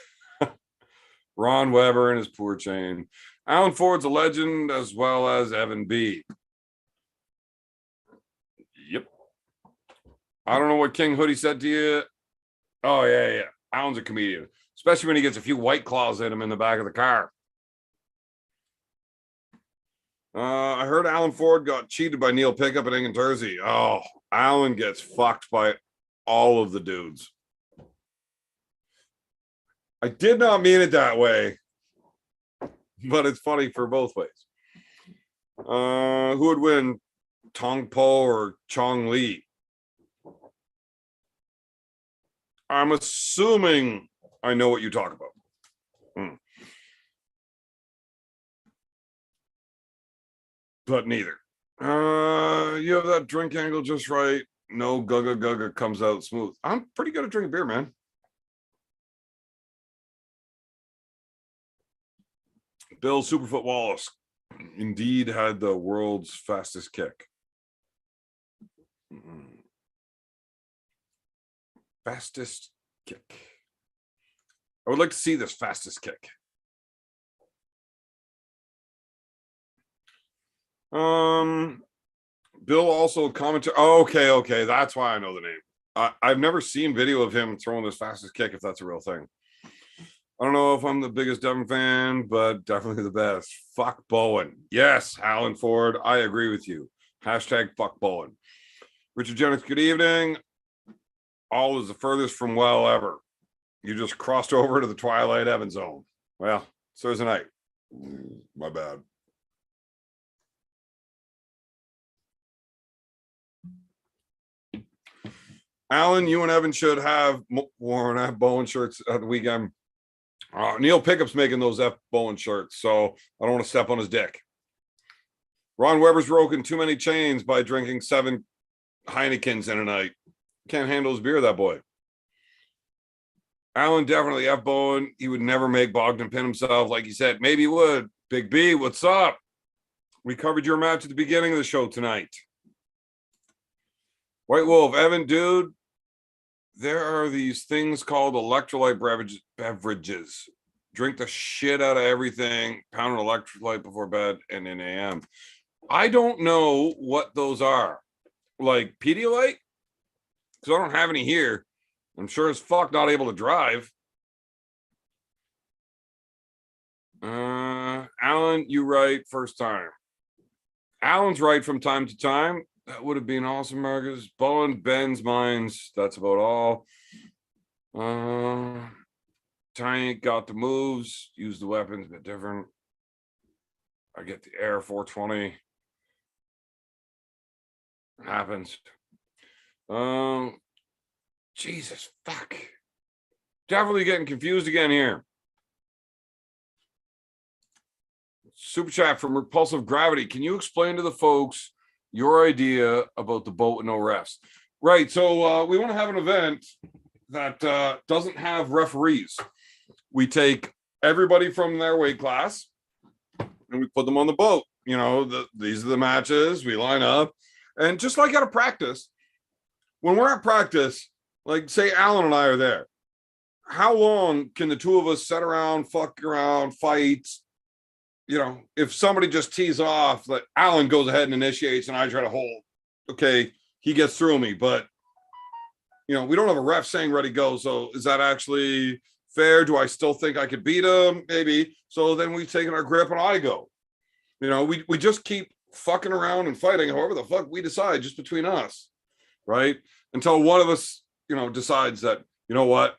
Ron Weber and his poor chain. Alan Ford's a legend as well as Evan B. Yep. I don't know what King Hoodie said to you. Oh, yeah. Alan's a comedian, especially when he gets a few White Claws in him in the back of the car. I heard Alan Ford got cheated by Neil Pickup at Ingentersey. Oh, Alan gets fucked by all of the dudes. I did not mean it that way, but it's funny for both ways. Who would win, Tong Po or Chong Li? I'm assuming I know what you talk about. But neither. You have that drink angle just right. No gugga comes out smooth. I'm pretty good at drinking beer, man. Bill Superfoot Wallace indeed had the world's fastest kick. Fastest kick. I would like to see this fastest kick. Bill also commented. Oh, okay. That's why I know the name. I've never seen video of him throwing this fastest kick, if that's a real thing. I don't know if I'm the biggest Devin fan, but definitely the best. Fuck Bowen. Yes, Alan Ford. I agree with you. Hashtag fuck Bowen. Richard Jennings, good evening. All is the furthest from well ever. You just crossed over to the Twilight Evan zone. Well, it's Thursday night. My bad. Alan, you and Evan should have worn F Bowen shirts at the weekend. Neil Pickup's making those F Bowen shirts, so I don't want to step on his dick. Ron Weber's broken too many chains by drinking 7 Heinekens in a night. Can't handle his beer, that boy. Alan definitely F Bowen. He would never make Bogdan pin himself like he said. Maybe he would. Big B, what's up? We covered your match at the beginning of the show tonight. White Wolf, Evan, dude, there are these things called electrolyte beverages. Drink the shit out of everything, pound an electrolyte before bed and in AM. I don't know what those are. Like Pedialyte? Because I don't have any here. I'm sure as fuck not able to drive. Alan, you right first time. Alan's right from time to time. That would have been awesome, Marcus. Bowen, Ben's, mines. That's about all. 10 Tank got the moves, used the weapons a bit different. I get the air 420. Happens. Jesus fuck. Definitely getting confused again here. Super chat from Repulsive Gravity. Can you explain to the folks your idea about the boat with no refs? Right. So we want to have an event that doesn't have referees. We take everybody from their weight class and we put them on the boat. You know, these are the matches. We line up. And just like out of practice, when we're at practice, like say Alan and I are there, how long can the two of us sit around, fuck around, fight? You know, if somebody just tees off, like Alan goes ahead and initiates and I try to hold, okay, he gets through me. But, you know, we don't have a ref saying ready, go. So is that actually fair? Do I still think I could beat him? Maybe. So then we've taken our grip and I go. You know, we just keep fucking around and fighting however the fuck we decide just between us, right? Until one of us, you know, decides that, you know what,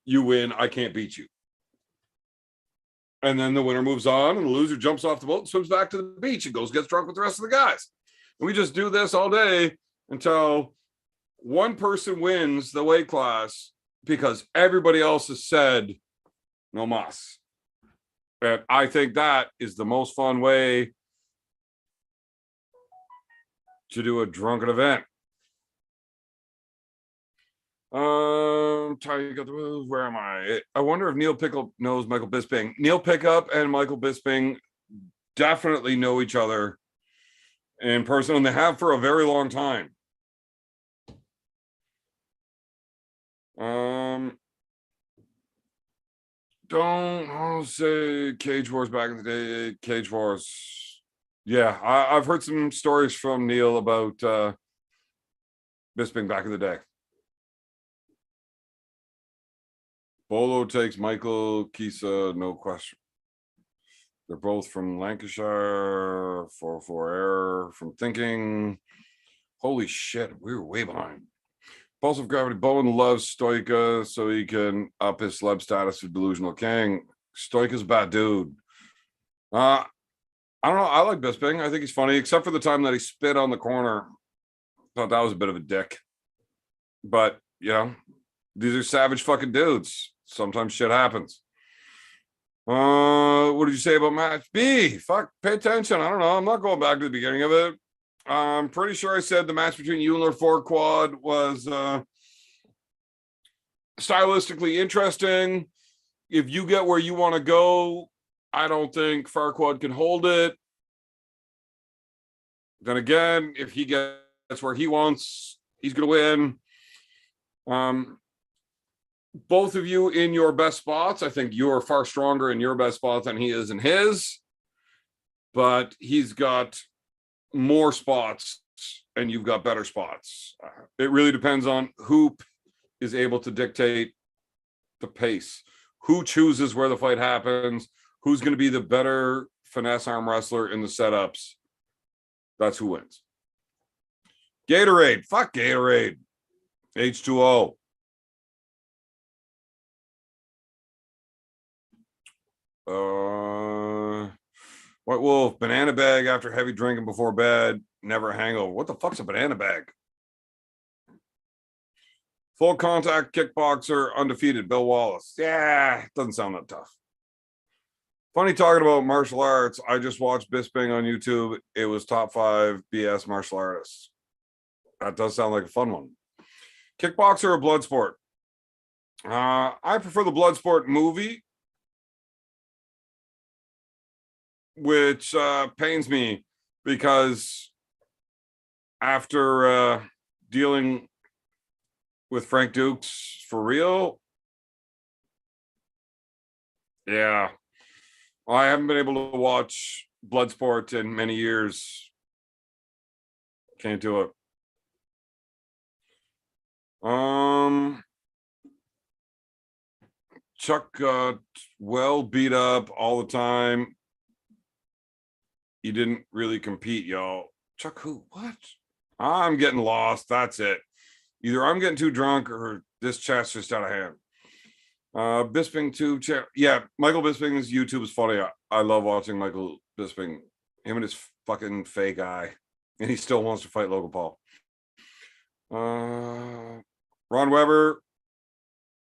you win, I can't beat you. And then the winner moves on and the loser jumps off the boat and swims back to the beach and gets drunk with the rest of the guys. And we just do this all day until one person wins the weight class because everybody else has said no mas. And I think that is the most fun way to do a drunken event. Where am I? I wonder if Neil Pickup knows Michael Bisping. Neil Pickup and Michael Bisping definitely know each other in person, and they have for a very long time. Don't say Cage Wars back in the day. Cage Wars. Yeah, I've heard some stories from Neil about Bisping back in the day. Bolo takes Michael Kisa, no question. They're both from Lancashire. 404 error from thinking. Holy shit, we were way behind. Pulse of Gravity. Bowen loves Stoika so he can up his celeb status to Delusional King. Stoika's a bad dude. I don't know. I like Bisping. I think he's funny, except for the time that he spit on the corner. Thought that was a bit of a dick. But, you know, these are savage fucking dudes. Sometimes shit happens. What did you say about match B? Fuck, pay attention. I don't know. I'm not going back to the beginning of it. I'm pretty sure I said the match between you and Lord Farquaad was stylistically interesting. If you get where you want to go, I don't think Farquaad can hold it. Then again, if he gets where he wants, he's going to win. Both of you in your best spots. I think you are far stronger in your best spots than he is in his. But he's got more spots and you've got better spots. It really depends on who is able to dictate the pace, who chooses where the fight happens, who's going to be the better finesse arm wrestler in the setups. That's who wins. Gatorade. Fuck Gatorade. H2O. White Wolf, banana bag after heavy drinking before bed, never a hangover. What the fuck's a banana bag? Full contact kickboxer, undefeated, Bill Wallace. Yeah, doesn't sound that tough. Funny talking about martial arts. I just watched Bisping on YouTube. It was top 5 BS martial artists. That does sound like a fun one. Kickboxer or blood sport? I prefer the blood sport movie, which pains me because after dealing with Frank Dukes for real, yeah, I haven't been able to watch Bloodsport in many years. Can't do it. Chuck got well beat up all the time. He didn't really compete, y'all. Chuck who? What? I'm getting lost. That's it. Either I'm getting too drunk or this chat's just out of hand. Bisping too. Yeah, Michael Bisping's YouTube is funny. I love watching Michael Bisping. Him and his fucking fake eye, and he still wants to fight Logan Paul. Ron Weber,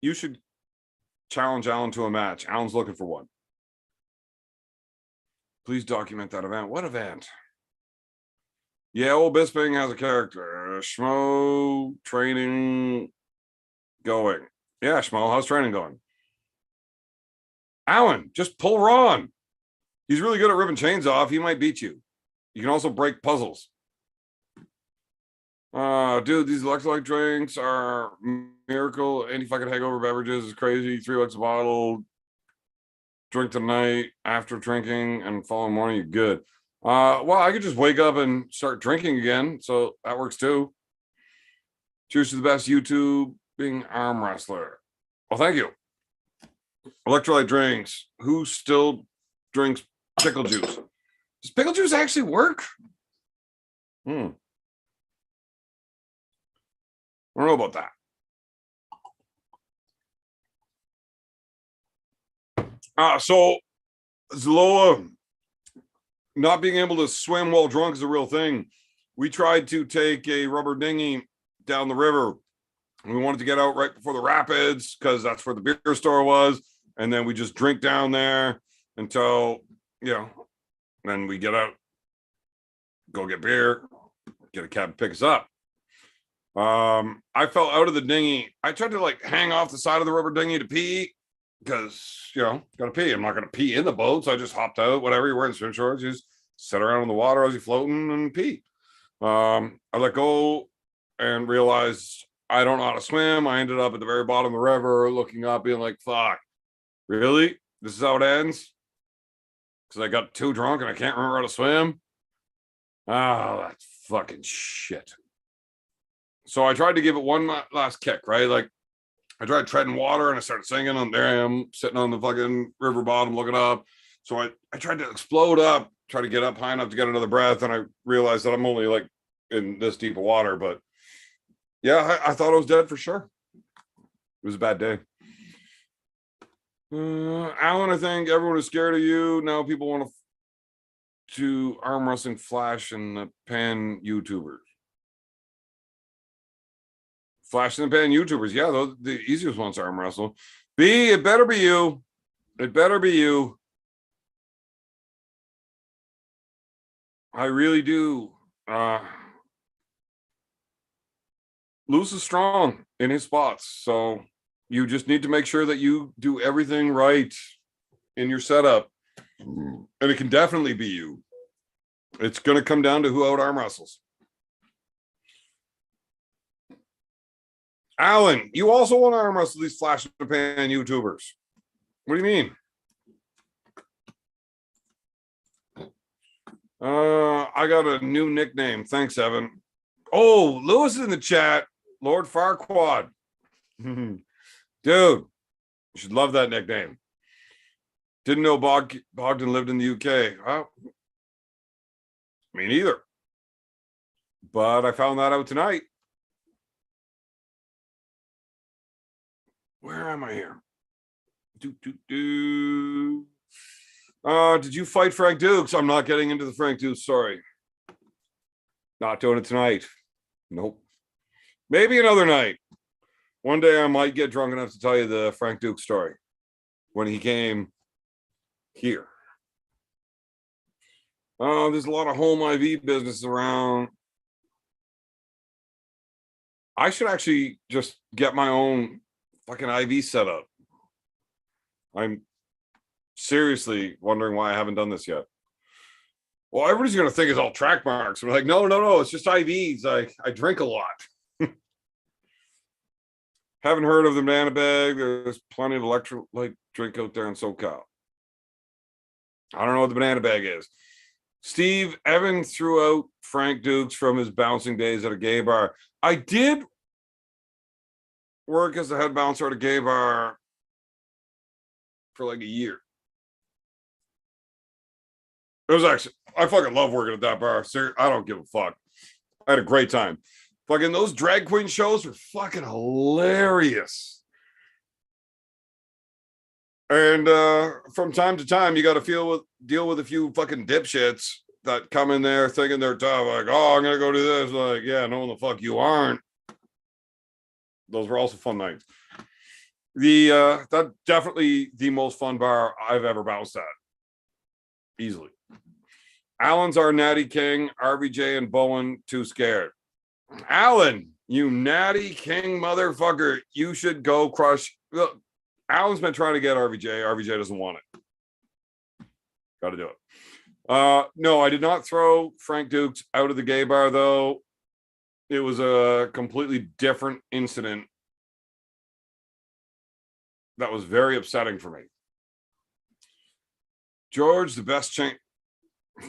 you should challenge Alan to a match. Alan's looking for one. Please document that event. What event? Yeah, old Bisping has a character. Schmo training going. Yeah, Schmo, how's training going? Alan, just pull Ron. He's really good at ripping chains off. He might beat you. You can also break puzzles. Dude, these electrolyte drinks are miracle. Any fucking hangover beverages is crazy. $3 a bottle. Drink tonight after drinking, and following morning you're good. Well, I could just wake up and start drinking again, so that works too. Cheers to the best YouTube being arm wrestler. Well, thank you. Electrolyte drinks. Who still drinks pickle juice? Does pickle juice actually work? I don't know about that. So Zaloa not being able to swim while drunk is a real thing. We tried to take a rubber dinghy down the river. We wanted to get out right before the rapids because that's where the beer store was. And then we just drink down there until, then we get out, go get beer, get a cab to pick us up. I fell out of the dinghy. I tried to hang off the side of the rubber dinghy to pee because, gotta pee. I'm not going to pee in the boat. So I just hopped out, whatever. You're wearing swim shorts, you just sit around in the water as you're floating and pee. I let go and realized I don't know how to swim. I ended up at the very bottom of the river looking up being like, fuck, really? This is how it ends? Because I got too drunk and I can't remember how to swim? Oh, that's fucking shit. So I tried to give it one last kick, right? I tried treading water and I started singing, and there I am sitting on the fucking river bottom looking up. So I tried to explode up, try to get up high enough to get another breath, and I realized that I'm only in this deep of water. But yeah, I thought I was dead for sure. It was a bad day. Alan, I think everyone is scared of you. Now people want to arm wrestling Flash and the Pan YouTubers. Flash and the Pan YouTubers. Yeah, those the easiest ones to arm wrestle. It better be you. It better be you. I really do. Luce is strong in his spots. So you just need to make sure that you do everything right in your setup. And it can definitely be you. It's going to come down to who out arm wrestles. Alan, you also want to arm wrestle these Flash in the Pan YouTubers. What do you mean? I got a new nickname. Thanks, Evan. Oh, Lewis is in the chat. Lord Farquaad. Dude, you should love that nickname. Didn't know Bogdan lived in the UK. Oh, me neither. But I found that out tonight. Where am I here? Did you fight Frank Dukes? I'm not getting into the Frank Dukes. Sorry. Not doing it tonight. Nope. Maybe another night. One day I might get drunk enough to tell you the Frank Dukes story when he came here. There's a lot of home IV business around. I should actually just get my own fucking IV set up. I'm seriously wondering why I haven't done this yet. Well, everybody's going to think it's all track marks. We're like, no, it's just IVs. I drink a lot. Haven't heard of the banana bag. There's plenty of electrolyte drink out there in SoCal. I don't know what the banana bag is. Steve, Evan threw out Frank Dukes from his bouncing days at a gay bar. I did work as the head bouncer at a gay bar for a year. It was actually, I fucking love working at that bar. Seriously, I don't give a fuck. I had a great time. Fucking those drag queen shows were fucking hilarious. And from time to time, you got to deal with a few fucking dipshits that come in there thinking they're tough. Like, oh, I'm gonna go do this. Like, yeah, no, the fuck you aren't. Those were also fun nights. That definitely the most fun bar I've ever bounced at, easily. Alan's our natty king. RVJ and Bowen too scared. Alan, you natty king motherfucker, you should go crush. Look, Alan's been trying to get RVJ. RVJ doesn't want it. Got to do it. No, I did not throw Frank Dukes out of the gay bar, though. It was a completely different incident that was very upsetting for me. George, the best chain.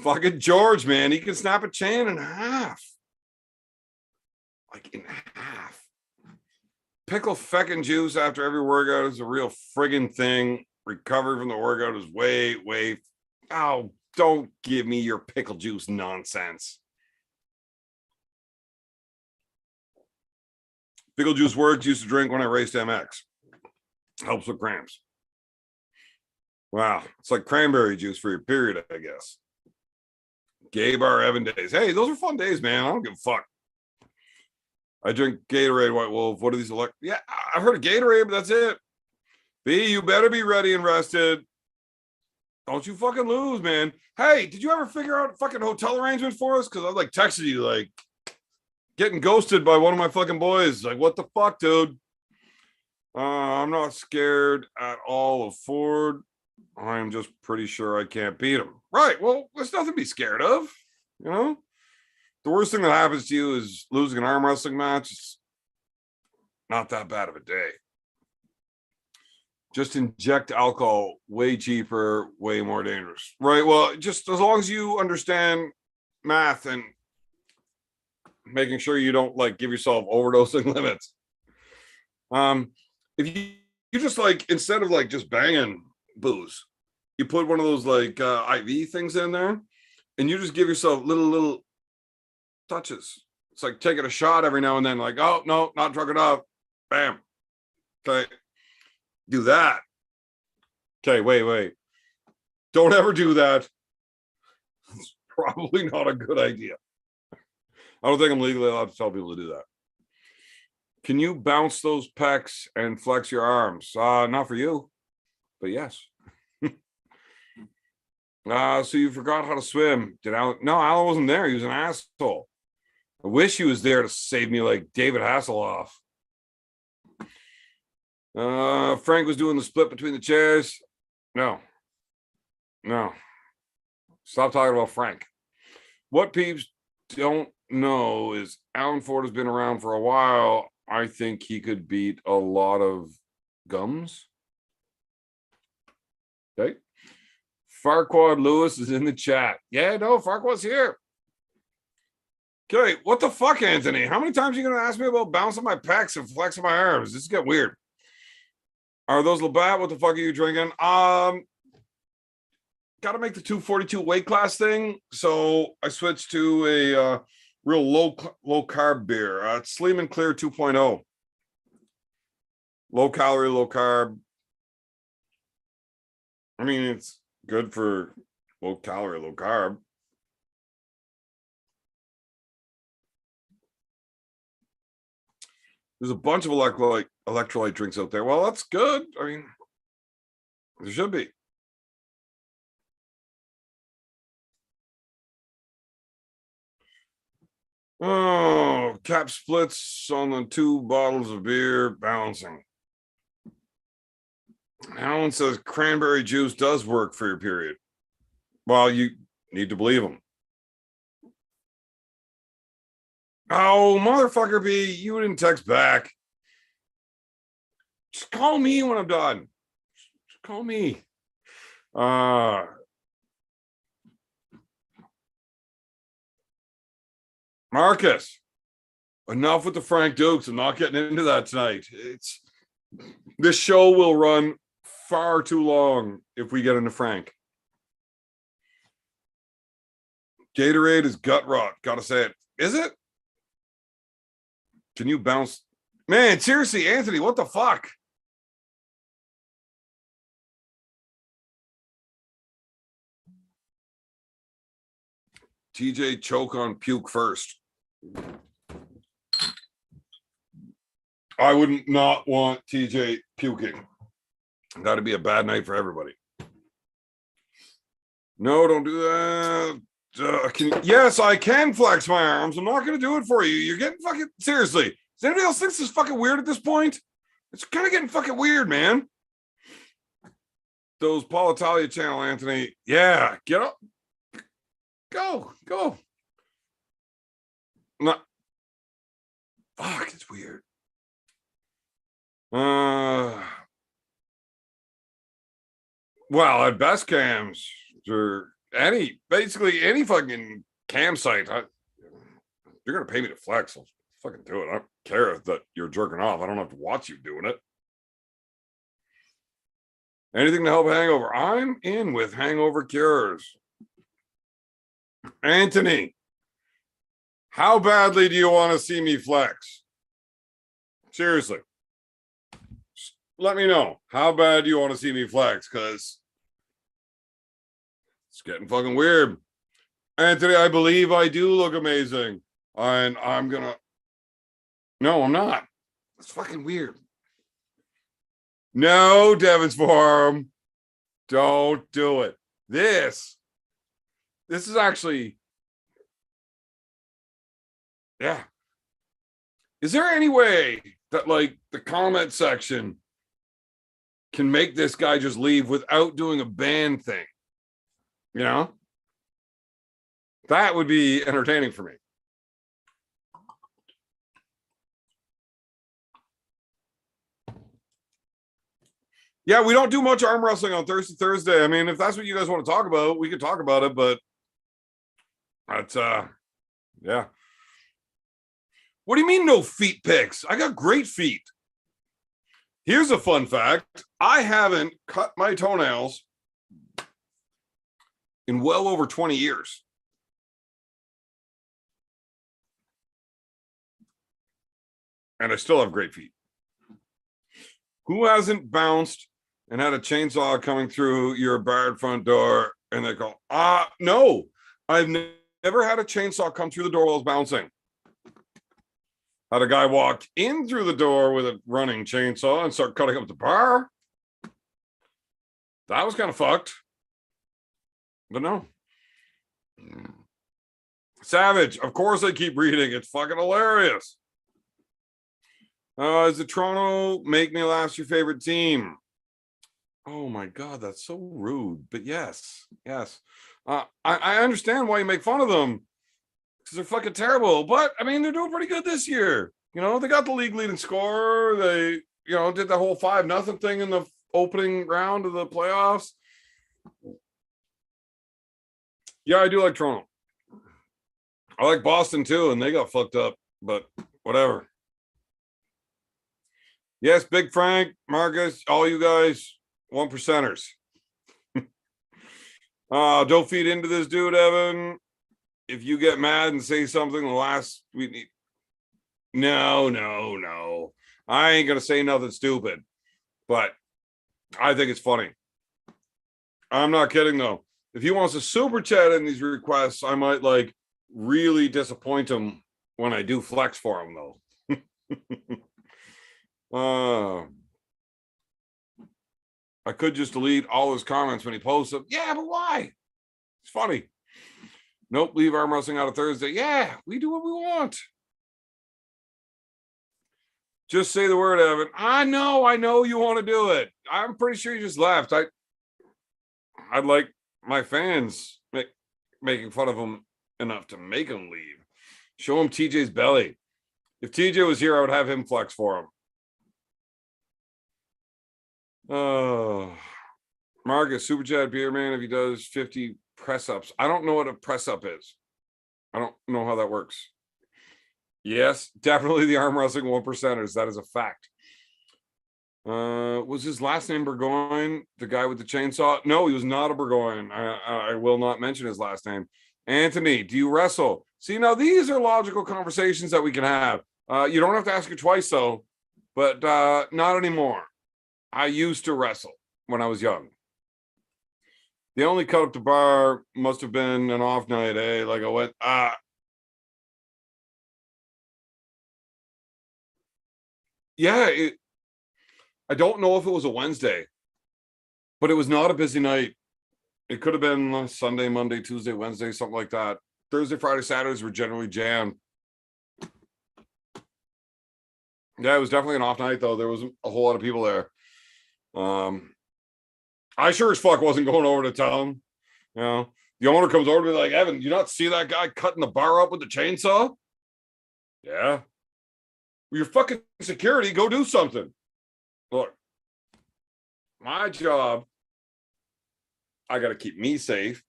Fucking George, man. He can snap a chain in half. Like in half. Pickle feckin' juice after every workout is a real friggin' thing. Recovery from the workout is way. Oh, don't give me your pickle juice nonsense. Pickle juice works. Used to drink when I raced MX. Helps with cramps. Wow. It's like cranberry juice for your period, I guess. Gay bar Evan days. Hey, those are fun days, man. I don't give a fuck. I drink Gatorade, White Wolf. What are these? Yeah, I've heard of Gatorade, but that's it. B, you better be ready and rested. Don't you fucking lose, man. Hey, did you ever figure out fucking hotel arrangements for us? Because I like texted you, like, getting ghosted by one of my fucking boys. Like, what the fuck, dude? I'm not scared at all of Ford. I'm just pretty sure I can't beat him. Right. Well, there's nothing to be scared of. You know, the worst thing that happens to you is losing an arm wrestling match. It's not that bad of a day. Just inject alcohol, way cheaper, way more dangerous. Right. Well, just as long as you understand math and making sure you don't like give yourself overdosing limits. If you just like, instead of like just banging booze, you put one of those like IV things in there and you just give yourself little touches. It's like taking a shot every now and then, like, oh no, not drunk enough. Bam. Okay. Do that. Okay, wait. Don't ever do that. It's probably not a good idea. I don't think I'm legally allowed to tell people to do that. Can you bounce those pecs and flex your arms? Not for you, but yes. So you forgot how to swim. Did Alan? No, Alan wasn't there. He was an asshole. I wish he was there to save me like David Hasselhoff. Frank was doing the split between the chairs. No. Stop talking about Frank. What peeps don't know is Alan Ford has been around for a while. I think he could beat a lot of gums. Okay. Farquad Lewis is in the chat. Yeah, no, Farquad's here. Okay, what the fuck, Anthony? How many times are you going to ask me about bouncing my pecs and flexing my arms? This is getting weird. Are those Labatt? What the fuck are you drinking? Got to make the 242 weight class thing. So I switched to a real low carb beer. It's Sleeman Clear 2.0. Low calorie, low carb. I mean, it's good for low calorie, low carb. There's a bunch of electrolyte drinks out there. Well, that's good. I mean, there should be. Oh, cap splits on the 2 bottles of beer, balancing. Alan says cranberry juice does work for your period. Well, you need to believe him. Oh, motherfucker B, you didn't text back. Just call me when I'm done. Just call me. Marcus, enough with the Frank Dukes. I'm not getting into that tonight. This show will run far too long if we get into Frank. Gatorade is gut rot. Gotta say it. Is it? Can you bounce? Man, seriously, Anthony, what the fuck? TJ choke on puke first. I wouldn't not want TJ puking. That'd be a bad night for everybody. No, don't do that. Yes, I can flex my arms. I'm not going to do it for you. You're getting fucking seriously. Does anybody else think this is fucking weird at this point? It's kind of getting fucking weird, man. Those Paul Italia channel, Anthony. Yeah, get up. Go. Not. Fuck, it's weird. Well, at best cams or basically any fucking cam site, you're gonna pay me to flex. I'll fucking do it. I don't care that you're jerking off. I don't have to watch you doing it. Anything to help hangover. I'm in with hangover cures. Anthony, how badly do you want to see me flex? Seriously. Let me know. How bad do you want to see me flex? Because it's getting fucking weird. Anthony, I believe I do look amazing. And I'm gonna. No, I'm not. It's fucking weird. No, Devon's Forum. Don't do it. This is actually. Yeah. Is there any way that, like, the comment section can make this guy just leave without doing a ban thing? You know? That would be entertaining for me. Yeah, we don't do much arm wrestling on Thursday. I mean, if that's what you guys want to talk about, we could talk about it, but that's yeah. What do you mean no feet pics? I got great feet. Here's a fun fact. I haven't cut my toenails in well over 20 years. And I still have great feet. Who hasn't bounced and had a chainsaw coming through your barred front door and they go, no, I've never had a chainsaw come through the door while I was bouncing. Had a guy walk in through the door with a running chainsaw and start cutting up the bar. That was kind of fucked. But no. Savage, of course I keep reading. It's fucking hilarious. Is the Toronto Make Me Laugh your favorite team? Oh my God, that's so rude. But yes. I understand why you make fun of them. Because they're fucking terrible. But I mean, they're doing pretty good this year. You know, they got the league leading scorer. They, did the whole 5-0 thing in the opening round of the playoffs. Yeah, I do like Toronto. I like Boston too, and they got fucked up, but whatever. Yes, Big Frank, Marcus, all you guys, 1%ers. Don't feed into this dude, Evan. If you get mad and say something, the last we need. No. I ain't gonna say nothing stupid, but I think it's funny. I'm not kidding though. If he wants to super chat in these requests, I might really disappoint him when I do flex for him though. I could just delete all his comments when he posts them. Yeah, but why? It's funny. Nope, leave arm wrestling out of Thursday. Yeah, we do what we want. Just say the word, Evan. I know you want to do it. I'm pretty sure you just left. I'd like my fans making fun of him enough to make him leave. Show him TJ's belly. If TJ was here, I would have him flex for him. Marcus, Super Chat Beer Man, if he does 50 press ups. I don't know what a press up is. I don't know how that works. Yes, definitely the arm wrestling 1%ers. That is a fact. Was his last name Burgoyne, the guy with the chainsaw? No, he was not a Burgoyne. I will not mention his last name. Anthony, do you wrestle? See, now these are logical conversations that we can have. You don't have to ask it twice, though, but not anymore. I used to wrestle when I was young. The only cut up the bar must have been an off night, eh? Like I went, yeah, I don't know if it was a Wednesday, but it was not a busy night. It could have been Sunday, Monday, Tuesday, Wednesday, something like that. Thursday, Friday, Saturdays were generally jammed. Yeah, it was definitely an off night though. There wasn't a whole lot of people there. I sure as fuck wasn't going over to town. You know, the owner comes over to me like, Evan, you not see that guy cutting the bar up with the chainsaw? Yeah. Well, you're fucking security. Go do something. Look, my job, I got to keep me safe.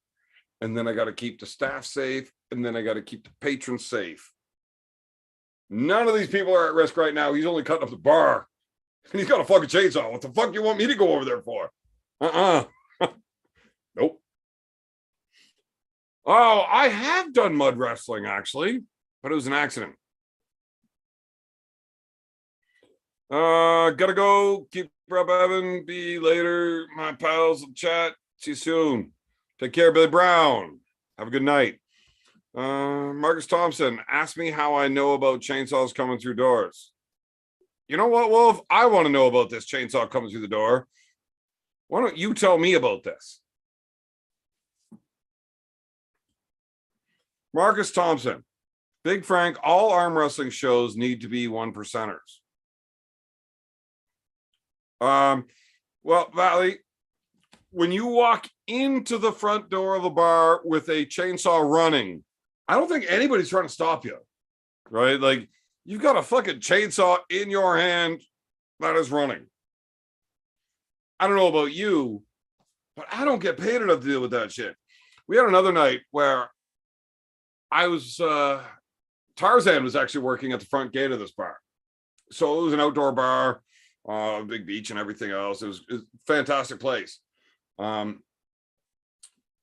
And then I got to keep the staff safe. And then I got to keep the patrons safe. None of these people are at risk right now. He's only cutting up the bar. And he's got a fucking chainsaw. What the fuck do you want me to go over there for? Nope. Oh, I have done mud wrestling actually, but it was an accident. Gotta go. Keep up, Evan. Be later. My pals will chat. See you soon. Take care, Billy Brown. Have a good night. Marcus Thompson asked me how I know about chainsaws coming through doors. You know what, Wolf? I want to know about this chainsaw coming through the door. Why don't you tell me about this? Marcus Thompson, Big Frank, all arm wrestling shows need to be 1%ers. Well, Valley, when you walk into the front door of the bar with a chainsaw running, I don't think anybody's trying to stop you, right? Like, you've got a fucking chainsaw in your hand that is running. I don't know about you, but I don't get paid enough to deal with that shit. We had another night where I was, Tarzan was actually working at the front gate of this bar. So it was an outdoor bar, big beach and everything else. It was a fantastic place. I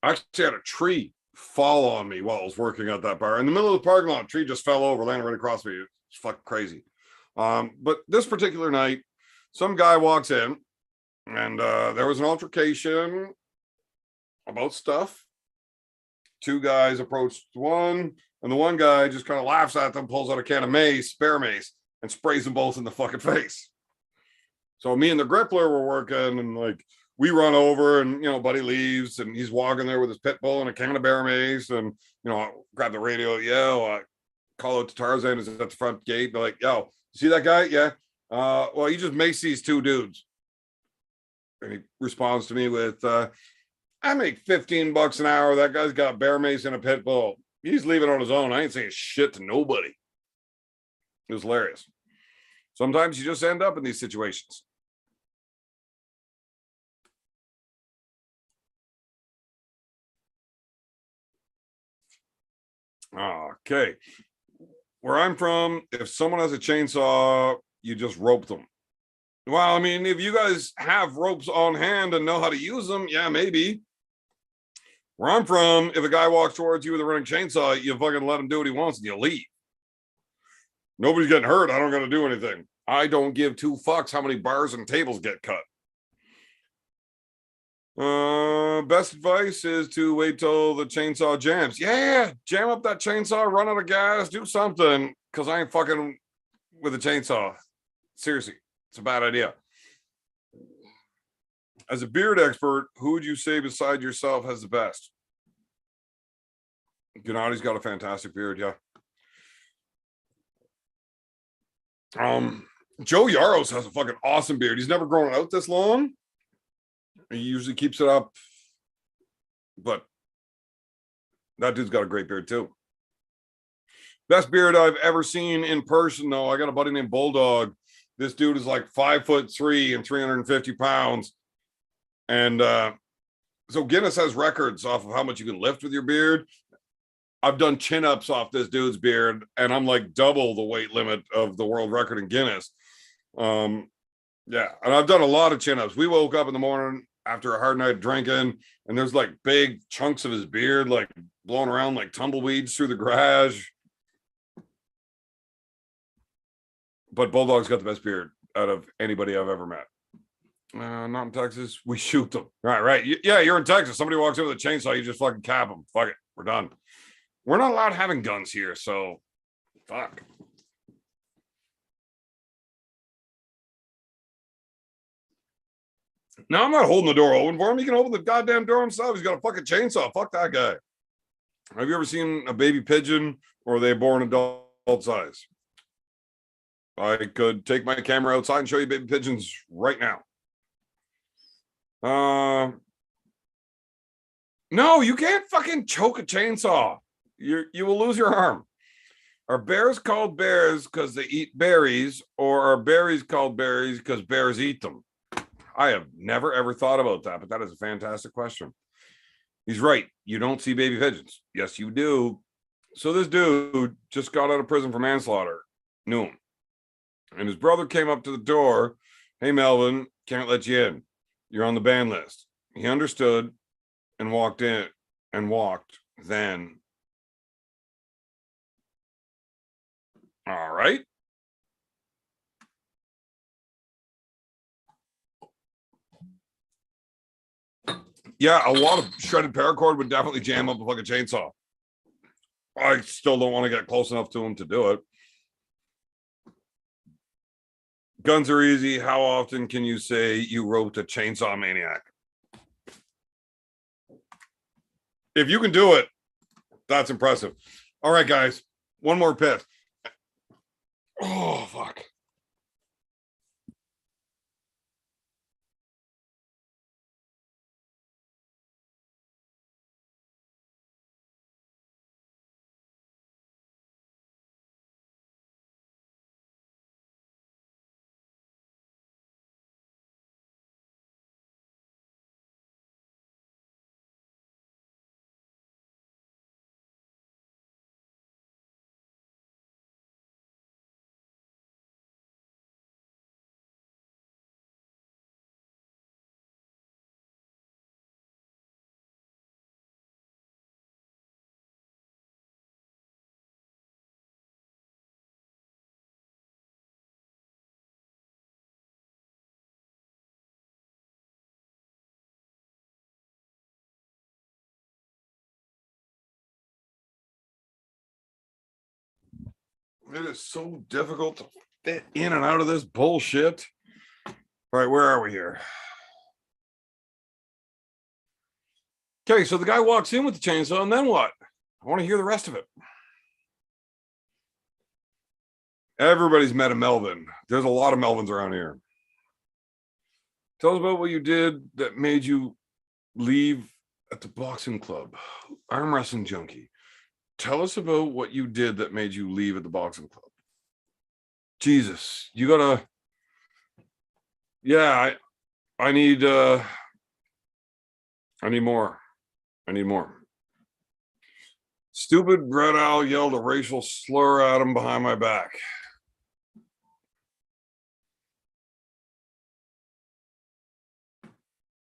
actually had a tree fall on me while I was working at that bar. In the middle of the parking lot, a tree just fell over, landed right across me. It's fucking crazy. But this particular night, some guy walks in and there was an altercation about stuff. Two guys approached one, and the one guy just kind of laughs at them, pulls out a can of mace, bear mace, and sprays them both in the fucking face. So me and the grippler were working, and like we run over, and buddy leaves, and he's walking there with his pit bull and a can of bear mace, and I grab the radio, I call out to Tarzan, is at the front gate, be like, yo, see that guy? Yeah. Well, he just maced these two dudes. And he responds to me with, I make $15 an hour. That guy's got bear mace and a pit bull. He's leaving on his own. I ain't saying shit to nobody. It was hilarious. Sometimes you just end up in these situations. Okay. Where I'm from, if someone has a chainsaw, you just rope them. Well, I mean, if you guys have ropes on hand and know how to use them, yeah, maybe. Where I'm from, if a guy walks towards you with a running chainsaw, you fucking let him do what he wants and you leave. Nobody's getting hurt. I don't got to do anything. I don't give two fucks how many bars and tables get cut. Best advice is to wait till the chainsaw jams. Yeah, jam up that chainsaw, run out of gas, do something, because I ain't fucking with a chainsaw. Seriously, it's a bad idea. As a beard expert, who would you say beside yourself has the best? Gennadi's got a fantastic beard, yeah. Joe Yaros has a fucking awesome beard. He's never grown out this long. He usually keeps it up, but that dude's got a great beard too. Best beard I've ever seen in person, though. I got a buddy named Bulldog. This dude is like 5'3" and 350 pounds. And so Guinness has records off of how much you can lift with your beard. I've done chin-ups off this dude's beard, and I'm like double the weight limit of the world record in Guinness. Yeah, and I've done a lot of chin-ups. We woke up in the morning after a hard night of drinking, and there's like big chunks of his beard like blowing around like tumbleweeds through the garage. But Bulldog's got the best beard out of anybody I've ever met. Not in Texas. We shoot them. Right. Yeah, you're in Texas. Somebody walks in with a chainsaw, you just fucking cap them. Fuck it. We're done. We're not allowed having guns here, so fuck. No, I'm not holding the door open for him. He can open the goddamn door himself. He's got a fucking chainsaw. Fuck that guy. Have you ever seen a baby pigeon, or are they born adult size? I could take my camera outside and show you baby pigeons right now. No, you can't fucking choke a chainsaw. You will lose your arm. Are bears called bears because they eat berries, or are berries called berries because bears eat them? I have never ever thought about that, but that is a fantastic question. He's right. You don't see baby pigeons. Yes, you do. So this dude just got out of prison for manslaughter. Knew him. And his brother came up to the door. Hey, Melvin, can't let you in. You're on the ban list. He understood and walked in and walked then. All right. Yeah, a lot of shredded paracord would definitely jam up a fucking chainsaw. I still don't want to get close enough to him to do it. Guns are easy. How often can you say you wrote a Chainsaw Maniac? If you can do it, that's impressive. All right, guys. One more piss. Oh, fuck. It is so difficult to fit in and out of this bullshit. All right, where are we here? Okay, so the guy walks in with the chainsaw, and then what? I want to hear the rest of it. Everybody's met a Melvin. There's a lot of Melvins around here. Tell us about what you did that made you leave at the boxing club. Arm wrestling junkie. Tell us about what you did that made you leave at the boxing club. Jesus, you gotta. Yeah, I need more. I need more. Stupid Red Owl yelled a racial slur at him behind my back.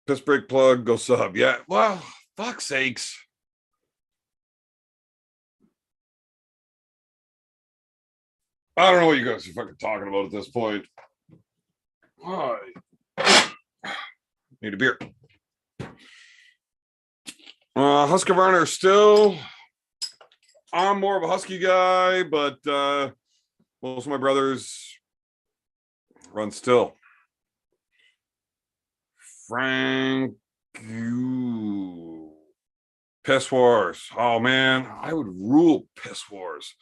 Piss break plug, go sub. Yeah, well, fuck's sakes. I don't know what you guys are fucking talking about at this point. Oh, need a beer. Husqvarna still. I'm more of a Husky guy, but most of my brothers run still. Frank, you. Piss Wars. Oh man, I would rule Piss Wars.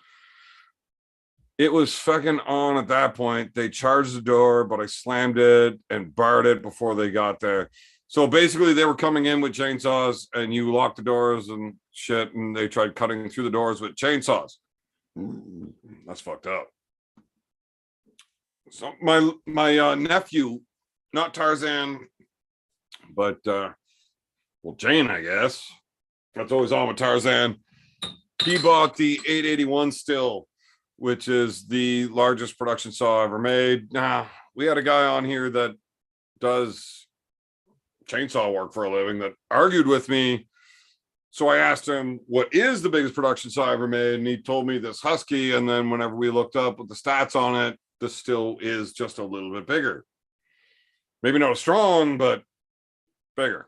It was fucking on at that point. They charged the door, but I slammed it and barred it before they got there. So basically, they were coming in with chainsaws, and you locked the doors and shit, and they tried cutting through the doors with chainsaws. That's fucked up. So my nephew, not Tarzan, but well, Jane, I guess. That's always on with Tarzan. He bought the 881 still, which is the largest production saw ever made. Nah, we had a guy on here that does chainsaw work for a living that argued with me. So I asked him, what is the biggest production saw ever made? And he told me this Husky. And then whenever we looked up with the stats on it, this still is just a little bit bigger. Maybe not as strong, but bigger.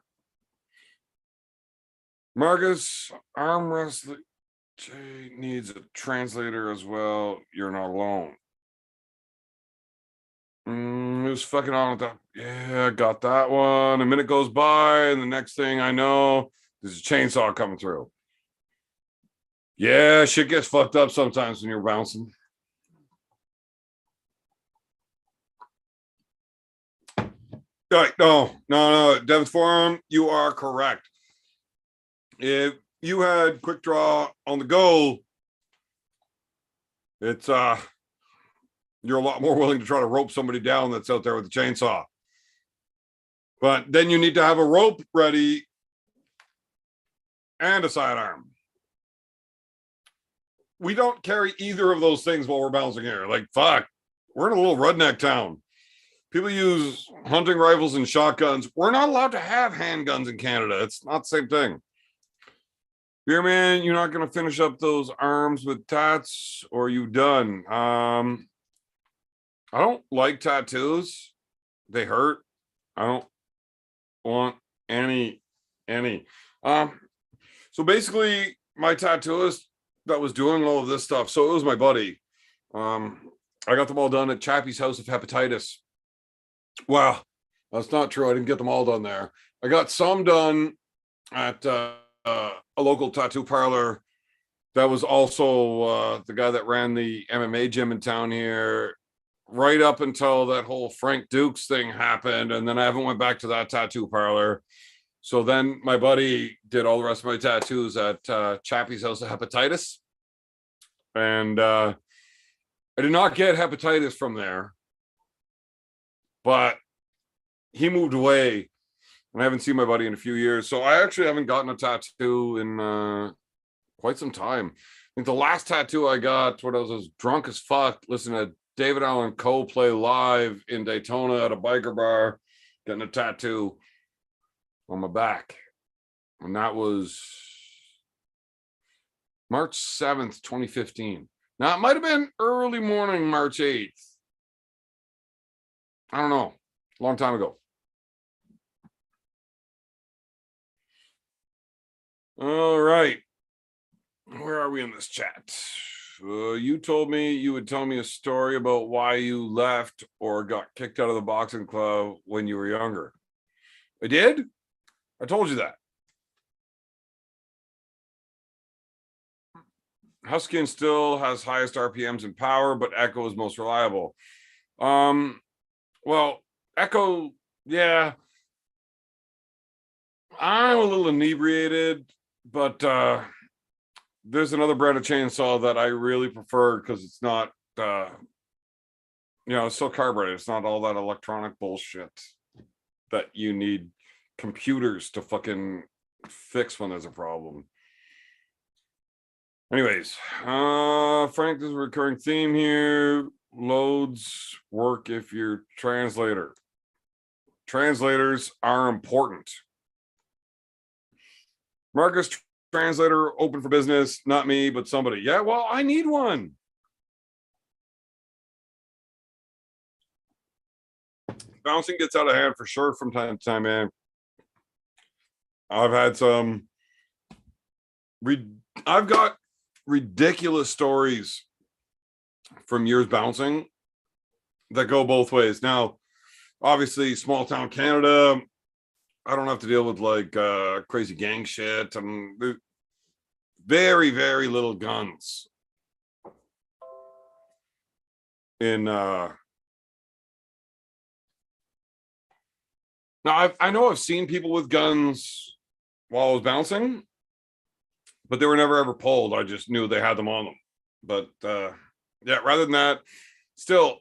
Marcus, arm wrestling. Jay needs a translator as well. You're not alone. Who's fucking on with that? Yeah, got that one. A minute goes by, and the next thing I know, there's a chainsaw coming through. Yeah, shit gets fucked up sometimes when you're bouncing. All right, no. Devon's Forum, you are correct. If you had quick draw on the go, it's you're a lot more willing to try to rope somebody down that's out there with a chainsaw. But then you need to have a rope ready and a sidearm. We don't carry either of those things while we're bouncing here. Like, fuck, we're in a little redneck town. People use hunting rifles and shotguns. We're not allowed to have handguns in Canada. It's not the same thing. Beer man, you're not going to finish up those arms with tats, or are you done? I don't like tattoos. They hurt. I don't want any. So basically, my tattooist that was doing all of this stuff, so it was my buddy. I got them all done at Chappie's House of Hepatitis. Wow, that's not true. I didn't get them all done there. I got some done at a local tattoo parlor that was also the guy that ran the MMA gym in town here, right up until that whole Frank Dukes thing happened. And then I haven't went back to that tattoo parlor. So then my buddy did all the rest of my tattoos at Chappie's House of Hepatitis. And I did not get hepatitis from there, but he moved away and I haven't seen my buddy in a few years. So I actually haven't gotten a tattoo in quite some time. I think the last tattoo I got when I was drunk as fuck, listening to David Allan Coe play live in Daytona at a biker bar, getting a tattoo on my back. And that was March 7th, 2015. Now, it might have been early morning, March 8th. I don't know. Long time ago. All right. Where are we in this chat? You told me you would tell me a story about why you left or got kicked out of the boxing club when you were younger. I did? I told you that. Husky still has highest RPMs and power, but Echo is most reliable. Well, Echo, yeah. I'm a little inebriated, but there's another brand of chainsaw that I really prefer because it's not, it's still carbureted. It's not all that electronic bullshit that you need computers to fucking fix when there's a problem. Anyways, Frank, there's a recurring theme here. Loads work if you're translator. Translators are important. Marcus, translator, open for business. Not me, but somebody. Yeah, well, I need one. Bouncing gets out of hand for sure from time to time, man. I've had some. I've got ridiculous stories from years bouncing that go both ways. Now, obviously, small town Canada, I don't have to deal with like crazy gang shit and very, very little guns in now I know I've seen people with guns while I was bouncing, but they were never ever pulled. I just knew they had them on them. But yeah, rather than that, still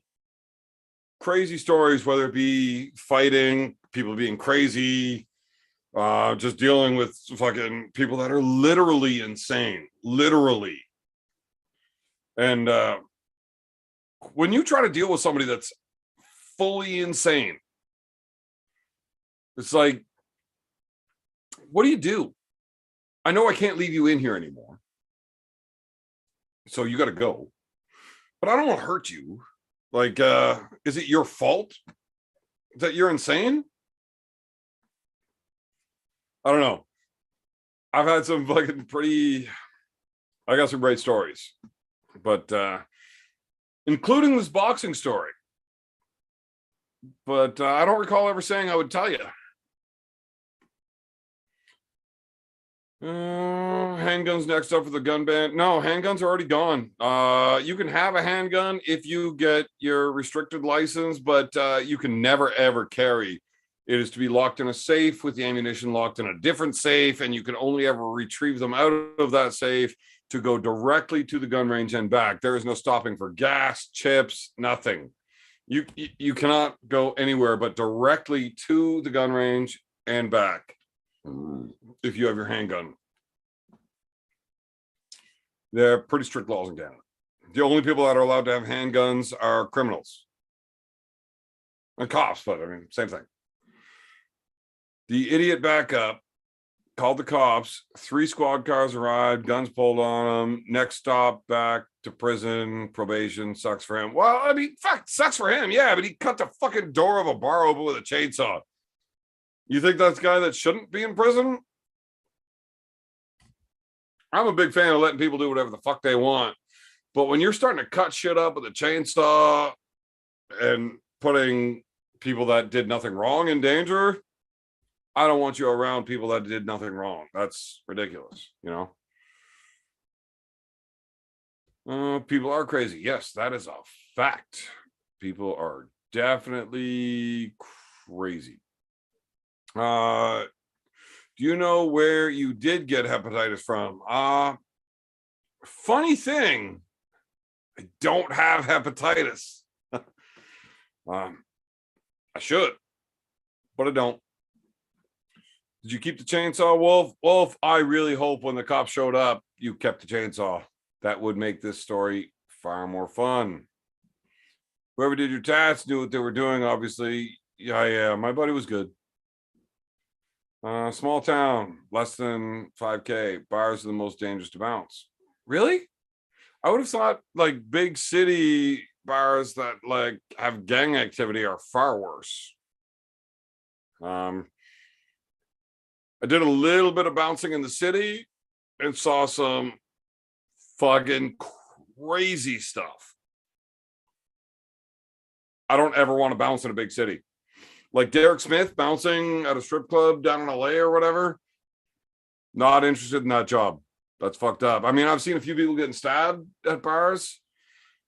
crazy stories, whether it be fighting, people being crazy, just dealing with fucking people that are literally insane, literally. And when you try to deal with somebody that's fully insane, it's like, what do you do? I know I can't leave you in here anymore, so you got to go. But I don't want to hurt you. Like, is it your fault that you're insane? I don't know. I've had some fucking I got some great stories, but including this boxing story. But I don't recall ever saying I would tell you. Handguns next up for the gun ban. No, handguns are already gone. You can have a handgun if you get your restricted license, but you can never ever carry. It is to be locked in a safe with the ammunition locked in a different safe, and you can only ever retrieve them out of that safe to go directly to the gun range and back. There is no stopping for gas, chips, nothing. You cannot go anywhere but directly to the gun range and back if you have your handgun. They're pretty strict laws in Canada. The only people that are allowed to have handguns are criminals and cops, but I mean, same thing. The idiot backup called the cops. 3 squad cars arrived, guns pulled on him. Next stop, back to prison, probation. Sucks for him. Well, I mean, fuck, sucks for him. Yeah, but he cut the fucking door of a bar open with a chainsaw. You think that's a guy that shouldn't be in prison? I'm a big fan of letting people do whatever the fuck they want. But when you're starting to cut shit up with a chainsaw and putting people that did nothing wrong in danger, I don't want you around people that did nothing wrong. That's ridiculous, you know? People are crazy. Yes, that is a fact. People are definitely crazy. Do you know where you did get hepatitis from? Funny thing, I don't have hepatitis. I should, but I don't. Did you keep the chainsaw, Wolf? Wolf, I really hope when the cops showed up, you kept the chainsaw. That would make this story far more fun. Whoever did your tats knew what they were doing, obviously. Yeah, my buddy was good. Small town, less than 5K. Bars are the most dangerous to bounce. Really? I would have thought like big city bars that like have gang activity are far worse. I did a little bit of bouncing in the city and saw some fucking crazy stuff. I don't ever want to bounce in a big city. Like Derek Smith bouncing at a strip club down in LA or whatever. Not interested in that job. That's fucked up. I mean, I've seen a few people getting stabbed at bars,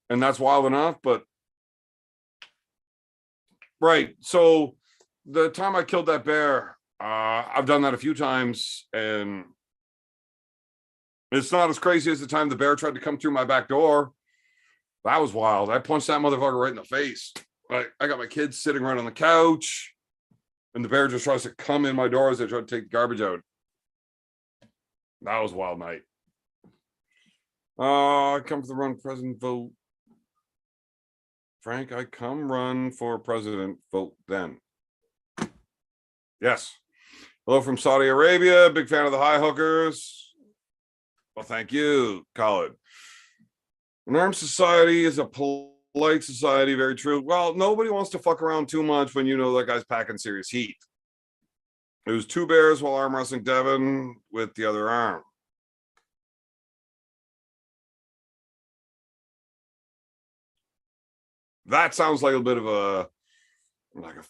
and that's wild enough, but right. So the time I killed that bear, I've done that a few times, and it's not as crazy as the time the bear tried to come through my back door. That was wild. I punched that motherfucker right in the face. I got my kids sitting right on the couch, and the bear just tries to come in my door as I try to take the garbage out. That was a wild night. I come for the run president vote. Frank, I come run for president vote then. Yes. Hello from Saudi Arabia. Big fan of the high hookers. Well, thank you, Khalid. An armed society is a polite society. Very true. Well, nobody wants to fuck around too much when you know that guy's packing serious heat. It was 2 bears while arm wrestling Devin with the other arm. That sounds like a bit of a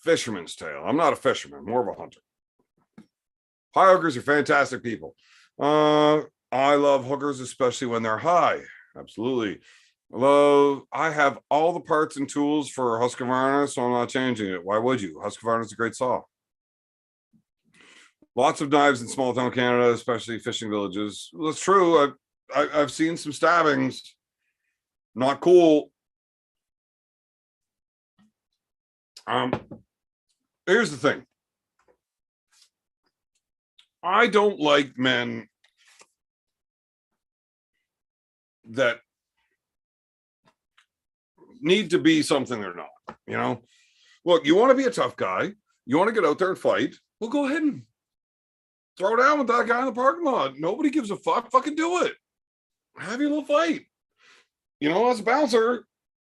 fisherman's tale. I'm not a fisherman, more of a hunter. High hookers are fantastic people. I love hookers, especially when they're high. Absolutely. I have all the parts and tools for Husqvarna, so I'm not changing it. Why would you? Husqvarna is a great saw. Lots of knives in small town Canada, especially fishing villages. Well, that's true. I've seen some stabbings. Not cool. Here's the thing. I don't like men that need to be something they're not, you know? Look, you want to be a tough guy. You want to get out there and fight. Well, go ahead and throw down with that guy in the parking lot. Nobody gives a fuck. Fucking do it. Have your little fight. You know, as a bouncer,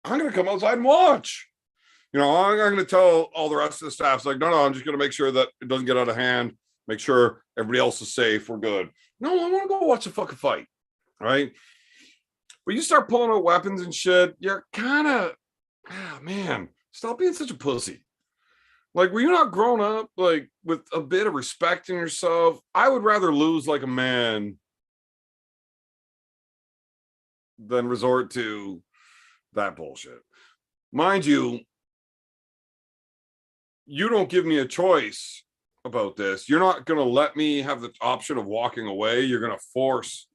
I'm going to come outside and watch. You know, I'm going to tell all the rest of the staff, it's like, no, I'm just going to make sure that it doesn't get out of hand, make sure everybody else is safe, we're good. No, I want to go watch a fucking fight, right? But you start pulling out weapons and shit, you're kind of, man, stop being such a pussy. Like, were you not grown up like with a bit of respect in yourself? I would rather lose like a man than resort to that bullshit. Mind you, you don't give me a choice about this. You're not going to let me have the option of walking away. You're going to force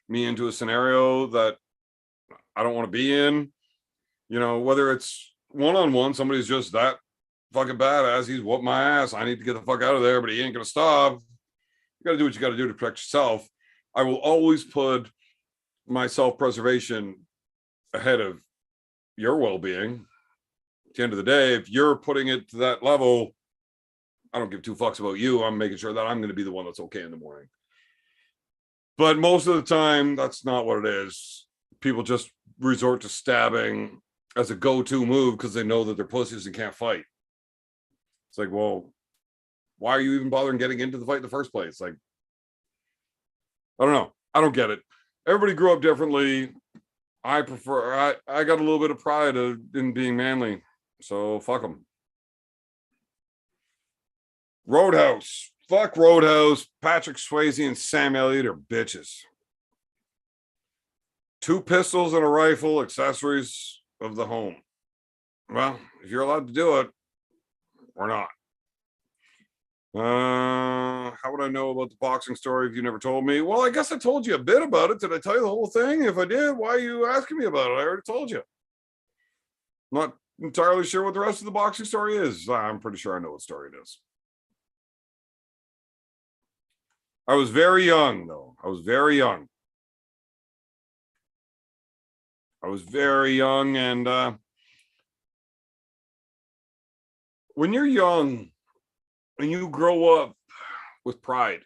me into a scenario that I don't want to be in. You know, whether it's one-on-one, somebody's just that fucking badass, he's whooped my ass, I need to get the fuck out of there, but he ain't going to stop. You got to do what you got to do to protect yourself. I will always put my self-preservation ahead of your well-being. At the end of the day, if you're putting it to that level, I don't give two fucks about you. I'm making sure that I'm going to be the one that's okay in the morning. But most of the time, that's not what it is. People just resort to stabbing as a go-to move because they know that they're pussies and can't fight. It's like, well, why are you even bothering getting into the fight in the first place? Like, I don't know. I don't get it. Everybody grew up differently. I got a little bit of pride in being manly. So fuck them. Roadhouse. Fuck Roadhouse. Patrick Swayze and Sam Elliott are bitches. 2 pistols and a rifle, accessories of the home. Well, if you're allowed to do it, or not. How would I know about the boxing story if you never told me? Well, I guess I told you a bit about it. Did I tell you the whole thing? If I did, why are you asking me about it? I already told you. I'm not entirely sure what the rest of the boxing story is. I'm pretty sure I know what story it is. I was very young, though. I was very young. And when you're young and you grow up with pride,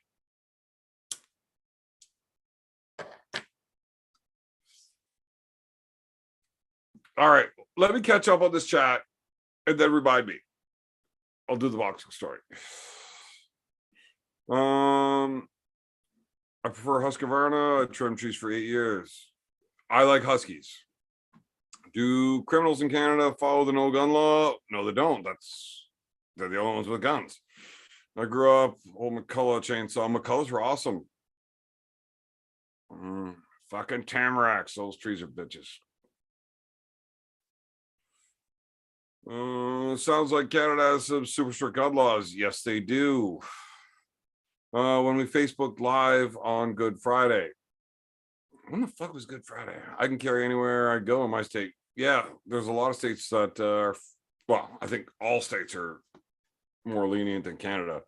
all right, let me catch up on this chat and then remind me. I'll do the boxing story. I prefer Husqvarna. I trimmed trees for 8 years. I like Huskies. Do criminals in Canada follow the no gun law? No, they don't. They're the only ones with guns. I grew up old McCullough chainsaw. McCulloughs were awesome. Fucking tamaracks. Those trees are bitches. Sounds like Canada has some super strict gun laws. Yes, they do. When we Facebooked live on Good Friday. When the fuck was Good Friday? I can carry anywhere I go in my state. Yeah, there's a lot of states that are, well, I think all states are more lenient than Canada.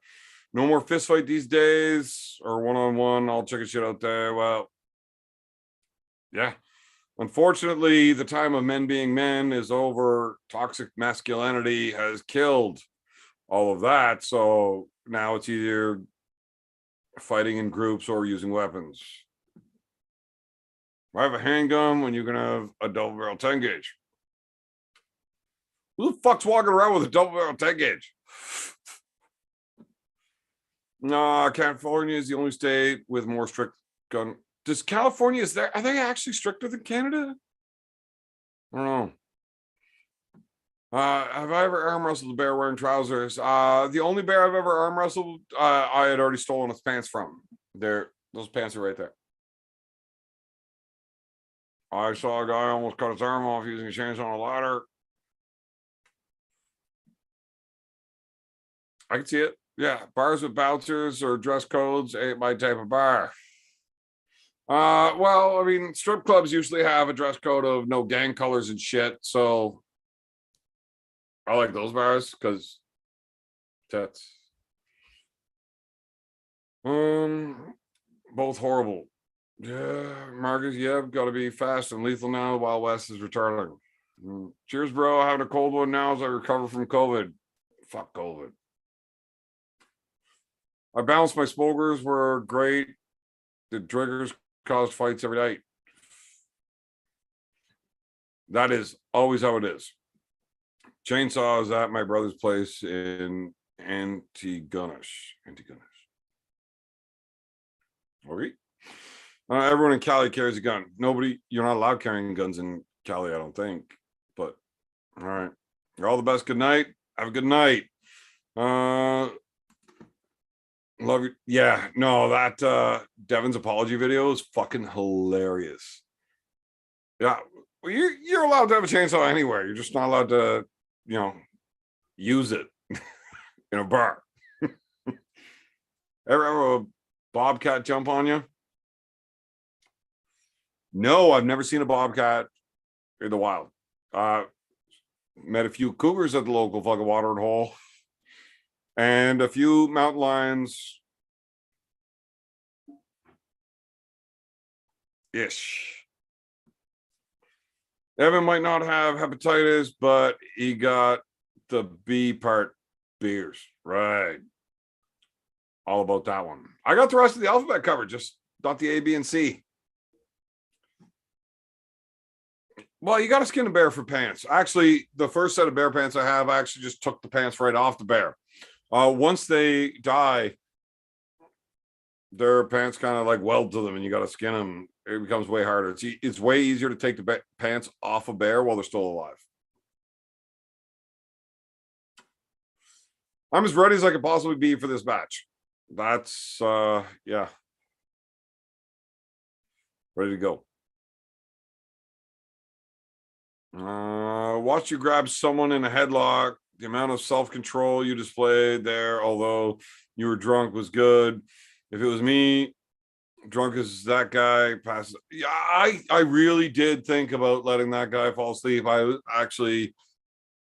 No more fist fight these days or one-on-one, all chicken shit out there. Well, yeah. Unfortunately, the time of men being men is over. Toxic masculinity has killed all of that. So now it's either fighting in groups or using weapons. I have a handgun when you can have a double barrel 10 gauge. Who the fuck's walking around with a double barrel 10 gauge? No, California is the only state with more strict gun. Does California, are they actually stricter than Canada? I don't know. Have I ever arm wrestled a bear wearing trousers? The only bear I've ever arm wrestled, I had already stolen his pants from. Those pants are right there. I saw a guy almost cut his arm off using a chainsaw on a ladder. I can see it. Yeah, bars with bouncers or dress codes ain't my type of bar. Well, I mean, strip clubs usually have a dress code of no gang colors and shit, so I like those bars because tits. Both horrible. Yeah, Marcus, yeah, got to be fast and lethal now while West is returning. Cheers, bro. Having a cold one now as I recover from COVID. Fuck COVID. I balanced my smokers were great. The triggers caused fights every night. That is always how it is. Chainsaws at my brother's place in Antigonish. Okay. Everyone in Cali carries a gun. You're not allowed carrying guns in Cali, I don't think. But all right. You're all the best. Good night. Have a good night. Love you. Yeah, no, that Devin's apology video is fucking hilarious. Yeah. Well, you're allowed to have a chainsaw anywhere. You're just not allowed to, use it in a bar. Ever have a bobcat jump on you? No, I've never seen a bobcat in the wild. Met a few cougars at the local fucking watering hole and a few mountain lions. Ish. Evan might not have hepatitis, but he got the B part beers. Right. All about that one. I got the rest of the alphabet covered, just not the A, B, and C. Well, you got to skin a bear for pants. Actually, the first set of bear pants I have, I actually just took the pants right off the bear. Once they die, their pants kind of like weld to them and you got to skin them. It becomes way harder. It's way easier to take the pants off a bear while they're still alive. I'm as ready as I could possibly be for this match. That's, yeah. Ready to go. Watch you grab someone in a headlock. The amount of self-control you displayed there, although you were drunk, was good. If it was me, drunk as that guy, passes. Yeah, I really did think about letting that guy fall asleep. I actually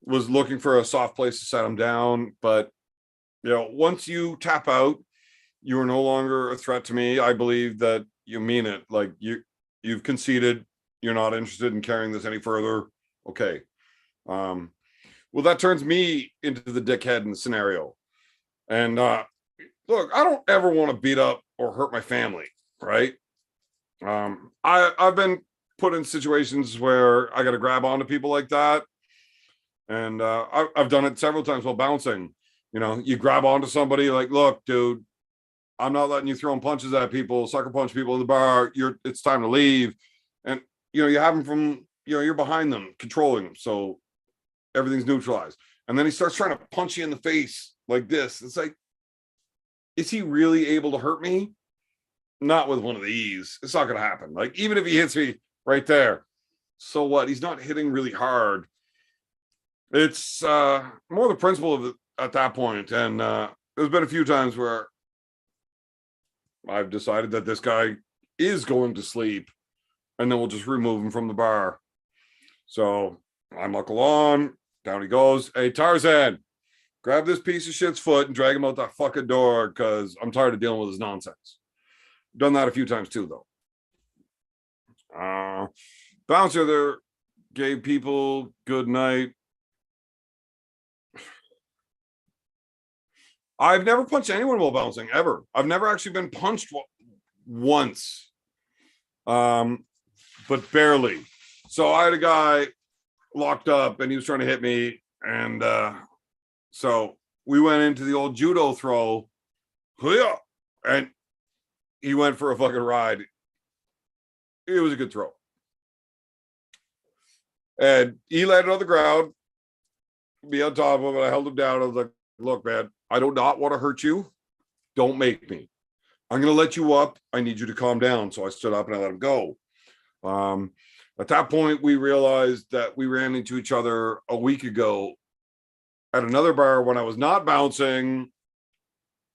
was looking for a soft place to set him down, but once you tap out, you are no longer a threat to me. I believe that you mean it. Like you've conceded. You're not interested in carrying this any further. Okay. Well, that turns me into the dickhead in the scenario. And look, I don't ever want to beat up or hurt my family, right? I've been put in situations where I got to grab onto people like that. And I've done it several times while bouncing. You grab onto somebody like, look, dude, I'm not letting you throw punches at people, sucker punch people in the bar. It's time to leave. And, you have them from, you're behind them, controlling them. So everything's neutralized. And then he starts trying to punch you in the face like this. It's like, is he really able to hurt me? Not with one of these. It's not going to happen. Like, even if he hits me right there, so what? He's not hitting really hard. It's more the principle of it at that point. And there's been a few times where I've decided that this guy is going to sleep and then we'll just remove him from the bar. So I muckle on, down he goes. Hey, Tarzan, grab this piece of shit's foot and drag him out that fucking door because I'm tired of dealing with his nonsense. Done that a few times too, though. Bouncer there gave people good night. I've never punched anyone while bouncing, ever. I've never actually been punched once, but barely. So I had a guy locked up and he was trying to hit me. And so we went into the old judo throw. And he went for a fucking ride. It was a good throw. And he landed on the ground, me on top of it. I held him down. I was like, look, man, I do not want to hurt you. Don't make me. I'm going to let you up. I need you to calm down. So I stood up and I let him go. At that point, we realized that we ran into each other a week ago at another bar when I was not bouncing,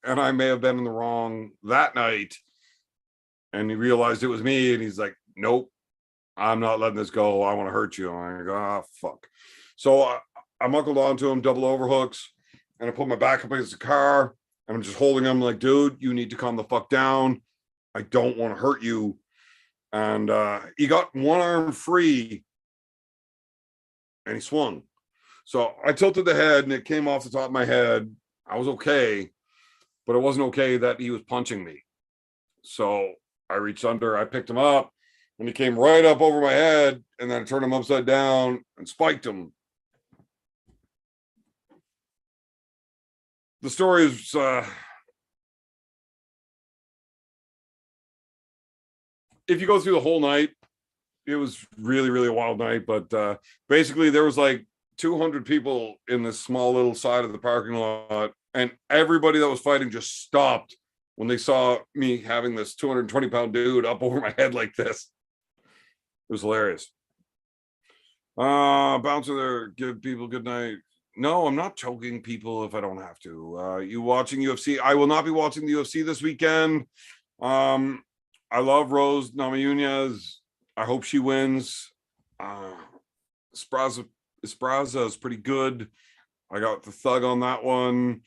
and I may have been in the wrong that night. And he realized it was me, and he's like, nope, I'm not letting this go. I want to hurt you. And I go, ah, fuck. So I muckled onto him, double overhooks, and I put my back up against the car, and I'm just holding him like, dude, you need to calm the fuck down. I don't want to hurt you. And he got one arm free, and he swung. So I tilted the head, and it came off the top of my head. I was okay, but it wasn't okay that he was punching me. So I reached under, I picked him up, and he came right up over my head, and then I turned him upside down and spiked him. the story is if you go through the whole night, it was really, really a wild night. But basically, there was like 200 people in this small little side of the parking lot, and everybody that was fighting just stopped when they saw me having this 220-pound dude up over my head like this. It was hilarious. Bouncer there, give people good night. No, I'm not choking people if I don't have to. You watching UFC? I will not be watching the UFC this weekend. I love Rose Namajunas. I hope she wins. Espraza is pretty good. I got the thug on that one.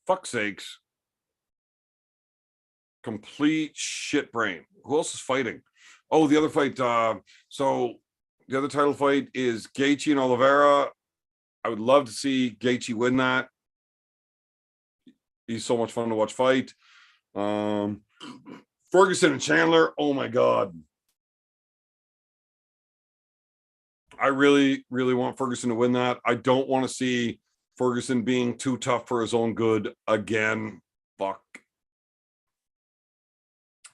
Fuck sakes. Complete shit brain. Who else is fighting? Oh, the other fight. So the other title fight is Gaethje and Oliveira. I would love to see Gaethje win that. He's so much fun to watch fight. Ferguson and Chandler. Oh my God. I really, really want Ferguson to win that. I don't want to see Ferguson being too tough for his own good again. Fuck.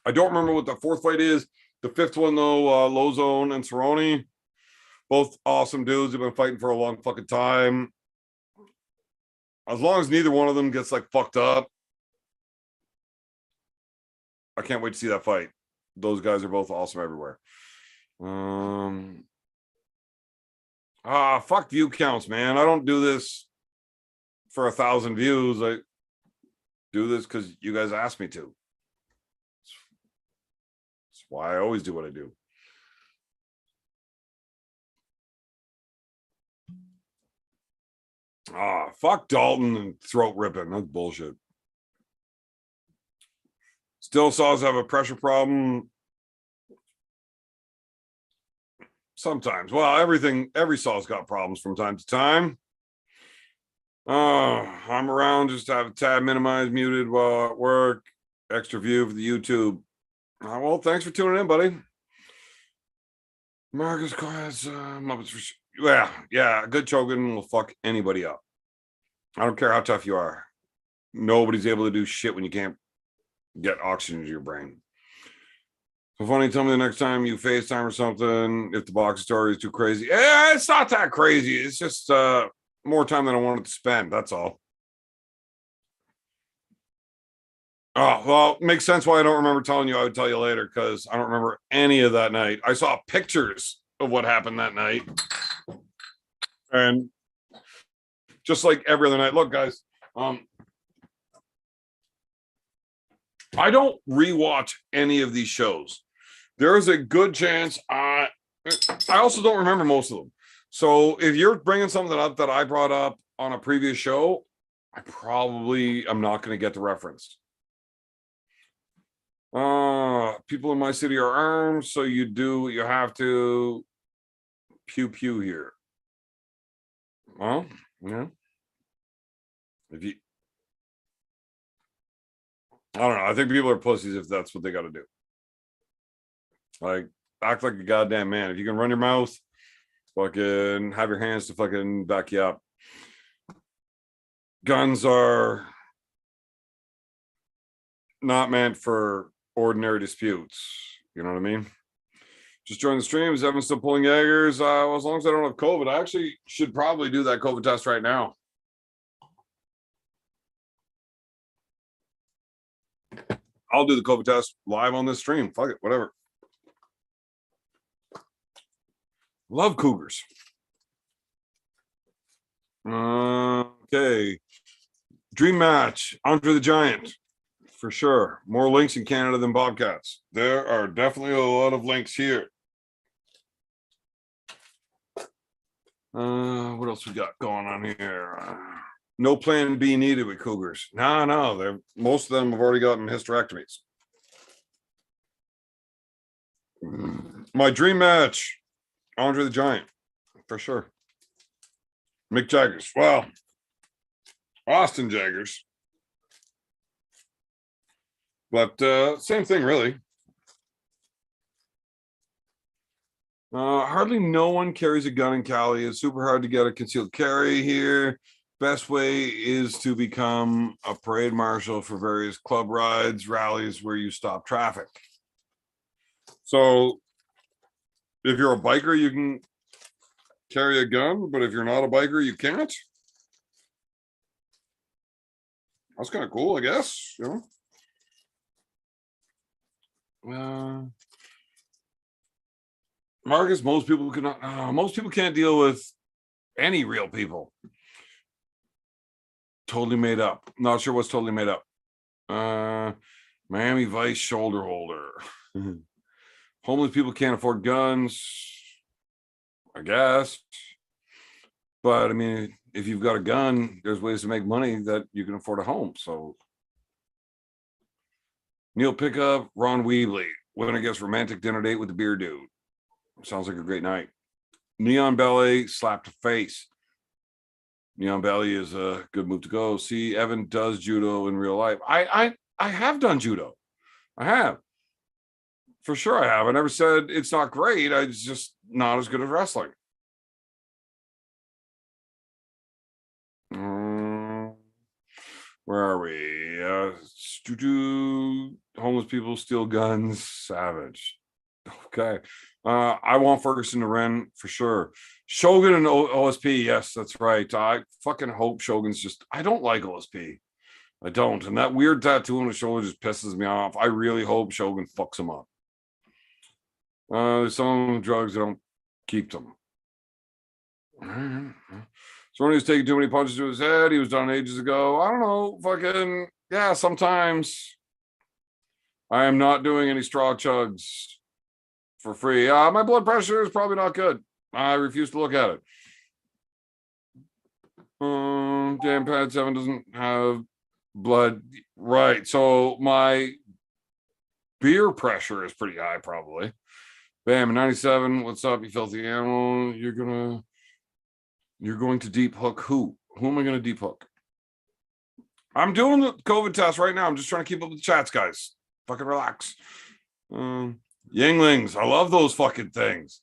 I don't remember what the fourth fight is. The fifth one, though, Lozone and Cerrone. Both awesome dudes have been fighting for a long fucking time. As long as neither one of them gets like fucked up, I can't wait to see that fight. Those guys are both awesome everywhere. Fuck view counts, man. I don't do this for 1,000 views. I do this because you guys asked me to. That's why I always do what I do. Fuck Dalton and throat ripping. That's bullshit. Still saws have a pressure problem. Sometimes. Well, every saw's got problems from time to time. I'm around, just have a tab minimized, muted while at work. Extra view for the YouTube. Well, thanks for tuning in, buddy. Marcus Class, Muppets for yeah, good choking will fuck anybody up. I don't care how tough you are. Nobody's able to do shit when you can't get oxygen to your brain. So funny, tell me the next time you FaceTime or something, if the box story is too crazy. It's not that crazy. It's just more time than I wanted to spend. That's all. Oh, well, makes sense why I don't remember telling you. I would tell you later because I don't remember any of that night. I saw pictures of what happened that night. And just like every other night, look, guys, I don't rewatch any of these shows. There is a good chance I also don't remember most of them. So if you're bringing something up that I brought up on a previous show, I'm not going to get the reference. People in my city are armed, so you do what you have to. Pew pew here. Well, yeah. If you, I don't know. I think people are pussies if that's what they got to do. Like, act like a goddamn man. If you can run your mouth, fucking have your hands to fucking back you up. Guns are not meant for ordinary disputes. You know what I mean? Just join the stream. Is Evan still pulling Jaegers? Well, as long as I don't have COVID, I actually should probably do that COVID test right now. I'll do the COVID test live on this stream. Fuck it, whatever. Love Cougars. Okay. Dream match. Andre the Giant. For sure. More links in Canada than Bobcats. There are definitely a lot of links here. What else we got going on here? No plan B needed with Cougars. No. Most of them have already gotten hysterectomies. My dream match. Andre the Giant. For sure. Mick Jaggers. Well, Austin Jaggers. But same thing, really. Hardly no one carries a gun in Cali. It's super hard to get a concealed carry here. Best way is to become a parade marshal for various club rides, rallies where you stop traffic. So if you're a biker, you can carry a gun, but if you're not a biker, you can't. That's kind of cool, I guess. You know. Marcus, most people can't deal with any real people. Totally made up. Not sure what's totally made up. Miami Vice shoulder holder. Homeless people can't afford guns, I guess. But I mean, if you've got a gun, there's ways to make money that you can afford a home. So Neil Pickup, Ron Weebly. Winner gets romantic dinner date with the beer dude. Sounds like a great night. Neon Belly slapped a face. Neon Belly is a good move to go. See, Evan does judo in real life. I have done judo. I have. For sure I have. I never said it's not great. It's just not as good as wrestling. Where are we? Homeless people steal guns. Savage. Okay. I want Ferguson to run for sure. Shogun and OSP. Yes, that's right. I fucking hope Shogun's just. I don't like OSP. I don't. And that weird tattoo on his shoulder just pisses me off. I really hope Shogun fucks him up. There's some drugs that don't keep them. So he's taking too many punches to his head. He was done ages ago. I don't know. Fucking yeah. Sometimes I am not doing any straw chugs for free. My blood pressure is probably not good. I refuse to look at it. Damn, Pad 7 doesn't have blood. Right. So my beer pressure is pretty high, probably. Bam, 97. What's up, you filthy animal? You're going to deep hook who? Who am I going to deep hook? I'm doing the COVID test right now. I'm just trying to keep up with the chats, guys. Fucking relax. Yinglings. I love those fucking things.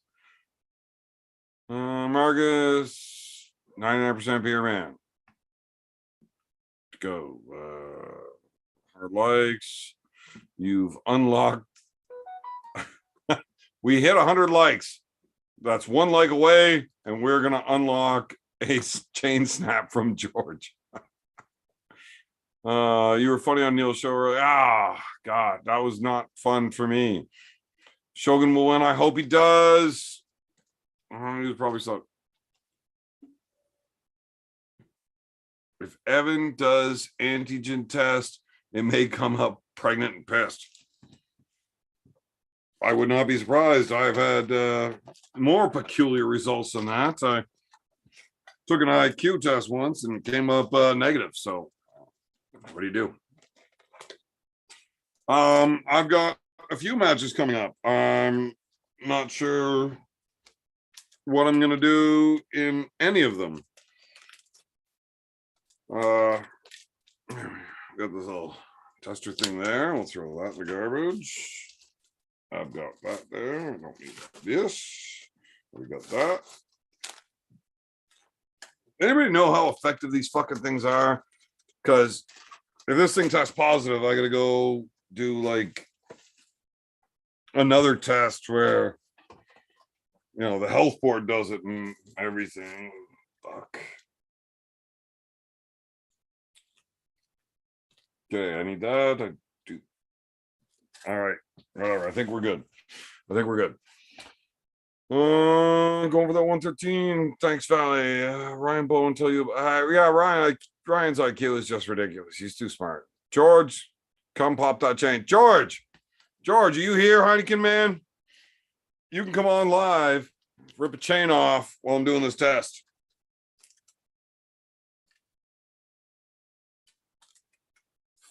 Marcus, 99% beer man. Go. Hard likes. You've unlocked. We hit 100 likes. That's one like away, and we're going to unlock a chain snap from George. You were funny on Neil's show earlier. God, that was not fun for me. Shogun will win. I hope he does. He was probably so. If Evan does antigen test, it may come up pregnant and pissed. I would not be surprised. I've had more peculiar results than that. I took an IQ test once and came up negative. So what do you do? I've got a few matches coming up. I'm not sure what I'm going to do in any of them. Got this little tester thing there. We'll throw that in the garbage. I've got that there. I don't need this. We got that. Anybody know how effective these fucking things are? Because if this thing tests positive, I got to go do like another test where, you know, the health board does it and everything. Fuck. Okay, I need that. I do. All right, whatever. I think we're good. Going for that 113. Thanks, Valley. Ryan Bowen tell you. Yeah, Ryan's IQ is just ridiculous. He's too smart. George, come pop that chain. George, are you here, Heineken man? You can come on live, rip a chain off while I'm doing this test.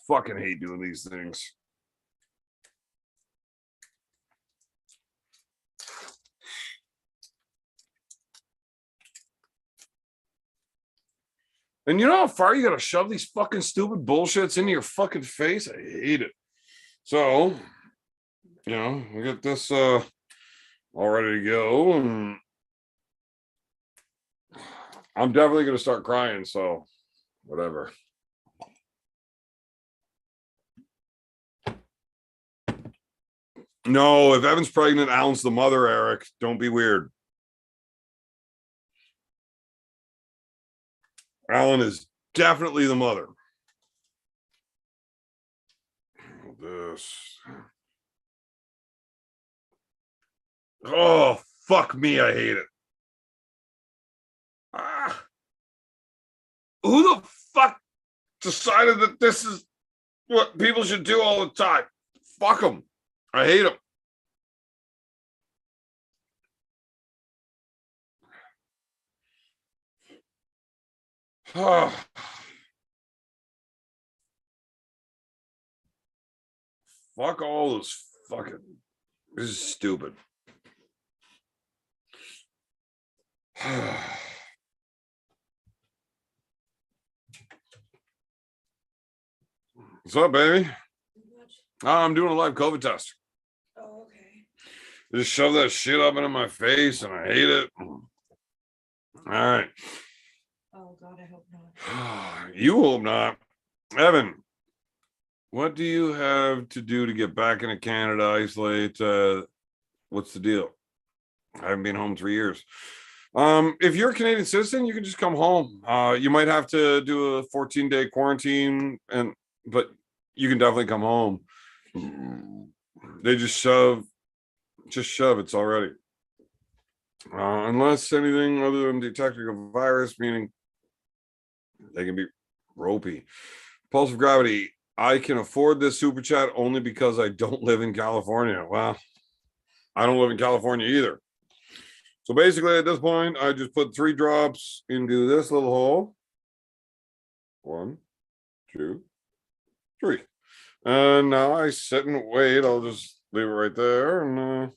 Fucking hate doing these things. And you know how far you gotta shove these fucking stupid bullshits into your fucking face? I hate it. So, you know, we got this all ready to go. And I'm definitely going to start crying. So whatever. No, if Evan's pregnant, Alan's the mother, Eric. Don't be weird. Alan is definitely the mother. This. Oh, fuck me. I hate it. Who the fuck decided that this is what people should do all the time? Fuck them. I hate them. Oh. Fuck all this fucking. This is stupid. What's up, baby? Oh, I'm doing a live COVID test. Oh, okay. They just shove that shit up into my face and I hate it. All right. Oh God, I hope not. You hope not. Evan, what do you have to do to get back into Canada, isolate? What's the deal? I haven't been home 3 years. If you're a Canadian citizen, you can just come home. You might have to do a 14-day quarantine, but you can definitely come home. They just shove, it's already. Unless anything other than detecting a virus, meaning they can be ropey. Pulse of gravity. I can afford this super chat only because I don't live in California. Well, I don't live in California either. So basically at this point, I just put 3 drops into this little hole. 1, 2, 3. And now I sit and wait. I'll just leave it right there and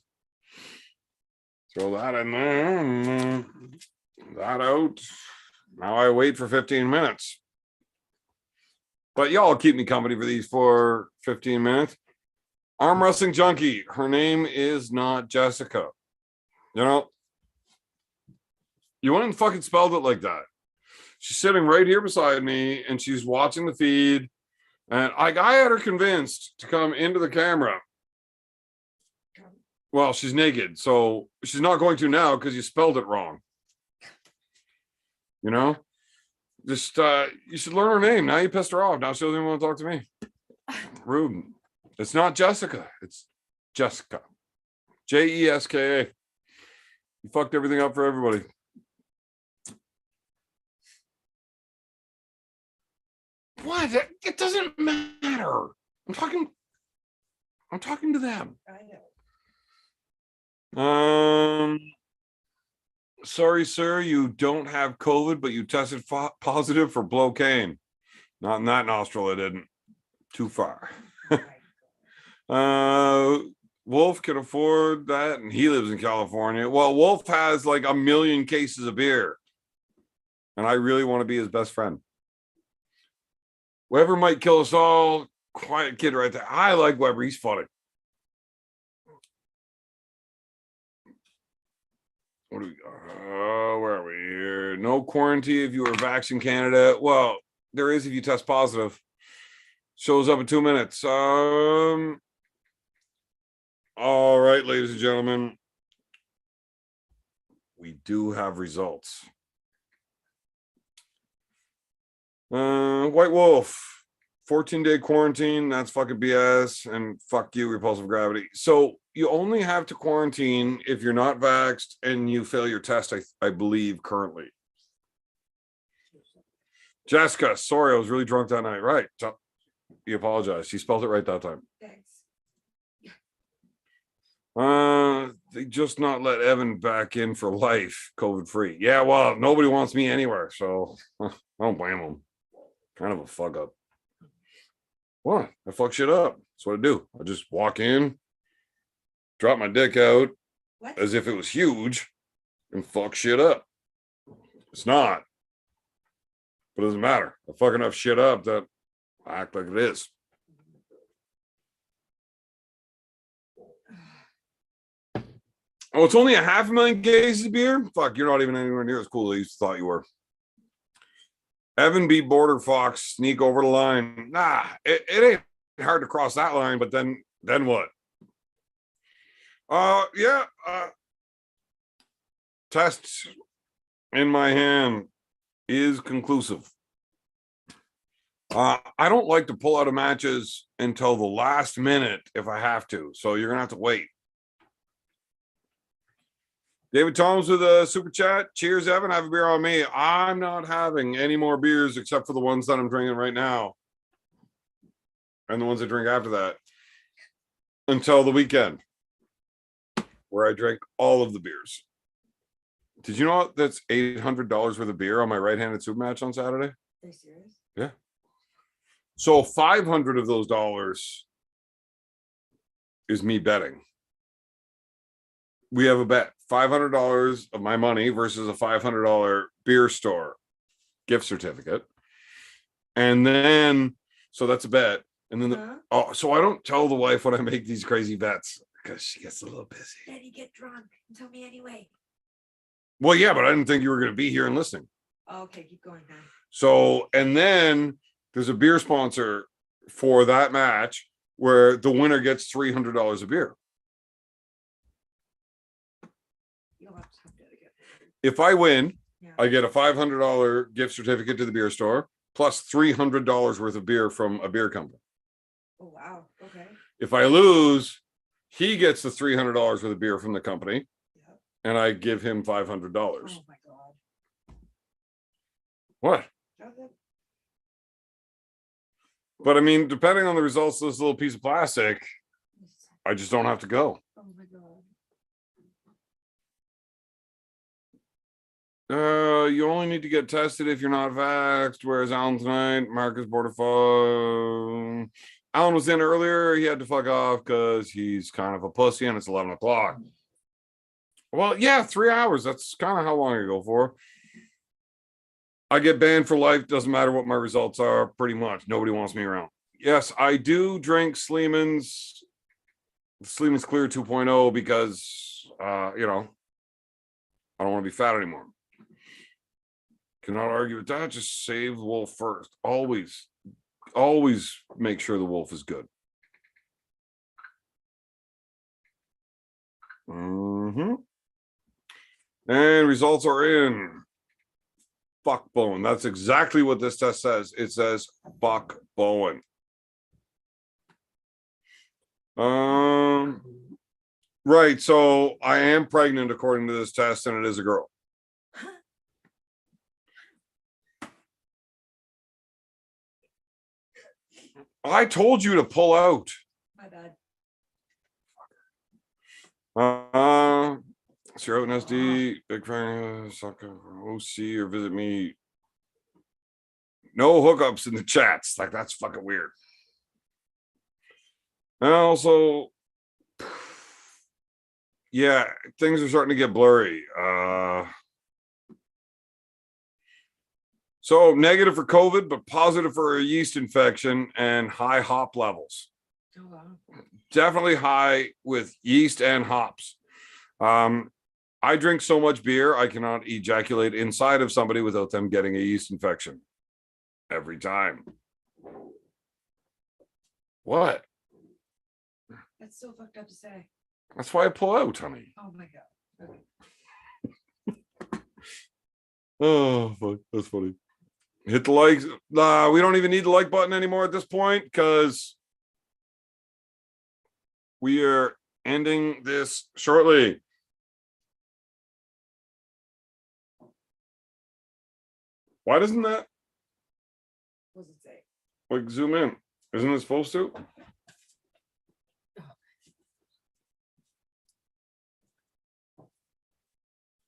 throw that in there and that out. Now I wait for 15 minutes. But y'all keep me company for these 15 minutes. Arm wrestling junkie. Her name is not Jessica. You know, you wouldn't fucking spelled it like that. She's sitting right here beside me and she's watching the feed. And I had her convinced to come into the camera. Well, she's naked, so she's not going to now because you spelled it wrong. You know? Just, you should learn her name. Now you pissed her off. Now she doesn't even want to talk to me. Rude. It's not Jessica. It's Jessica. Jeska. You fucked everything up for everybody. What? It doesn't matter. I'm talking to them. I know. Sorry, sir, you don't have COVID, but you tested positive for blocaine. Not in that nostril, I didn't. Too far. Wolf can afford that, and he lives in California. Well, Wolf has like 1 million cases of beer, and I really want to be his best friend. Weber might kill us all. Quiet kid right there. I like Weber. He's funny. What do we got? Where are we here? No quarantine if you were vaccinated in Canada. Well, there is if you test positive. Shows up in 2 minutes. All right, ladies and gentlemen. We do have results. White Wolf, 14-day quarantine. That's fucking BS. And fuck you, repulsive gravity. So you only have to quarantine if you're not vaxxed and you fail your test, I believe, currently. Jessica, sorry, I was really drunk that night. Right. You apologize. She spelled it right that time. Thanks. They just not let Evan back in for life, COVID free. Yeah, well, nobody wants me anywhere, so I don't blame them. Kind of a fuck up. What? I fuck shit up. That's what I do. I just walk in, drop my dick out as if it was huge, and fuck shit up. It's not. But it doesn't matter. I fuck enough shit up that I act like it is. Oh, it's only a 500,000 cases of beer? Fuck, you're not even anywhere near as cool as you thought you were. Evan beat Border Fox, sneak over the line. Nah, it ain't hard to cross that line, but then what? Yeah. Test in my hand is conclusive. I don't like to pull out of matches until the last minute if I have to. So you're gonna have to wait. David Thomas with a super chat. Cheers, Evan. Have a beer on me. I'm not having any more beers except for the ones that I'm drinking right now. And the ones I drink after that. Until the weekend. Where I drink all of the beers. Did you know that's $800 worth of beer on my right-handed super match on Saturday? Are you serious? Yeah. So 500 of those dollars is me betting. We have a bet. $500 of my money versus a $500 beer store gift certificate. And then, so that's a bet. And then, so I don't tell the wife when I make these crazy bets because she gets a little busy. Then you get drunk and tell me anyway. Well, yeah, but I didn't think you were going to be here and listening. Okay, keep going then. So, and then there's a beer sponsor for that match where the winner gets $300 of beer. You'll have to do it again. If I win, Yeah. I get a $500 gift certificate to the beer store plus $300 worth of beer from a beer company. Oh, wow. Okay. If I lose, he gets the $300 worth of beer from the company, Yep. and I give him $500. Oh my God. What? Okay. But I mean, depending on the results of this little piece of plastic, I just don't have to go. Oh my God. You only need to get tested if you're not vaxxed. Whereas Alan tonight, Marcus Borderfone. Alan was in earlier. He had to fuck off because he's kind of a pussy and it's 11 o'clock. Well, yeah, 3 hours. That's kind of how long I go for. I get banned for life. Doesn't matter what my results are, pretty much. Nobody wants me around. Yes, I do drink Sleeman's Clear 2.0 because, I don't want to be fat anymore. Cannot argue with that. Just save the wolf first. Always make sure the wolf is good. And results are in. Fuck Bowen. That's exactly what this test says. It says fuck Bowen. Right. So I am pregnant according to this test, and it is a girl. I told you to pull out. My bad. Zero and SD, big fan, sucker, OC, or visit me. No hookups in the chats. Like, that's fucking weird. And also, yeah, things are starting to get blurry. So negative for COVID, but positive for a yeast infection and high hop levels. Oh, wow. Definitely high with yeast and hops. I drink so much beer, I cannot ejaculate inside of somebody without them getting a yeast infection. Every time. What? That's so fucked up to say. That's why I pull out, honey. Oh my God. Okay. Oh, fuck. That's funny. Hit the likes. Nah, we don't even need the like button anymore at this point because we are ending this shortly. Why doesn't that What does it say? like zoom in? Isn't it supposed to?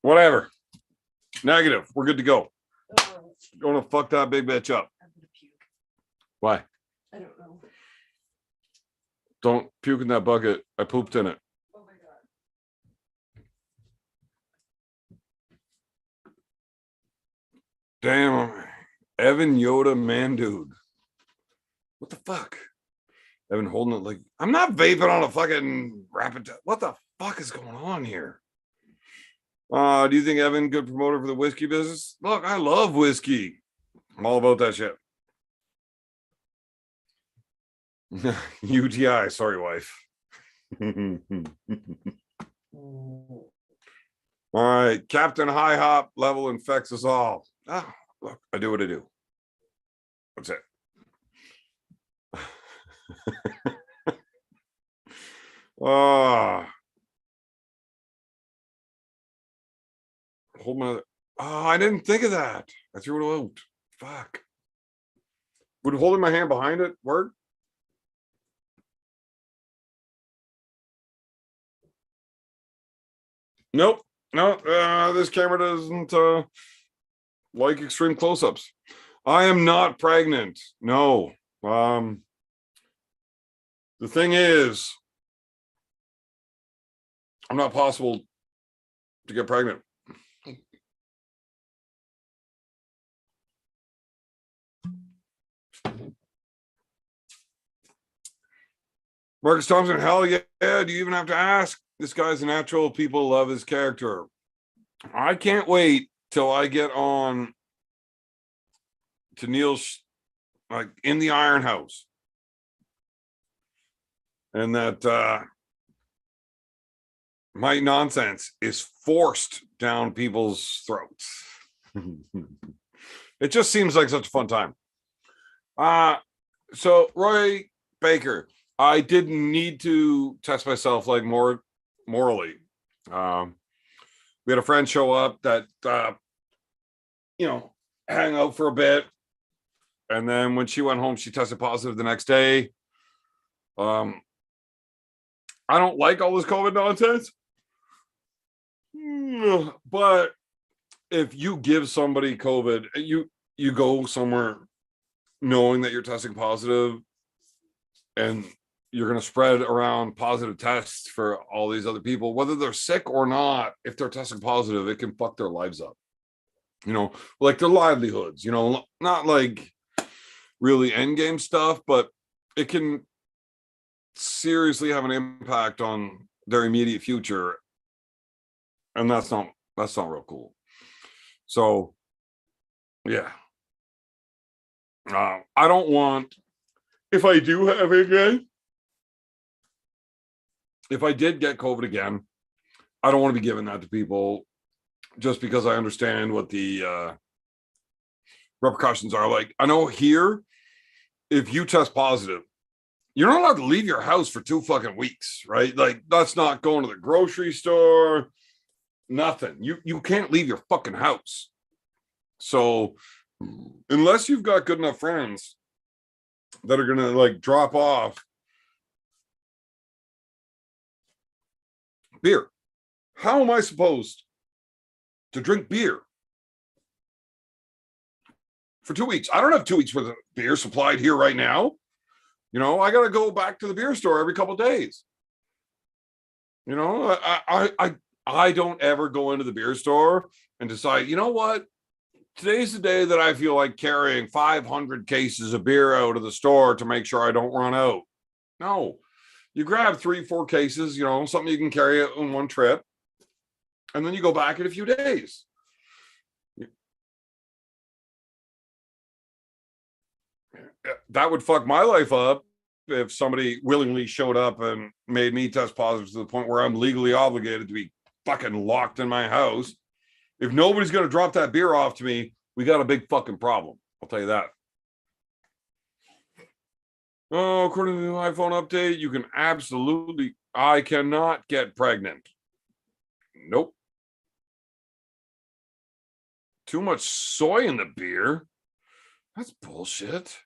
Whatever. Negative. We're good to go. Oh, Going to fuck that big bitch up. I'm gonna puke. Why? I don't know. Don't puke in that bucket. I pooped in it. Oh my God. Damn. Evan Yoda man dude. What the fuck? Evan holding it like I'm not vaping on a fucking rapid. What the fuck is going on here? Do you think Evan good promoter for the whiskey business? Look, I love whiskey. I'm all about that shit. UTI, sorry, wife. All right, Captain High Hop level infects us all. Ah, look, I do what I do. That's it. Oh, hold my. Oh, I didn't think of that. I threw it out. Fuck. Would holding my hand behind it work? Nope. No, this camera doesn't like extreme close-ups. I am not pregnant. No. The thing is, I'm not possible to get pregnant. Marcus Thompson, hell yeah. Do you even have to ask? This guy's a natural. People love his character. I can't wait till I get on to Neil's, like, in the Iron House. And that my nonsense is forced down people's throats. It just seems like such a fun time. So Roy Baker, I didn't need to test myself like more morally. We had a friend show up that hang out for a bit, and then when she went home, she tested positive the next day. I don't like all this COVID nonsense, but if you give somebody COVID, you go somewhere knowing that you're testing positive, and you're going to spread around positive tests for all these other people, whether they're sick or not. If they're testing positive, it can fuck their lives up, like their livelihoods, not like really end game stuff, but it can seriously have an impact on their immediate future. And that's not real cool. So yeah, I don't want, if I do have it again, if I did get COVID again, I don't want to be giving that to people, just because I understand what the repercussions are. Like, I know here, if you test positive, you're not allowed to leave your house for 2 fucking weeks, right? Like, that's not going to the grocery store, nothing. You can't leave your fucking house. So unless you've got good enough friends that are going to like drop off beer, how am I supposed to drink beer for 2 weeks? I don't have 2 weeks worth of beer supplied here right now. I got to go back to the beer store every couple of days. I don't ever go into the beer store and decide, you know what? Today's the day that I feel like carrying 500 cases of beer out of the store to make sure I don't run out. No, you grab 3-4 cases, something you can carry in one trip, and then you go back in a few days. That would fuck my life up if somebody willingly showed up and made me test positive to the point where I'm legally obligated to be fucking locked in my house. If nobody's going to drop that beer off to me, we got a big fucking problem. I'll tell you that. Oh, according to the iPhone update, you can absolutely, I cannot get pregnant. Nope. Too much soy in the beer? That's bullshit.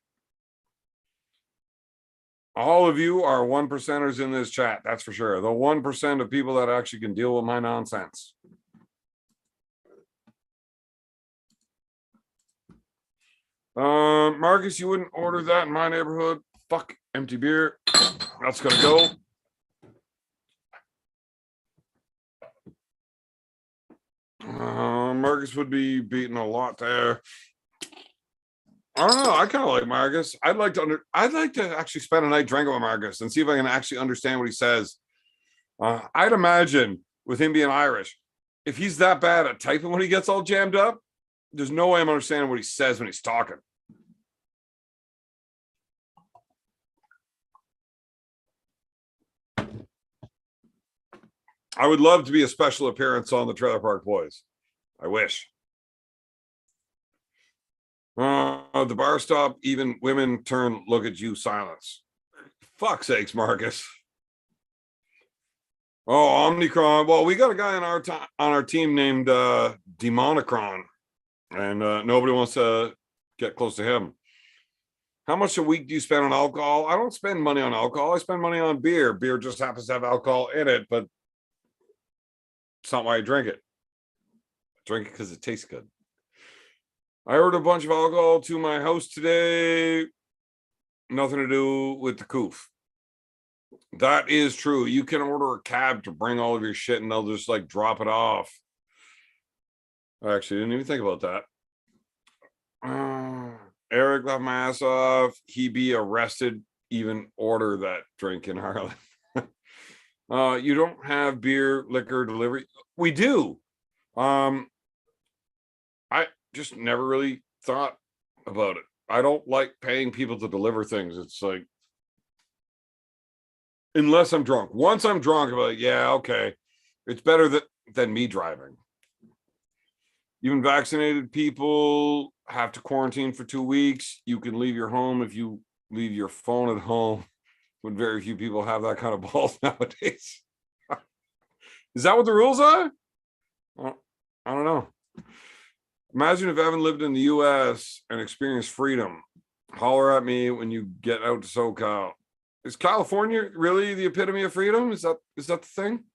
All of you are 1%ers in this chat, that's for sure. The 1% of people that actually can deal with my nonsense. Marcus, you wouldn't order that in my neighborhood. Fuck, empty beer. That's gonna go. Marcus would be beating a lot there. I don't know. I kind of like Marcus. I'd like to actually spend a night drinking with Marcus and see if I can actually understand what he says. I'd imagine with him being Irish, if he's that bad at typing when he gets all jammed up, there's no way I'm understanding what he says when he's talking. I would love to be a special appearance on the Trailer Park Boys. I wish. The bar stop, even women turn, look at you, silence. Fuck sakes, Marcus. Oh, Omnicron. Well, we got a guy on our team named Demonicron, and nobody wants to get close to him. How much a week do you spend on alcohol? I don't spend money on alcohol. I spend money on beer. Beer just happens to have alcohol in it, but it's not why I drink it. I drink it because it tastes good. I ordered a bunch of alcohol to my house today. Nothing to do with the coof. That is true. You can order a cab to bring all of your shit and they'll just like drop it off. I actually didn't even think about that. Eric left my ass off. He be arrested, even order that drink in Ireland. You don't have beer, liquor delivery. We do. I just never really thought about it. I don't like paying people to deliver things. It's like, unless I'm drunk. Once I'm drunk, I'm like, yeah, okay. It's better than me driving. Even vaccinated people have to quarantine for 2 weeks. You can leave your home if you leave your phone at home. When very few people have that kind of balls nowadays. Is that what the rules are? Well, I don't know. Imagine if Evan lived in the US and experienced freedom. Holler at me when you get out to SoCal. Is California really the epitome of freedom? Is that the thing?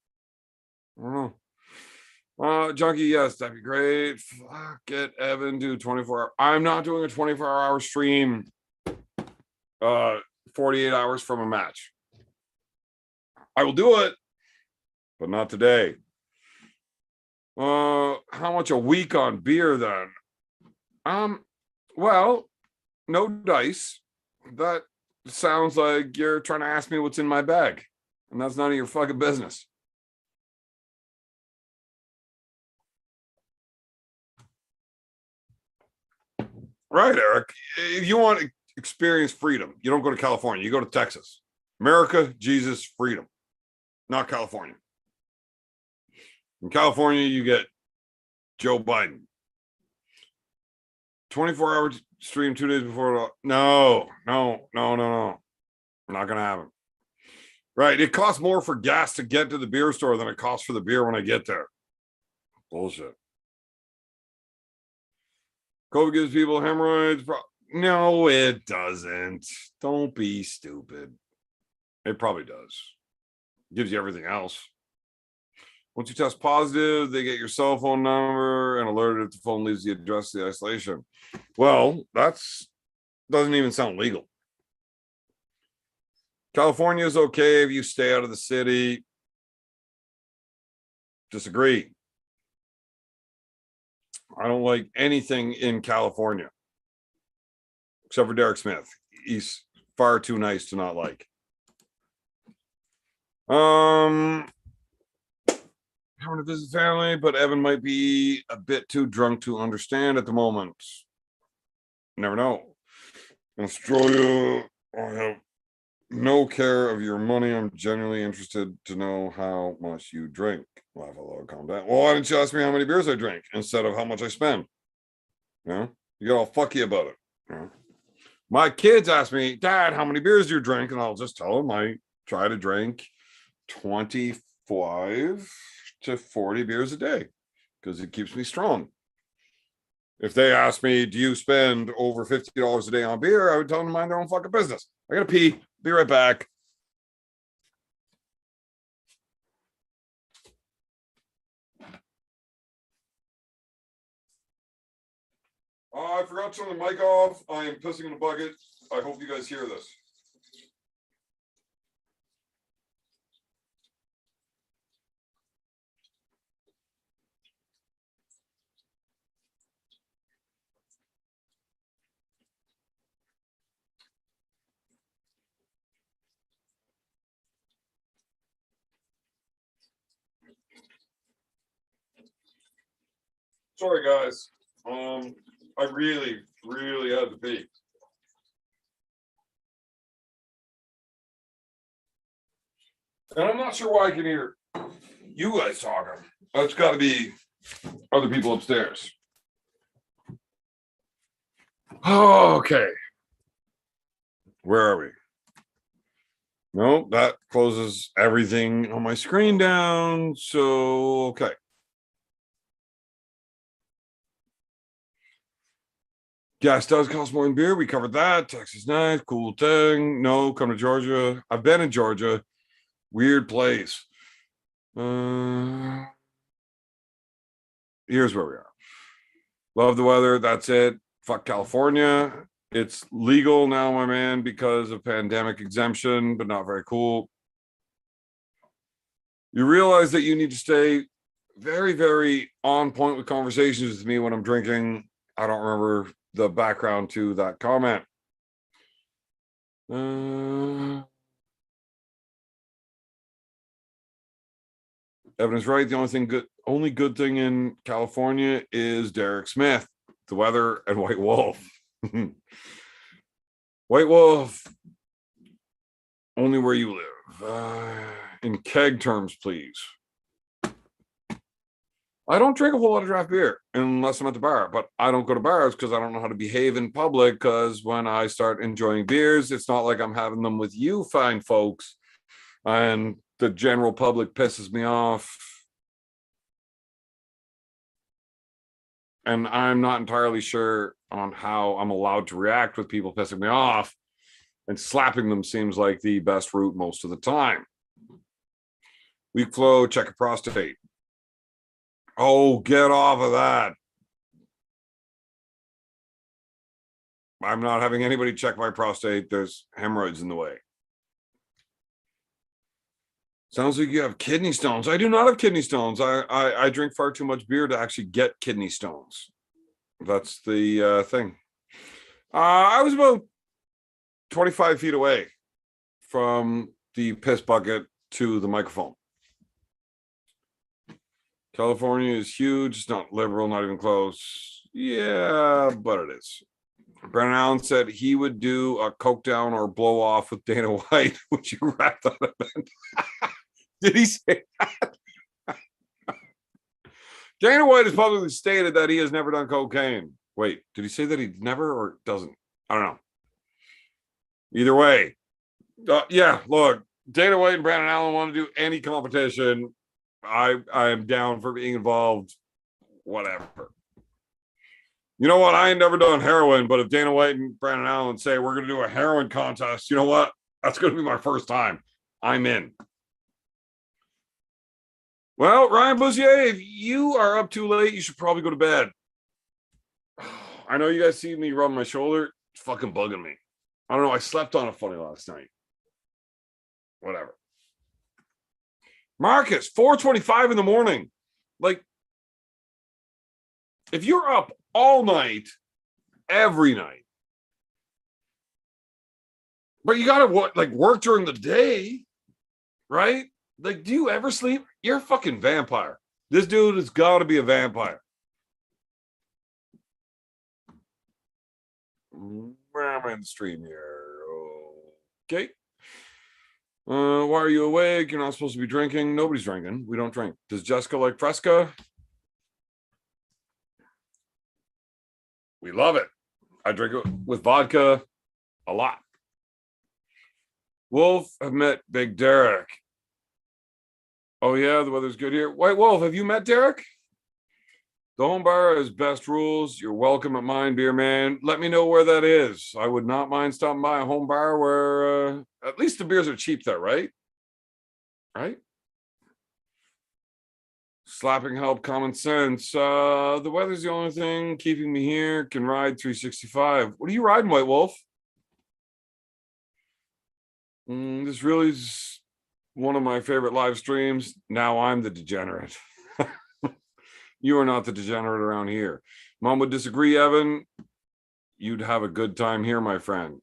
I don't know. Junkie, yes, that'd be great. Fuck it, Evan, do 24 hour. I'm not doing a 24-hour stream 48 hours from a match. I will do it, but not today. How much a week on beer then? Well, no dice. That sounds like you're trying to ask me what's in my bag, and that's none of your fucking business. Right, Eric. If you want to experience freedom, you don't go to California, you go to Texas. America, Jesus, freedom. Not California. In California, you get Joe Biden. 24-hour stream 2 days before. No. Not gonna happen. Right. It costs more for gas to get to the beer store than it costs for the beer when I get there. Bullshit. COVID gives people hemorrhoids. No, it doesn't. Don't be stupid. It probably does. It gives you everything else. Once you test positive, they get your cell phone number and alert if the phone leaves the address of the isolation. Well, doesn't even sound legal. California is okay if you stay out of the city. Disagree. I don't like anything in California except for Derek Smith. He's far too nice to not like. Coming to visit family, but Evan might be a bit too drunk to understand at the moment. Never know. In Australia, I have no care of your money. I'm genuinely interested to know how much you drink. Laugh a lot, calm down. Well, why didn't you ask me how many beers I drink instead of how much I spend? You know, you get all fucky about it. You know? My kids ask me, Dad, how many beers do you drink? And I'll just tell them I try to drink 25 to 40 beers a day because it keeps me strong. If they ask me, do you spend over $50 a day on beer? I would tell them to mind their own fucking business. I gotta pee. Be right back. I forgot to turn the mic off. I am pissing in a bucket. I hope you guys hear this. Sorry, guys. I really, really had to pee. And I'm not sure why I can hear you guys talking. It's got to be other people upstairs. Okay. Where are we? No, that closes everything on my screen down. So, okay. Gas does cost more than beer. We covered that. Texas nice, cool thing. No, come to Georgia. I've been in Georgia. Weird place. Here's where we are. Love the weather. That's it. Fuck California. It's legal now, my man, because of pandemic exemption, but not very cool. You realize that you need to stay very, very on point with conversations with me when I'm drinking. I don't remember the background to that comment. Evan is right. The only good thing in California is Derek Smith, the weather, and White Wolf. White Wolf, only where you live. In keg terms, please. I don't drink a whole lot of draft beer unless I'm at the bar, but I don't go to bars because I don't know how to behave in public, because when I start enjoying beers, it's not like I'm having them with you fine folks, and the general public pisses me off. And I'm not entirely sure on how I'm allowed to react with people pissing me off, and slapping them seems like the best route most of the time. Weak flow, check your prostate. Oh, get off of that. I'm not having anybody check my prostate. There's hemorrhoids in the way. Sounds like you have kidney stones. I do not have kidney stones. I drink far too much beer to actually get kidney stones. That's the thing. I was about 25 feet away from the piss bucket to the microphone. California is huge. It's not liberal, not even close. Yeah, but it is. Brennan Allen said he would do a coke down or blow off with Dana White. Would you wrap that event? Did he say that? Dana White has publicly stated that he has never done cocaine. Wait, did he say that he never or doesn't? I don't know. Either way. Yeah, look, Dana White and Brandon Allen want to do any competition. I am down for being involved. Whatever. You know what? I ain't never done heroin, but if Dana White and Brandon Allen say we're going to do a heroin contest, you know what? That's going to be my first time. I'm in. Well, Ryan Bouzier, if you are up too late, you should probably go to bed. I know you guys see me rub my shoulder. It's fucking bugging me. I don't know. I slept on it funny last night. Whatever. Marcus, 4:25 in the morning. Like, if you're up all night, every night, but you gotta work during the day, right? Like, do you ever sleep? You're a fucking vampire. This dude has got to be a vampire. I'm in the stream here. Okay. Why are you awake? You're not supposed to be drinking. Nobody's drinking. We don't drink. Does Jessica like Fresca? We love it. I drink it with vodka a lot. Wolf, I've met Big Derek. Oh, yeah, the weather's good here. White Wolf, have you met Derek? The home bar has best rules. You're welcome at mine, beer man. Let me know where that is. I would not mind stopping by a home bar where at least the beers are cheap there, right? Right? Slapping help, common sense. The weather's the only thing keeping me here. Can ride 365. What are you riding, White Wolf? This really is one of my favorite live streams. Now I'm the degenerate. You are not the degenerate around here. Mom would disagree, Evan. You'd have a good time here, my friend.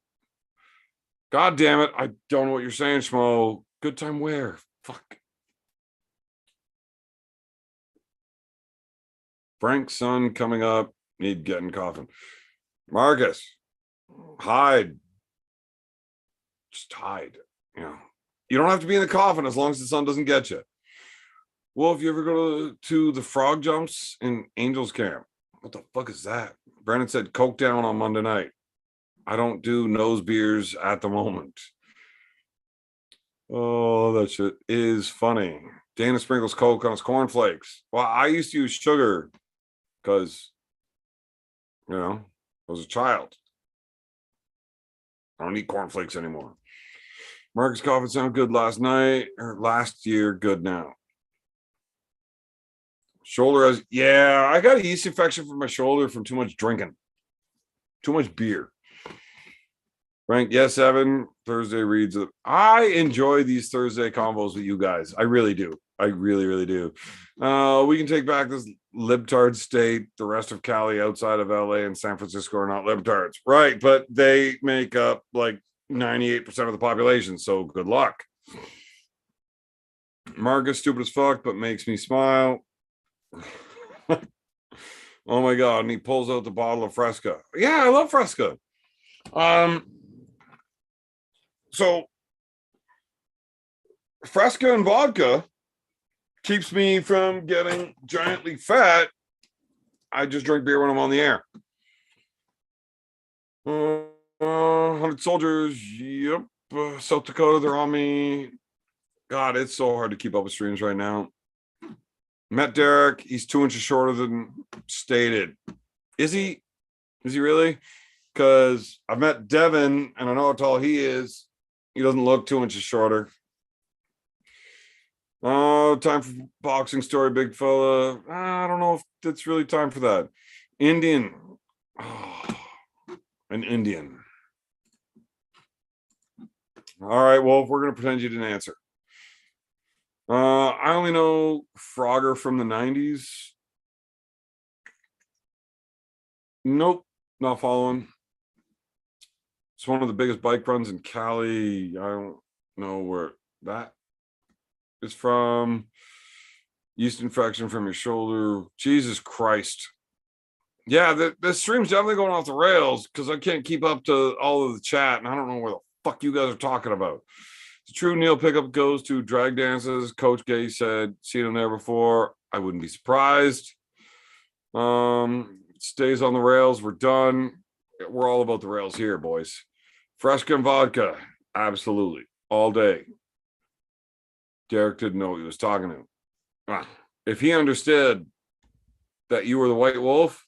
God damn it. I don't know what you're saying, Schmo. Good time where? Fuck. Frank's son coming up. Need getting coffin. Marcus, hide. Just hide. You know, you don't have to be in the coffin as long as the sun doesn't get you. Well, if you ever go to the frog jumps in Angels Camp, what the fuck is that? Brandon said coke down on Monday night. I don't do nose beers at the moment. Oh, that shit is funny. Dana sprinkles coke on his cornflakes. Well, I used to use sugar because, you know, I was a child. I don't eat cornflakes anymore. Marcus Coffin sounded good last night or last year. Good now. Shoulder has, yeah, I got a yeast infection from my shoulder from too much drinking, too much beer. Frank, yes, Evan. Thursday reads. I enjoy these Thursday combos with you guys. I really do. I really, really do. We can take back this libtard state. The rest of Cali outside of LA and San Francisco are not libtards. Right, but they make up like 98% of the population, so good luck. Marcus, stupid as fuck, but makes me smile. Oh my god, and he pulls out the bottle of Fresca. Yeah, I love Fresca. So Fresca and vodka keeps me from getting giantly fat. I just drink beer when I'm on the air. 100 soldiers, yep. South Dakota, they're on me. God, it's so hard to keep up with streams right now. Met Derek, he's 2 inches shorter than stated. Is he? Is he really? Because I've met Devin and I know how tall he is. He doesn't look 2 inches shorter. Oh, time for boxing story, big fella. I don't know if it's really time for that. Indian. Oh, an Indian. All right, well, we're going to pretend you didn't answer. I only know Frogger from the 90s. Nope, not following. It's one of the biggest bike runs in Cali. I don't know where that is from. Yeast infection from your shoulder. Jesus Christ. Yeah, the stream's definitely going off the rails because I can't keep up to all of the chat and I don't know where the fuck you guys are talking about. The true Neil pickup goes to drag dances. Coach Gay said, seen him there before. I wouldn't be surprised. Stays on the rails. We're done. We're all about the rails here, boys. Fresca and vodka. Absolutely. All day. Derek didn't know what he was talking to. If he understood that you were the white wolf,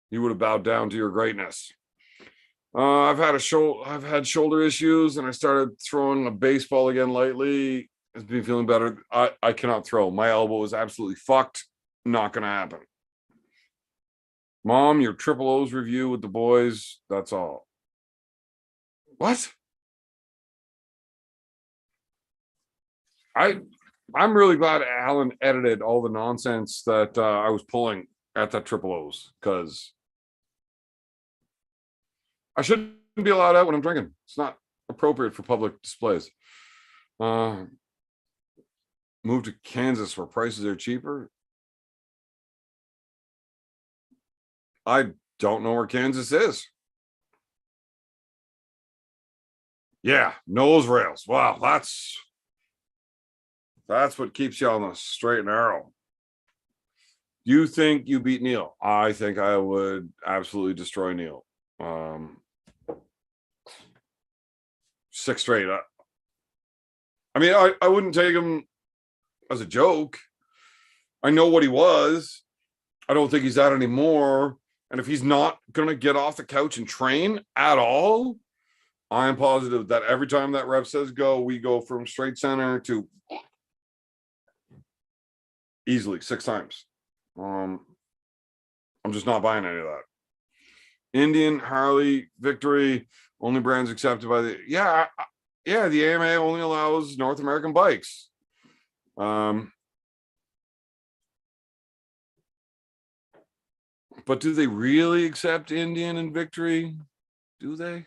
he would have bowed down to your greatness. I've had shoulder issues, and I started throwing a baseball again lately. It's been feeling better. I cannot throw. My elbow is absolutely fucked. Not gonna happen. Mom, your triple O's review with the boys. That's all. What? I'm really glad Alan edited all the nonsense that I was pulling at that triple O's because I shouldn't be allowed out when I'm drinking. It's not appropriate for public displays. Move to Kansas where prices are cheaper. I don't know where Kansas is. Yeah, nose rails. Wow, that's what keeps you on the straight and narrow. You think you beat Neil? I think I would absolutely destroy Neil. 6 straight. I mean, I wouldn't take him as a joke. I know what he was. I don't think he's that anymore. And if he's not going to get off the couch and train at all, I am positive that every time that rep says go, we go from straight center to easily 6 times. I'm just not buying any of that. Indian, Harley, Victory, only brands accepted by the the AMA only allows North American bikes. But do they really accept Indian and Victory? Do they?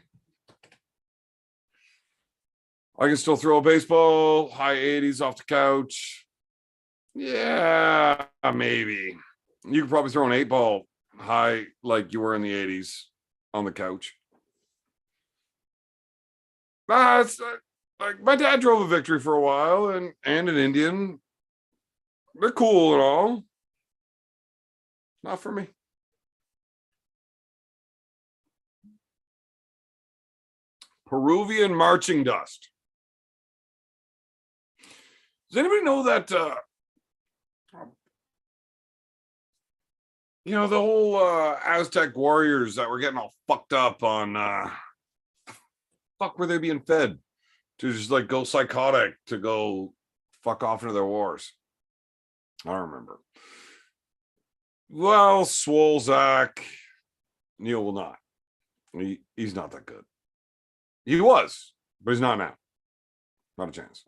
I can still throw a baseball, high 80s off the couch. Yeah, maybe. You could probably throw an 8-ball high like you were in the 80s on the couch. It's like my dad drove a Victory for a while and an Indian. They're cool and all. Not for me. Peruvian marching dust. Does anybody know that the whole Aztec warriors that were getting all fucked up on fuck were they being fed to just like go psychotic to go fuck off into their wars? I don't remember. Well, Swolzak, Neil will not. He's not that good. He was, but he's not now. Not a chance.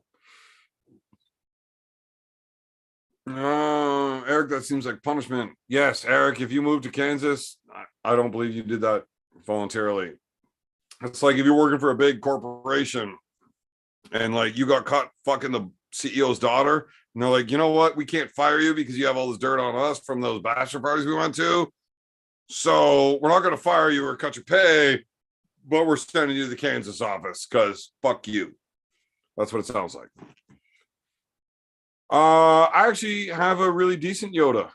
Eric, that seems like punishment. Yes, Eric, if you moved to Kansas, I don't believe you did that voluntarily. It's like if you're working for a big corporation and like you got caught fucking the CEO's daughter, and they're like, you know what? We can't fire you because you have all this dirt on us from those bachelor parties we went to. So we're not going to fire you or cut your pay, but we're sending you to the Kansas office because fuck you. That's what it sounds like. I actually have a really decent Yoda.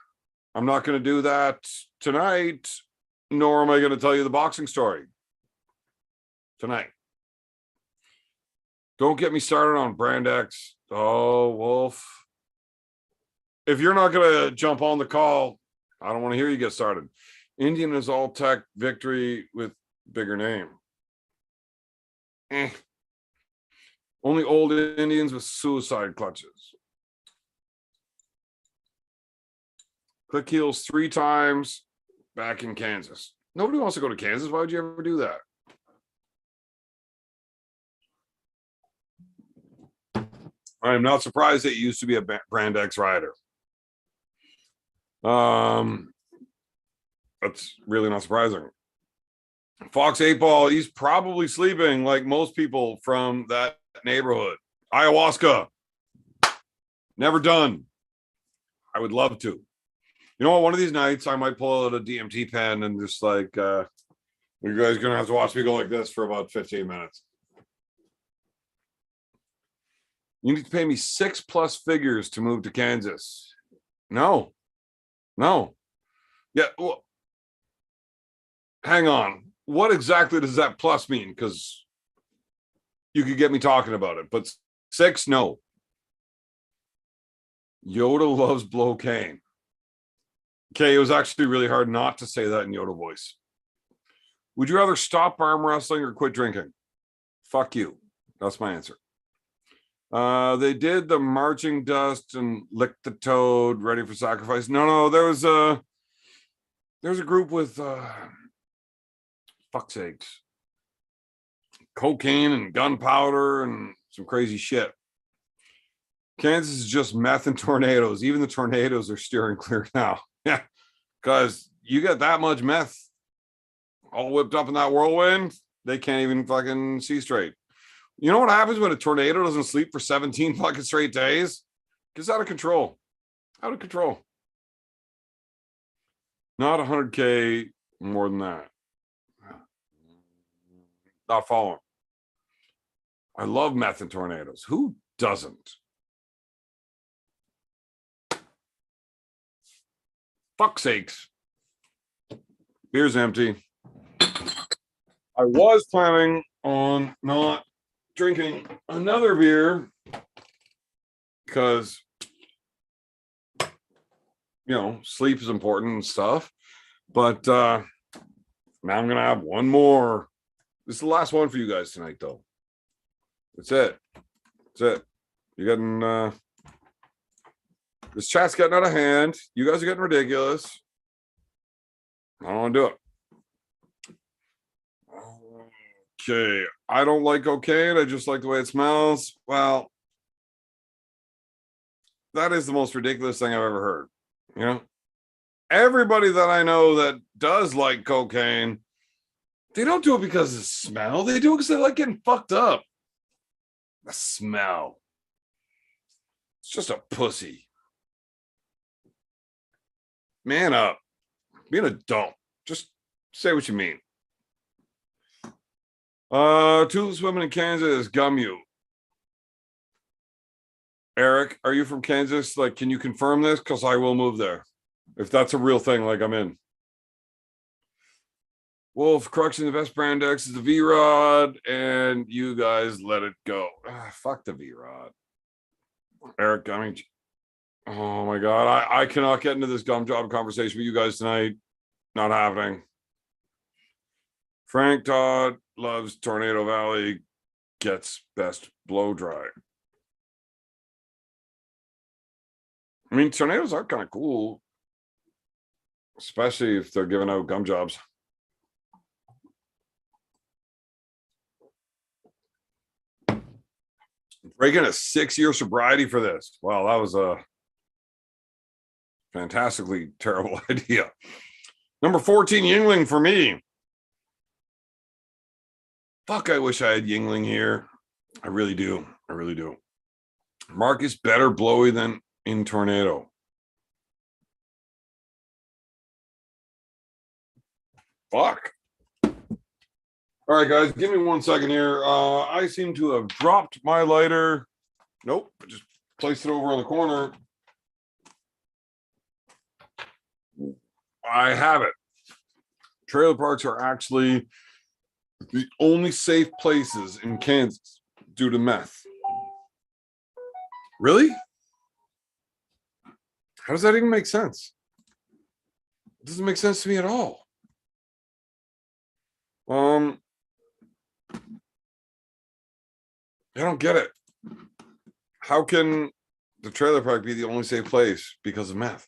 I'm not going to do that tonight, nor am I going to tell you the boxing story tonight. Don't get me started on Brand X. Oh, Wolf. If you're not going to jump on the call, I don't want to hear you get started. Indian is all tech Victory with bigger name. Only old Indians with suicide clutches. Click heels 3 times back in Kansas. Nobody wants to go to Kansas. Why would you ever do that? I am not surprised that you used to be a Brand X rider. That's really not surprising. Fox 8-ball, he's probably sleeping like most people from that neighborhood. Ayahuasca. Never done. I would love to. You know what? One of these nights, I might pull out a DMT pen and just like, you guys are going to have to watch me go like this for about 15 minutes. You need to pay me 6+ figures to move to Kansas. No. Yeah. Well, hang on. What exactly does that plus mean? Because you could get me talking about it, but 6, no. Yoda loves blow-cane. Okay, it was actually really hard not to say that in Yoda voice. Would you rather stop arm wrestling or quit drinking? Fuck you. That's my answer. They did the marching dust and licked the toad, ready for sacrifice. No, there was a group with fuck's sakes, cocaine and gunpowder and some crazy shit. Kansas is just meth and tornadoes. Even the tornadoes are steering clear now. Yeah, because you get that much meth all whipped up in that whirlwind, they can't even fucking see straight. You know what happens when a tornado doesn't sleep for 17 fucking straight days? Gets out of control. Out of control. Not 100K more than that. Not following. I love meth and tornadoes. Who doesn't? Fuck's sakes. Beer's empty. I was planning on not drinking another beer because, sleep is important and stuff. But now I'm going to have one more. This is the last one for you guys tonight, though. That's it. You're getting... this chat's getting out of hand. You guys are getting ridiculous. I don't want to do it. Okay. I don't like cocaine. I just like the way it smells. Well, that is the most ridiculous thing I've ever heard. Everybody that I know that does like cocaine, they don't do it because of the smell. They do it because they like getting fucked up. The smell. It's just a pussy. Man up. Be an adult. Just say what you mean. Toothless women in Kansas gum you. Eric, are you from Kansas? Like, can you confirm this? Because I will move there. If that's a real thing, like I'm in. Wolf, Crux, the best brand X is the V-Rod, and you guys let it go. Fuck the V-Rod. Eric, I mean, oh my God. I cannot get into this gum job conversation with you guys tonight. Not happening. Frank Todd loves Tornado Valley, gets best blow dry. I mean, tornadoes are kind of cool, especially if they're giving out gum jobs. Breaking a 6-year sobriety for this. Wow, that was a fantastically terrible idea. Number 14, Yingling for me. Fuck, I wish I had Yingling here. I really do. I really do. Mark is better blowy than in Tornado. Fuck. All right, guys, give me 1 second here. I seem to have dropped my lighter. Nope, just placed it over on the corner. I have it. Trailer parks are actually the only safe places in Kansas due to meth. Really? How does that even make sense? It doesn't make sense to me at all. I don't get it. How can the trailer park be the only safe place because of meth?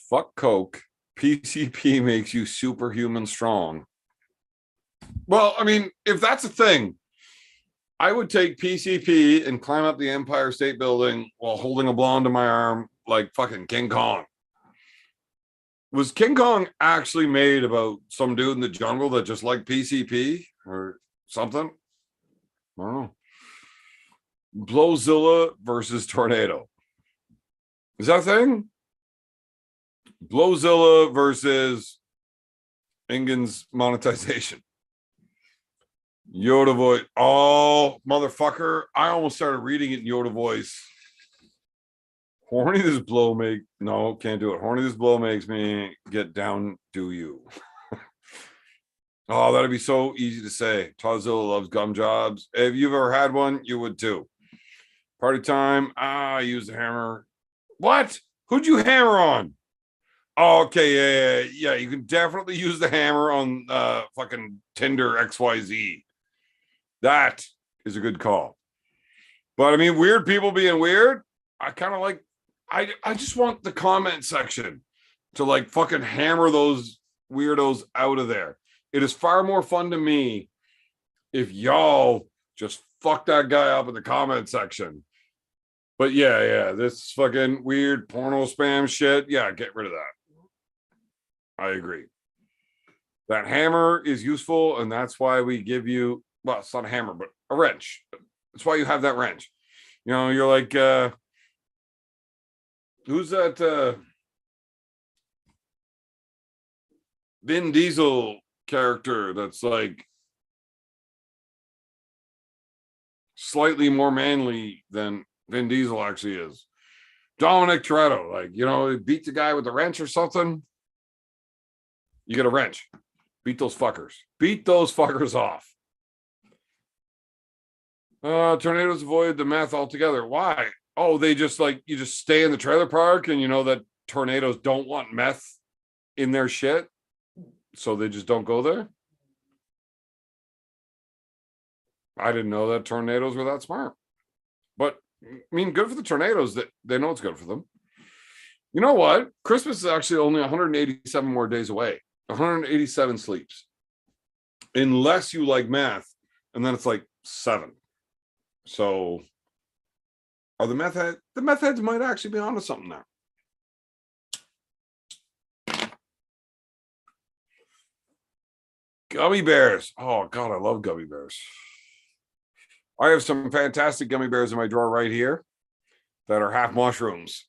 Fuck Coke. PCP makes you superhuman strong. Well, I mean, if that's a thing, I would take PCP and climb up the Empire State Building while holding a blonde in my arm like fucking King Kong. Was King Kong actually made about some dude in the jungle that just liked PCP or something? I don't know. Blowzilla versus Tornado. Is that a thing? Blowzilla versus Ingen's monetization. Yoda voice. Oh, motherfucker. I almost started reading it in Yoda voice. Horny this blow make. No, can't do it. Horny this blow makes me get down to you. Oh, that'd be so easy to say. Todzilla loves gum jobs. If you've ever had one, you would too. Party time. I use the hammer. What? Who'd you hammer on? Oh, okay, yeah. You can definitely use the hammer on fucking Tinder XYZ. That is a good call. But I mean, weird people being weird. I kind of like. I just want the comment section to like fucking hammer those weirdos out of there. It is far more fun to me if y'all just fuck that guy up in the comment section. But yeah, this fucking weird porno spam shit. Yeah, get rid of that. I agree. That hammer is useful, and that's why we give you, well, it's not a hammer, but a wrench. That's why you have that wrench. You know, you're like, who's that Vin Diesel character that's like slightly more manly than Vin Diesel actually is? Dominic Toretto, like, you know, beat the guy with a wrench or something. You get a wrench. Beat those fuckers. Beat those fuckers off. Tornadoes avoid the meth altogether. Why? Oh, they just like, you just stay in the trailer park and you know that tornadoes don't want meth in their shit. So they just don't go there. I didn't know that tornadoes were that smart. But I mean, good for the tornadoes that they know it's good for them. You know what? Christmas is actually only 187 more days away. 187 sleeps. Unless you like math, and then it's like 7. So are the meth heads might actually be onto something now. Gummy bears. Oh God, I love gummy bears. I have some fantastic gummy bears in my drawer right here that are half mushrooms.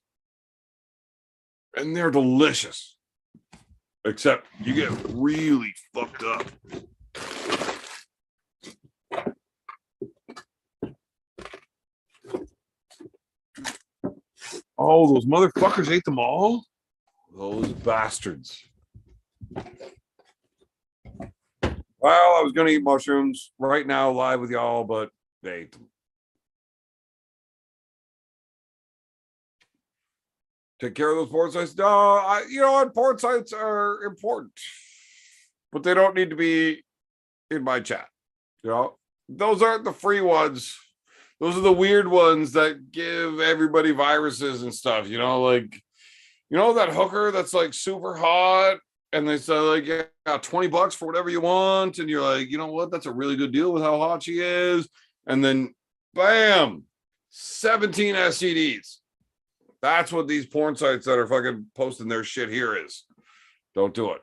and they're delicious. Except you get really fucked up. Oh, those motherfuckers ate them all? Those bastards. Well, I was going to eat mushrooms right now live with y'all, but they ate them. Take care of those porn sites. No, you know what? Porn sites are important, but they don't need to be in my chat. You know, those aren't the free ones. Those are the weird ones that give everybody viruses and stuff. You know, like, you know, that hooker that's like super hot and they say like, yeah, $20 for whatever you want. And you're like, you know what? That's a really good deal with how hot she is. And then bam, 17 STDs. That's what these porn sites that are fucking posting their shit here is. Don't do it.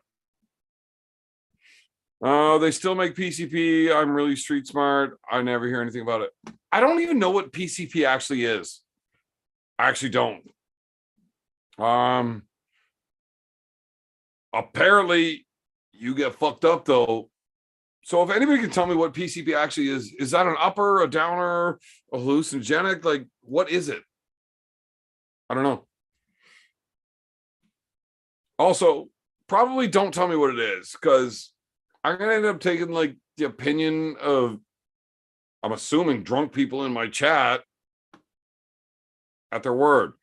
They still make PCP. I'm really street smart. I never hear anything about it. I don't even know what PCP actually is. I actually don't. Apparently you get fucked up though. So if anybody can tell me what PCP actually is that an upper, a downer, a hallucinogenic? Like, what is it? I don't know. Also, probably don't tell me what it is, because I'm gonna end up taking like the opinion of, I'm assuming, drunk people in my chat at their word.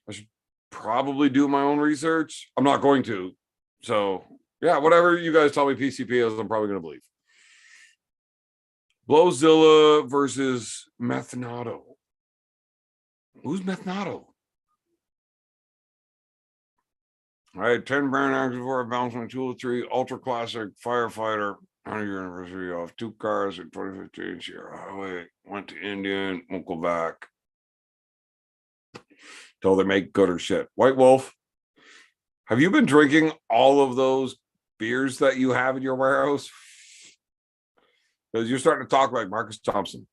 I should probably do my own research. I'm not going to. So yeah, whatever you guys tell me PCP is, I'm probably gonna believe. Blowzilla versus Methnado. Who's Methnado? All right, 10 brand active for a bounce on 203 ultra classic firefighter 100 anniversary off 2 cars in 2015 Sierra Highway. Went to India and won't go back till they make gooder shit. White Wolf, have you been drinking all of those beers that you have in your warehouse? Because you're starting to talk like Marcus Thompson.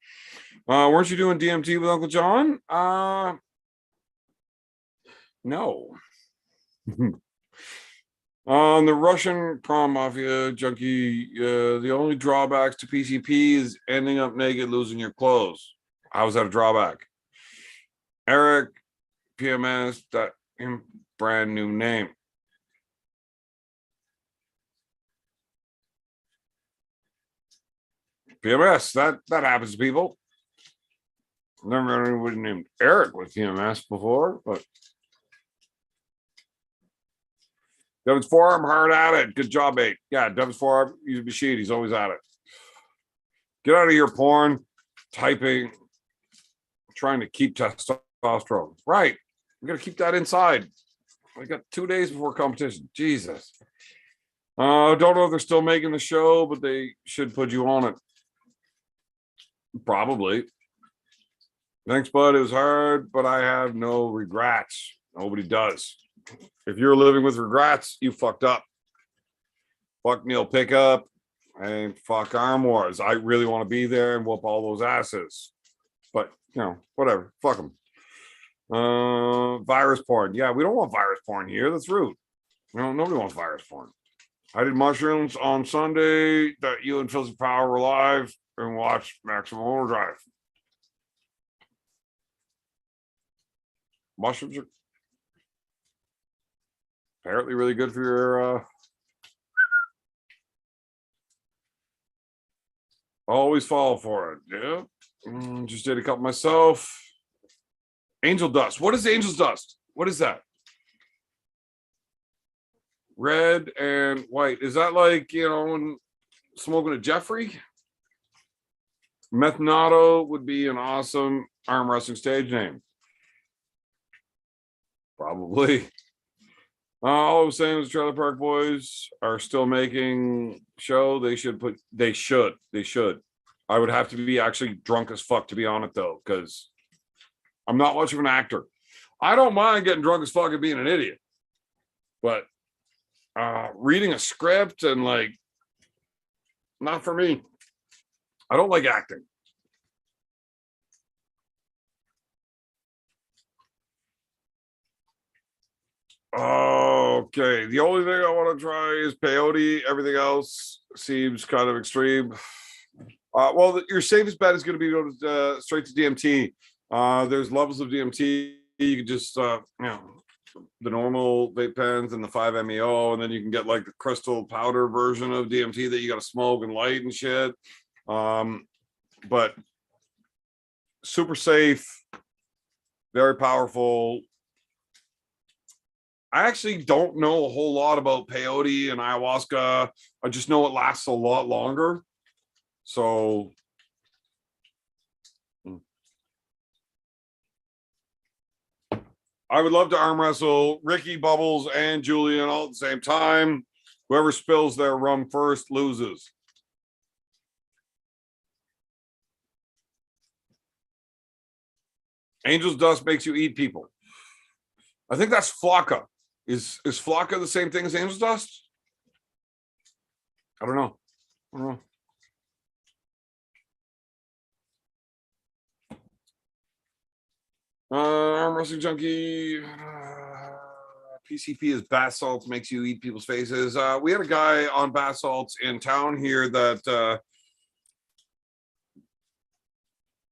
Weren't you doing DMT with Uncle John? No. On the Russian prom mafia junkie, the only drawbacks to PCP is ending up naked, losing your clothes. How is that a drawback? Eric, PMS, that brand new name. PMS, that happens to people. Never met anybody named Eric with PMS before, but Devin's forearm, hard at it. Good job, mate. Yeah, Devin's forearm, he's a machine. He's always at it. Get out of your porn, typing, trying to keep testosterone. Right. We got to keep that inside. I got 2 days before competition. Jesus. Don't know if they're still making the show, but they should put you on it. Probably. Thanks, bud. It was hard, but I have no regrets. Nobody does. If you're living with regrets, you fucked up. Fuck Neil Pickup and fuck Arm Wars. I really want to be there and whoop all those asses. But, you know, whatever. Fuck them. Virus porn. Yeah, we don't want virus porn here. That's rude. You know, nobody wants virus porn. I did mushrooms on Sunday that you and Phil's Power were live and watched Maximum Overdrive. Mushrooms are apparently really good for your always fall for it. Yeah. Just did a couple myself. Angel dust. What is angel's dust? What is that? Red and white. Is that like, you know, smoking a Jeffrey? Methnado would be an awesome arm wrestling stage name. Probably. All I was saying was Trailer Park Boys are still making show. They should. I would have to be actually drunk as fuck to be on it though, because I'm not much of an actor. I don't mind getting drunk as fuck and being an idiot, but reading a script and like, not for me. I don't like acting. Okay, the only thing I want to try is peyote. Everything else seems kind of extreme. Well, your safest bet is going to be to go straight to DMT. There's levels of DMT. You can just, the normal vape pens and the 5-MeO, and then you can get like the crystal powder version of DMT that you got to smoke and light and shit. But super safe, very powerful. I actually don't know a whole lot about peyote and ayahuasca. I just know it lasts a lot longer. So I would love to arm wrestle Ricky, Bubbles, and Julian all at the same time. Whoever spills their rum first loses. Angel's dust makes you eat people. I think that's flocka. Is flocka the same thing as angel's dust? I don't know. Arm wrestling junkie. PCP is bath salts makes you eat people's faces. We had a guy on bath salts in town here that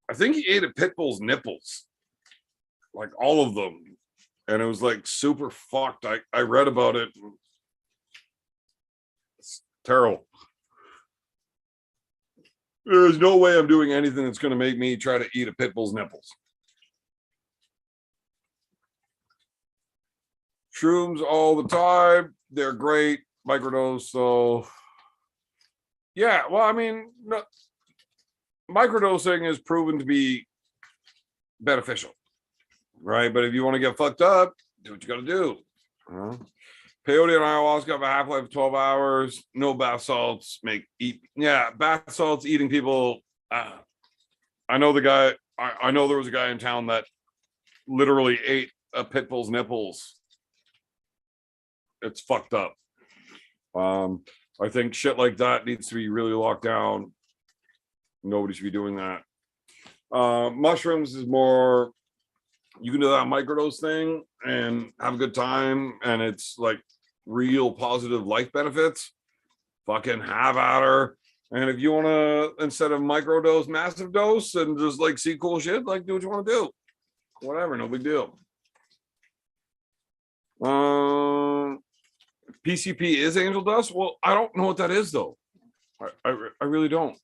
I think he ate a pit bull's nipples, like all of them, and it was like super fucked. I read about it. It's terrible. There is no way I'm doing anything that's going to make me try to eat a pit bull's nipples. Shrooms all the time. They're great. Microdose. So, yeah. Well, I mean, no, microdosing is proven to be beneficial, right? But if you want to get fucked up, do what you got to do. Peyote and ayahuasca have a half-life of 12 hours. No bath salts. Bath salts eating people. I know the guy. I know there was a guy in town that literally ate a pit bull's nipples. It's fucked up. I think shit like that needs to be really locked down. Nobody should be doing that. Mushrooms is more, you can do that microdose thing and have a good time, and it's like real positive life benefits. Fucking have at her. And if you want to, instead of microdose, massive dose and just like see cool shit, like do what you want to do. Whatever, no big deal. PCP is angel dust. Well, I don't know what that is though. I really don't.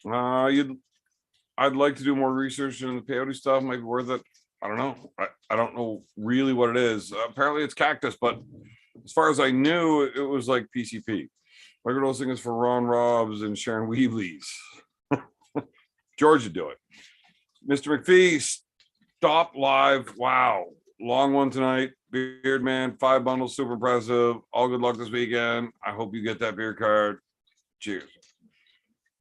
I'd like to do more research in the peyote stuff. Might be worth it. I don't know. I don't know really what it is. Apparently it's cactus, but as far as I knew, it was like PCP. Microdosing is for Ron Robs and Sharon Weebleys. George would do it. Mr. McPhee, stop live. Wow. Long one tonight. Beard man, 5 bundles, super impressive. All good luck this weekend. I hope you get that beer card. Cheers.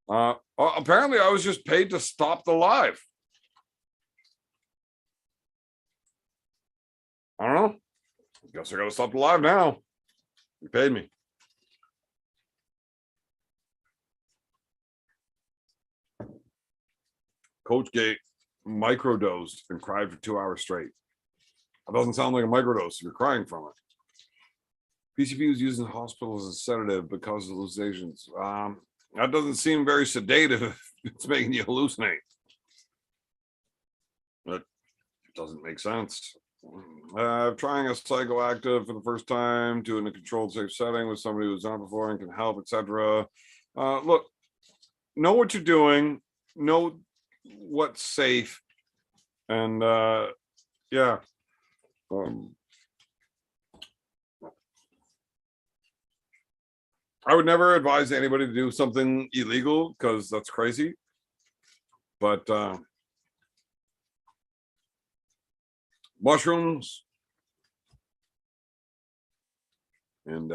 Apparently I was just paid to stop the live. I don't know. Guess I gotta stop the live now. You paid me. Coach Gate microdosed and cried for 2 hours straight. That doesn't sound like a microdose if you're crying from it. PCP was used in hospitals as a sedative because of hallucinations. That doesn't seem very sedative. It's making you hallucinate. That doesn't make sense. Trying a psychoactive for the first time, doing a controlled safe setting with somebody who's done it before and can help, etc. Look, know what you're doing, know what's safe, and yeah. I would never advise anybody to do something illegal because that's crazy. But mushrooms and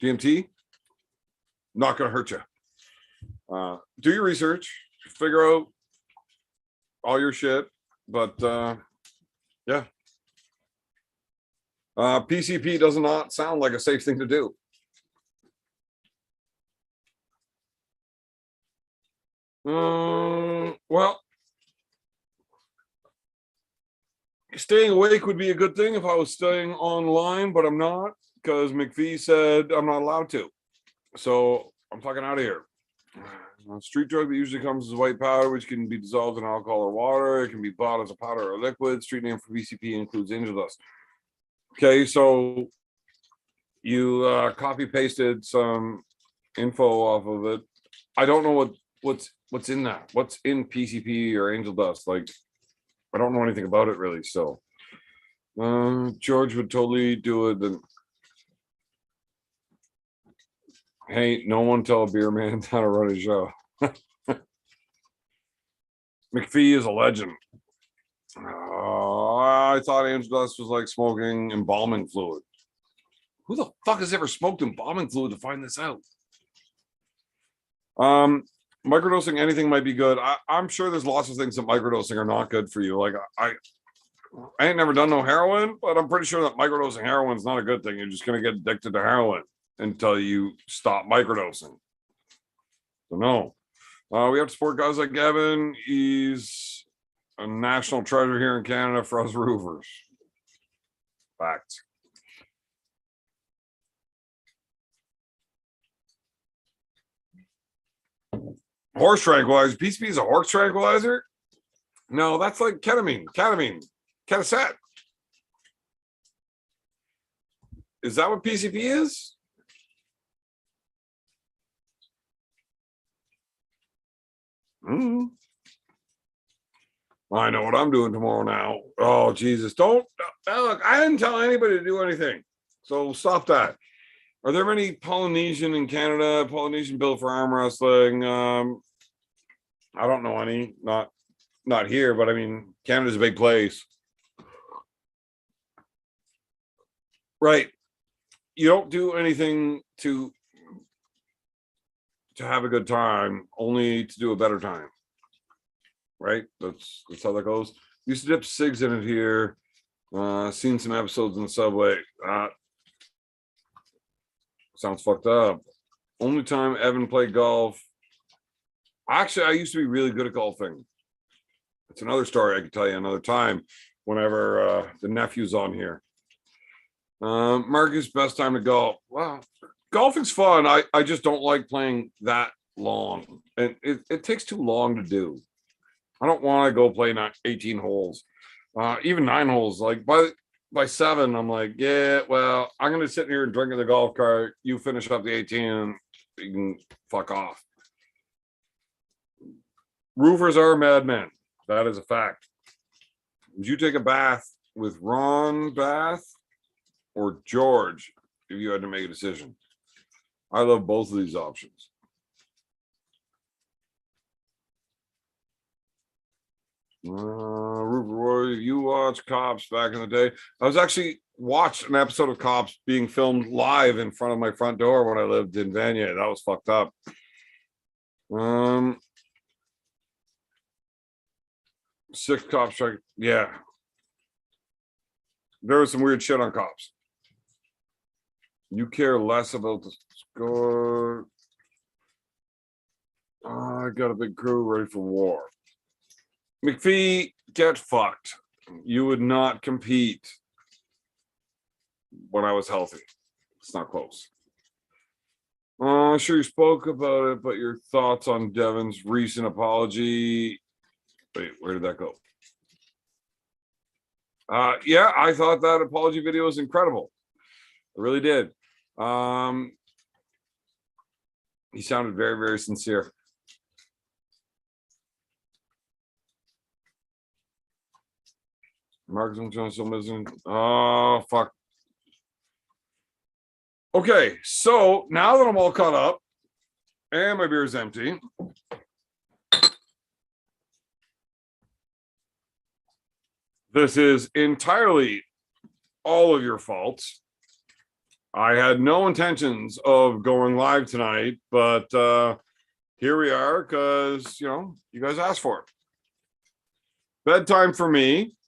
DMT, not going to hurt you. Do your research, figure out all your shit. But yeah. PCP does not sound like a safe thing to do. Well, staying awake would be a good thing if I was staying online, but I'm not because McPhee said I'm not allowed to. So I'm fucking out of here. Street drug that usually comes as white powder, which can be dissolved in alcohol or water. It can be bought as a powder or liquid. Street name for PCP includes angel dust. Okay, so you copy pasted some info off of it. I don't know what's in that. What's in PCP or angel dust? Like, I don't know anything about it really. So George would totally do it. Then, hey, no one tell a beer man how to run a show. McPhee is a legend. I thought angel dust was like smoking embalming fluid. Who the fuck has ever smoked embalming fluid to find this out? Microdosing anything might be good. I'm sure there's lots of things that microdosing are not good for you. Like I ain't never done no heroin, but I'm pretty sure that microdosing heroin is not a good thing. You're just gonna get addicted to heroin until you stop microdosing. So no. We have to support guys like Gavin. He's a national treasure here in Canada for us roofers. Fact. Horse tranquilizer. PCP is a horse tranquilizer? No, that's like ketamine. Ketasat. Is that what PCP is? I know what I'm doing tomorrow now. Oh, Jesus. Don't. Look, I didn't tell anybody to do anything. So stop that. Are there many Polynesian in Canada? Polynesian built for arm wrestling? I don't know any. Not here, but I mean, Canada's a big place. Right. You don't do anything to have a good time, only to do a better time. Right? That's how that goes. Used to dip cigs in it here. Seen some episodes in the subway. Sounds fucked up. Only time Evan played golf. Actually, I used to be really good at golfing. It's another story I could tell you another time whenever the nephew's on here. Marcus, best time to golf. Well, golfing's fun. I just don't like playing that long. And it takes too long to do. I don't want to go play 18 holes. Even 9 holes. Like by 7, I'm like, yeah, well, I'm gonna sit here and drink in the golf cart. You finish up the 18 and you can fuck off. Roofers are madmen. That is a fact. Would you take a bath with Ron Bath or George if you had to make a decision? I love both of these options. Roy, you watched Cops back in the day. I was actually watched an episode of Cops being filmed live in front of my front door when I lived in Vanier. That was fucked up. 6 cops strike. Yeah. There was some weird shit on Cops. You care less about the score. I got a big crew ready for war. McPhee, get fucked. You would not compete when I was healthy. It's not close. Sure you spoke about it, but your thoughts on Devin's recent apology. Wait, where did that go? Yeah, I thought that apology video was incredible. I really did. He sounded very, very sincere. Marcus, I'm still missing. Oh, fuck. Okay, so now that I'm all caught up and my beer is empty, this is entirely all of your faults. I had no intentions of going live tonight, but here we are because, you guys asked for it. Bedtime for me.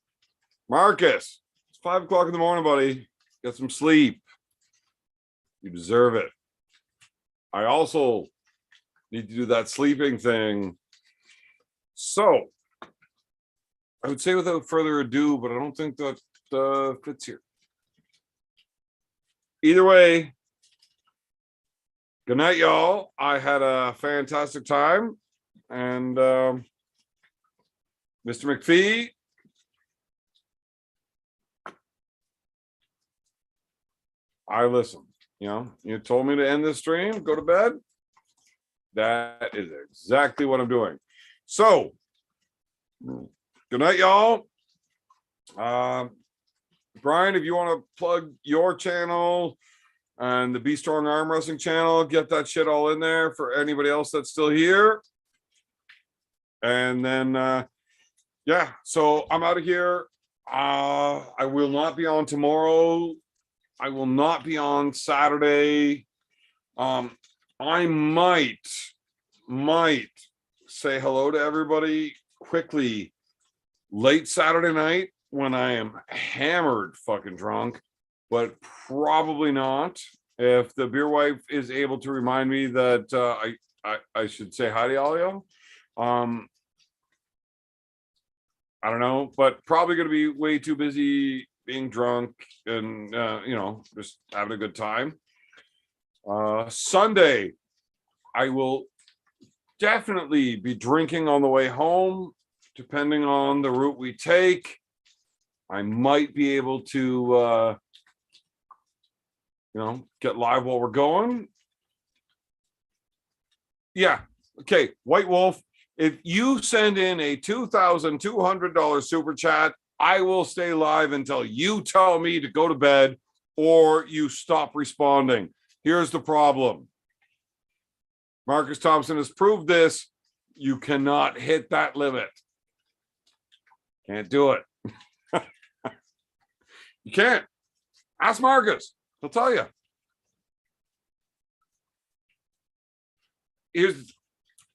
Marcus, it's 5 o'clock in the morning, buddy. Get some sleep. You deserve it. I also need to do that sleeping thing. So I would say without further ado, but I don't think that fits here. Either way, good night, y'all. I had a fantastic time. And Mr. McPhee, I listened. You know, you told me to end this stream, go to bed. That is exactly what I'm doing. So, good night, y'all. Brian, if you want to plug your channel and the Be Strong Arm Wrestling channel, get that shit all in there for anybody else that's still here. And then, yeah, so I'm out of here. I will not be on tomorrow. I will not be on Saturday. I might say hello to everybody quickly late Saturday night when I am hammered fucking drunk, but probably not. If the beer wife is able to remind me that I should say hi to all y'all. I don't know, but probably going to be way too busy being drunk and, you know, just having a good time. Sunday, I will definitely be drinking on the way home, depending on the route we take. I might be able to, you know, get live while we're going. Yeah. Okay. White Wolf, if you send in a $2,200 super chat, I will stay live until you tell me to go to bed or you stop responding. Here's the problem. Marcus Thompson has proved this. You cannot hit that limit. Can't do it. You can't. Ask Marcus. He'll tell you.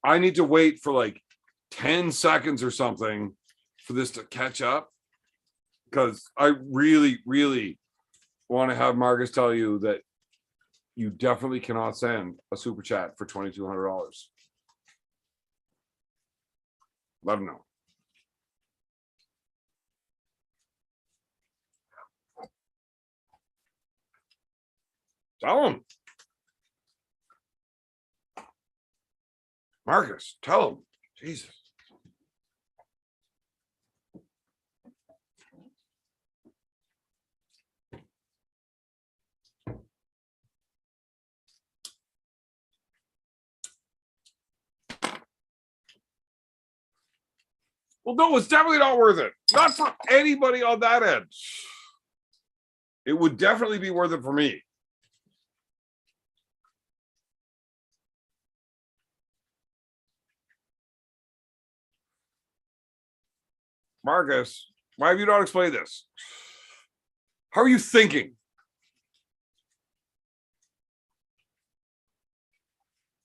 I need to wait for like 10 seconds or something for this to catch up, because I really, really want to have Marcus tell you that you definitely cannot send a super chat for $2,200. Let him know. Tell him. Marcus, tell him. Jesus. Well, no, it's definitely not worth it. Not for anybody on that end. It would definitely be worth it for me. Marcus, why have you not explained this? How are you thinking?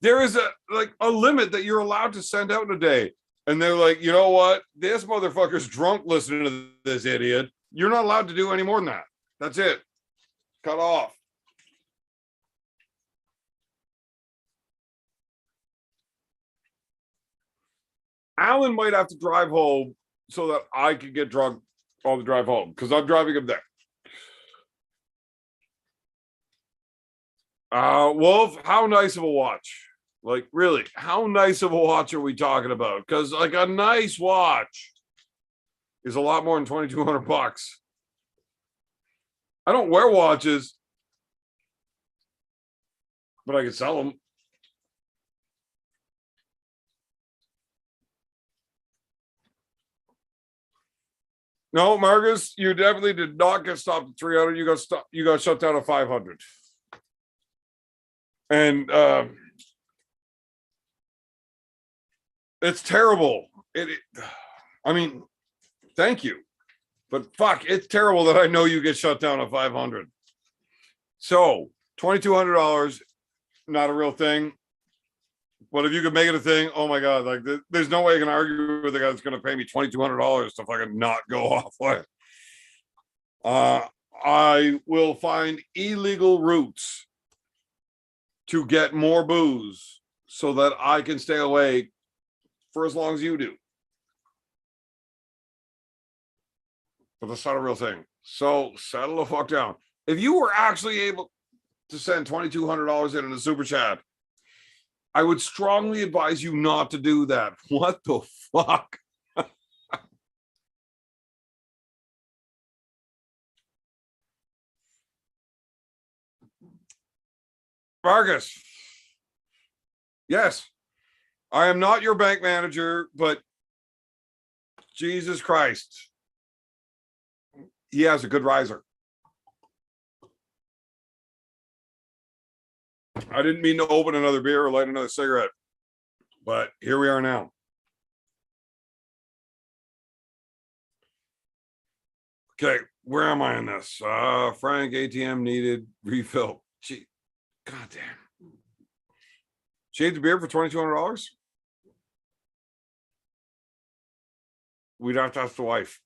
There is a limit that you're allowed to send out in a day. And they're like, you know what? This motherfucker's drunk listening to this idiot. You're not allowed to do any more than that. That's it. Cut off. Alan might have to drive home so that I could get drunk on the drive home, because I'm driving him there. Wolf, how nice of a watch. Like, really, how nice of a watch are we talking about? Because like a nice watch is a lot more than $2,200. I don't wear watches, but I can sell them. No, Marcus, you definitely did not get stopped at 300. You got shut down at 500. And it's terrible. I mean, thank you, but fuck, it's terrible that I know you get shut down at 500. So $2,200, not a real thing. But if you could make it a thing, oh my god, like there's no way you can argue with the guy that's going to pay me $2,200 to fucking not go off with. I will find illegal routes to get more booze so that I can stay awake for as long as you do. but that's not a real thing. So settle the fuck down. If you were actually able to send $2,200 in a super chat, I would strongly advise you not to do that. What the fuck? Vargas. Yes, I am not your bank manager, but Jesus Christ, he has a good riser. I didn't mean to open another beer or light another cigarette, but here we are now. Okay, where am I in this? Frank, ATM needed refill. Gee, goddamn. Shaved the beard for $2,200? We'd have to ask the wife.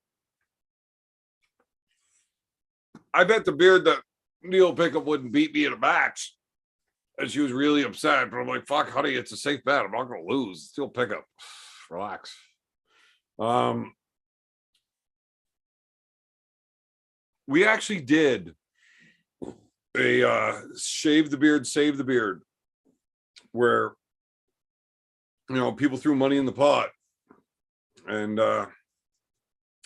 I bet the beard that Neil Pickup wouldn't beat me in a match. And she was really upset, but I'm like, fuck, honey, it's a safe bet. I'm not gonna lose. Still Pickup. Relax. We actually did a shave the beard, save the beard, where people threw money in the pot. And at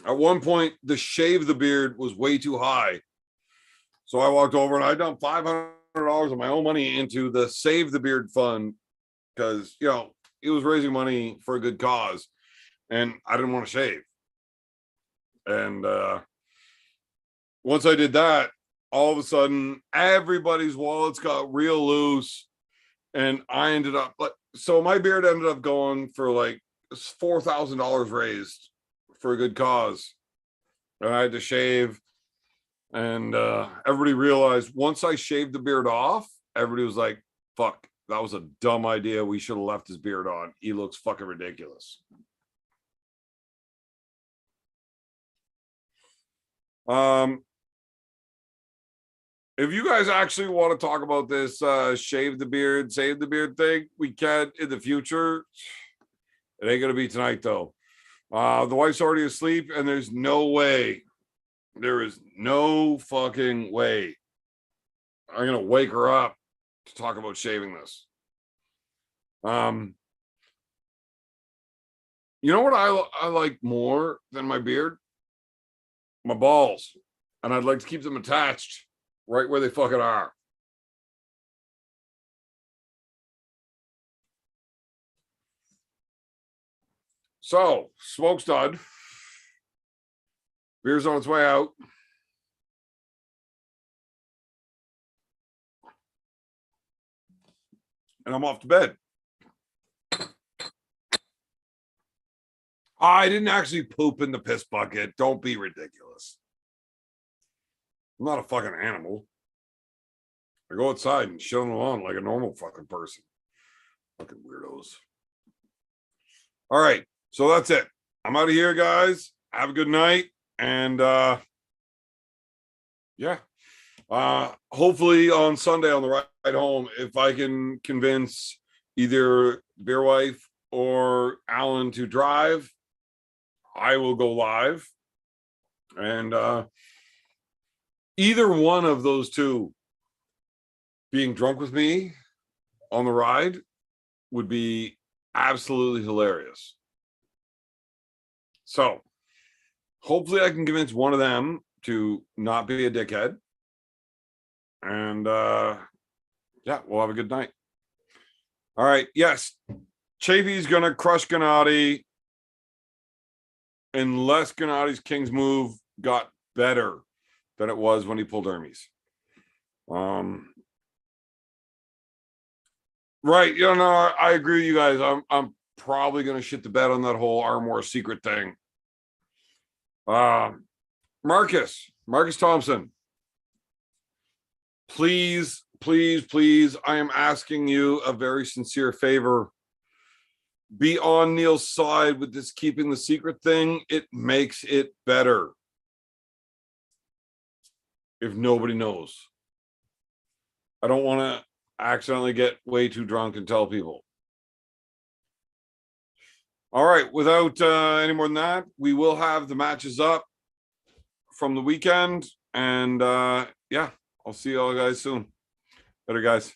one point, the shave the beard was way too high. So I walked over and I dumped $500 of my own money into the Save the Beard fund because, it was raising money for a good cause and I didn't want to shave. And once I did that, all of a sudden, everybody's wallets got real loose. And I ended up, so my beard ended up going for like $4,000 raised for a good cause. And I had to shave. And everybody realized once I shaved the beard off, everybody was like, fuck, that was a dumb idea. We should have left his beard on. He looks fucking ridiculous. If you guys actually want to talk about this shave the beard, save the beard thing, we can in the future. It ain't going to be tonight, though. The wife's already asleep, and there's no way. There is no fucking way I'm going to wake her up to talk about shaving this. You know what I like more than my beard? My balls. And I'd like to keep them attached right where they fucking are. So, smoke's done. Beer's on its way out. And I'm off to bed. I didn't actually poop in the piss bucket. Don't be ridiculous. I'm not a fucking animal. I go outside and shit on the lawn like a normal fucking person. Fucking weirdos. All right. So that's it. I'm out of here, guys. Have a good night. And yeah. Hopefully on Sunday on the ride home, if I can convince either Beer Wife or Alan to drive, I will go live. And either one of those two being drunk with me on the ride would be absolutely hilarious. So hopefully I can convince one of them to not be a dickhead. And yeah, we'll have a good night. All right. Yes. Chafee's going to crush Gennady unless Gennady's King's move got better than it was when he pulled Hermes. Right. I agree with you guys. I'm probably going to shit the bed on that whole Armor secret thing. Marcus Thompson. Please, I am asking you a very sincere favor. Be on Neil's side with this keeping the secret thing. It makes it better if nobody knows. I don't want to accidentally get way too drunk and tell people. All right, without any more than that, we will have the matches up. from the weekend. And yeah, I'll see you all guys soon. Later, guys.